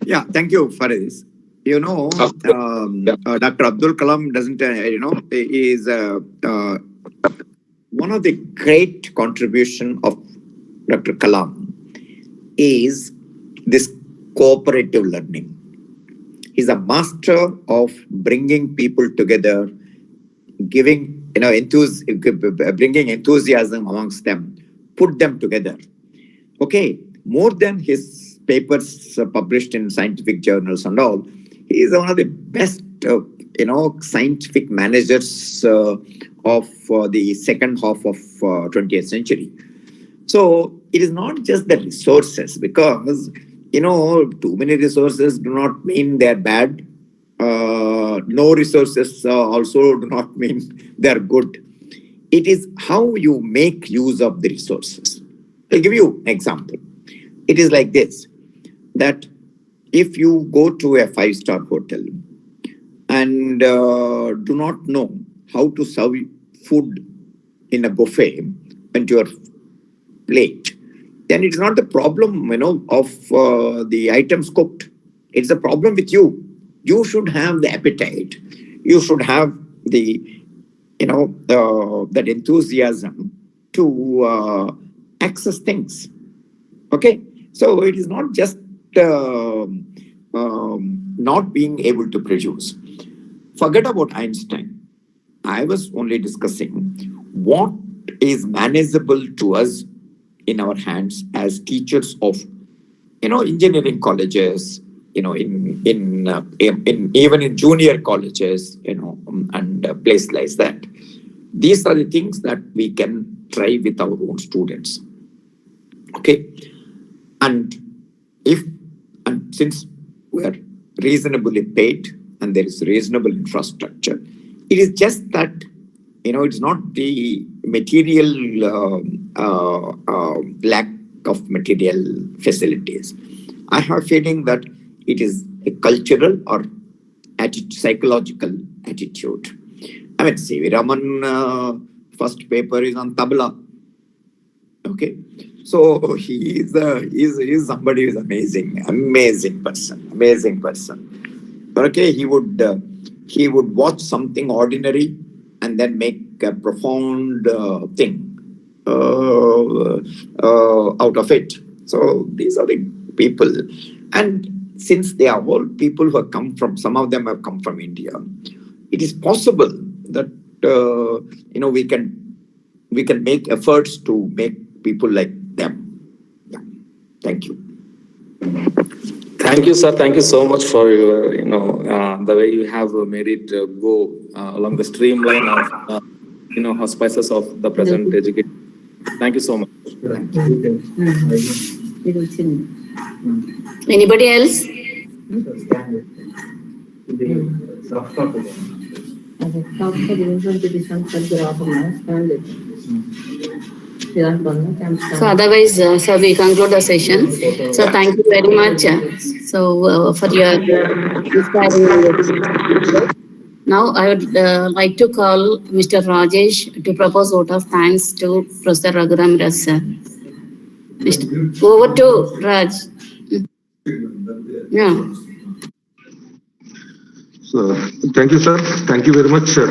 Yeah, thank you for this. You know, Dr. Abdul Kalam doesn't, is one of the great contribution of Dr. Kalam is this cooperative learning. He's a master of bringing people together, giving, bringing enthusiasm amongst them, put them together. Okay, more than his papers published in scientific journals and all, he is one of the best, scientific managers of the second half of 20th century. So it is not just the resources, because, too many resources do not mean they're bad. No resources also do not mean they're good. It is how you make use of the resources. I'll give you an example. It is like this, that if you go to a 5-star hotel and do not know how to serve food in a buffet into your plate, then it's not the problem, of the items cooked. It's a problem with you. You should have the appetite. You should have the, that enthusiasm to access things. Okay, so it is not just not being able to produce. Forget about Einstein. I was only discussing what is manageable to us in our hands as teachers of, engineering colleges, even in junior colleges, and places like that. These are the things that we can try with our own students. Okay, and since we are reasonably paid and there is reasonable infrastructure, it is just that, it's not the material lack of material facilities. I have a feeling that it is a cultural or psychological attitude. I mean, C.V. Raman first paper is on tabla. Okay, so he is somebody who is amazing person. Okay, he would watch something ordinary and then make a profound thing out of it. So these are the people, and since they are all people who have come from, some of them have come from India, it is possible that we can make efforts to make people like them. Yeah. Thank you. Thank you, sir. Thank you so much for your, the way you have made it go along the streamline of, auspices of the present education. Thank you so much. Anybody else? So otherwise, so we conclude the session. So thank you very much. So for your inspiring. Now I would like to call Mr. Rajesh to propose vote of thanks to Professor Raghuram Ras. Over to Raj. Yeah. So, thank you, sir. Thank you very much, sir.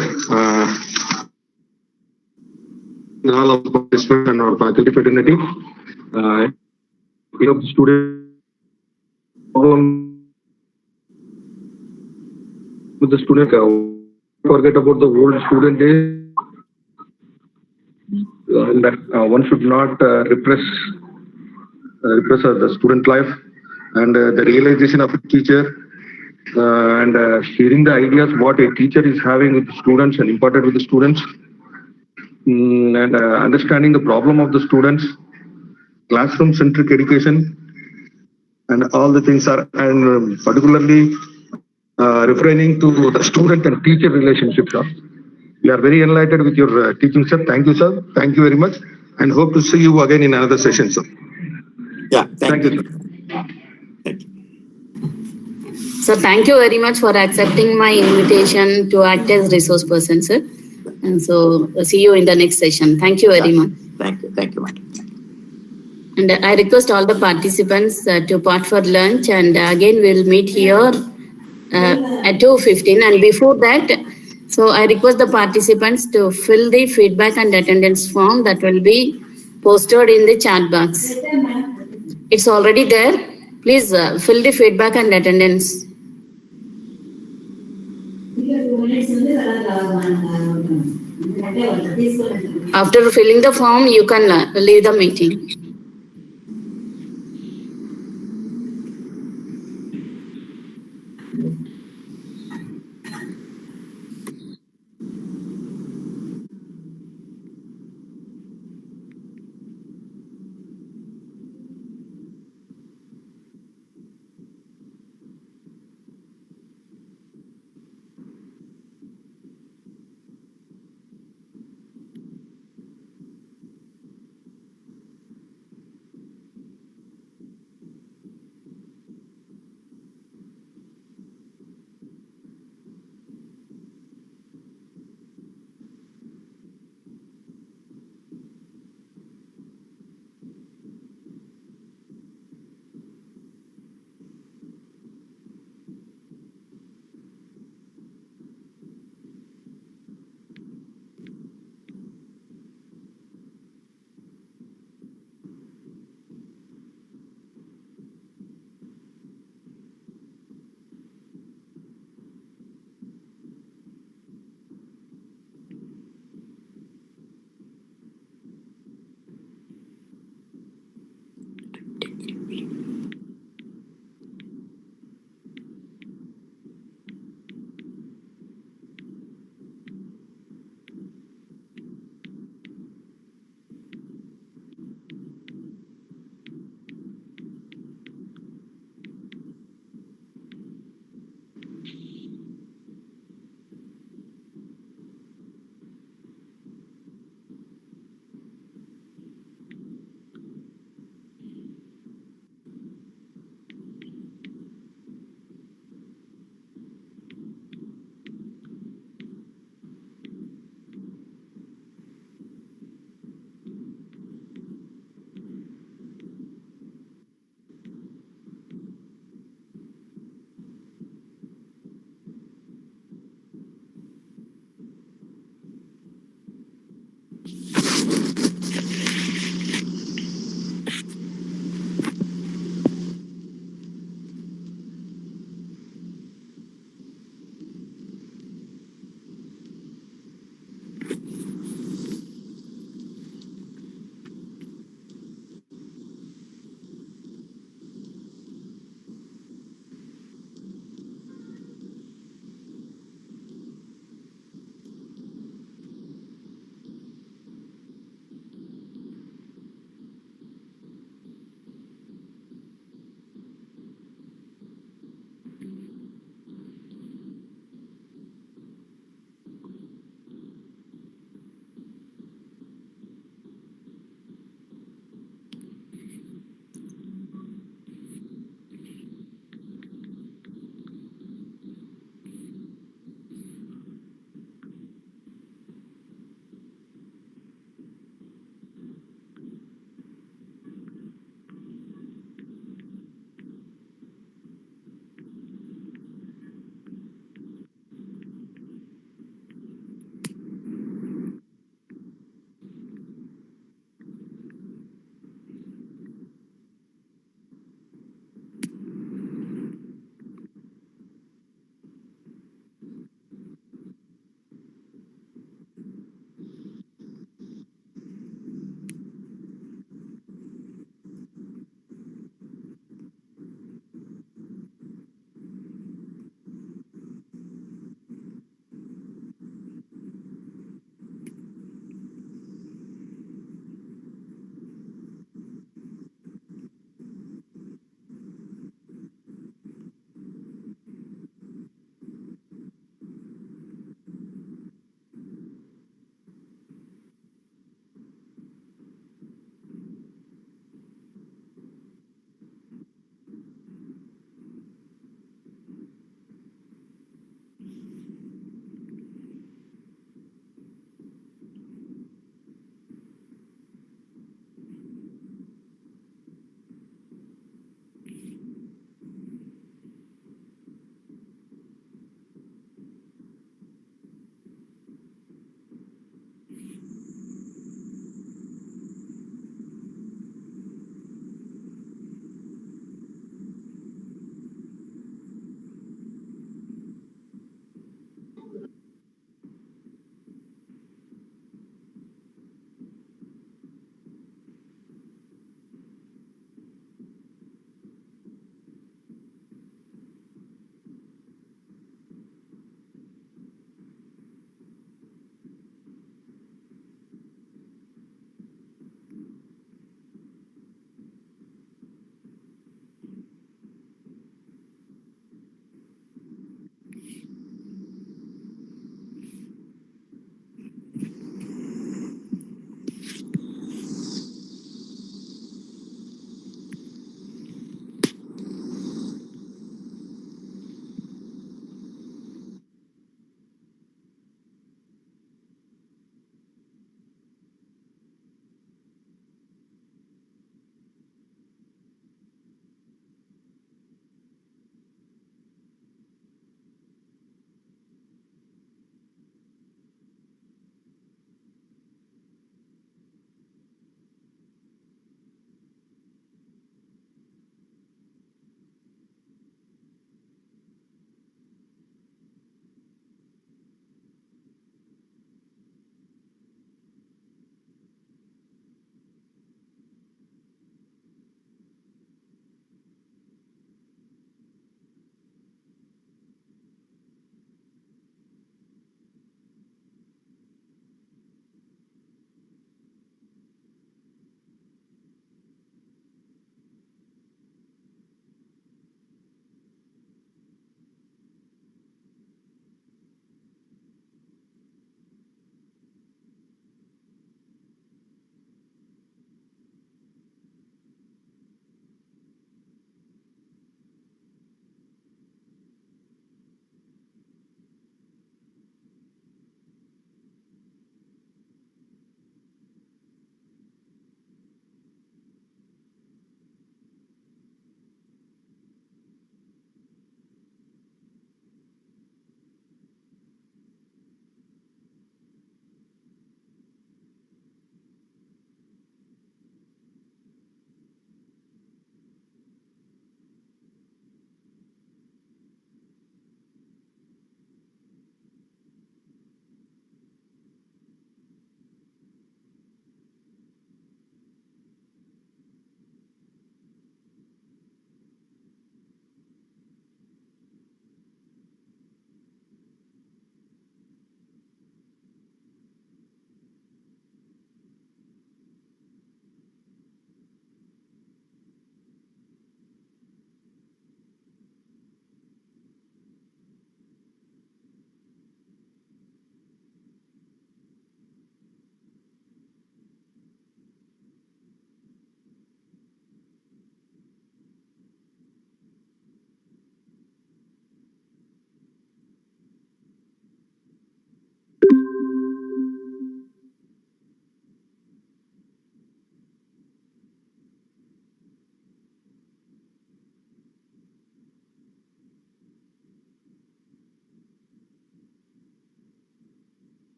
All of participants and our faculty fraternity. Students with the student, forget about the old student days. One should not repress the student life and the realization of a teacher and sharing the ideas what a teacher is having with the students and imparted with the students and understanding the problem of the students, classroom centric education and all the things are, and particularly refraining to the student and teacher relationships. We are very enlightened with your teaching, sir. Thank you, sir. Thank you very much, and hope to see you again in another session, sir. Yeah, thank you. Sir. So thank you very much for accepting my invitation to act as resource person, sir. And so see you in the next session. Thank you very much. Thank you, madam. And I request all the participants to part for lunch, and again we'll meet here at 2:15. And before that, so I request the participants to fill the feedback and attendance form that will be posted in the chat box. It's already there. Please fill the feedback and attendance. After filling the form, you can leave the meeting.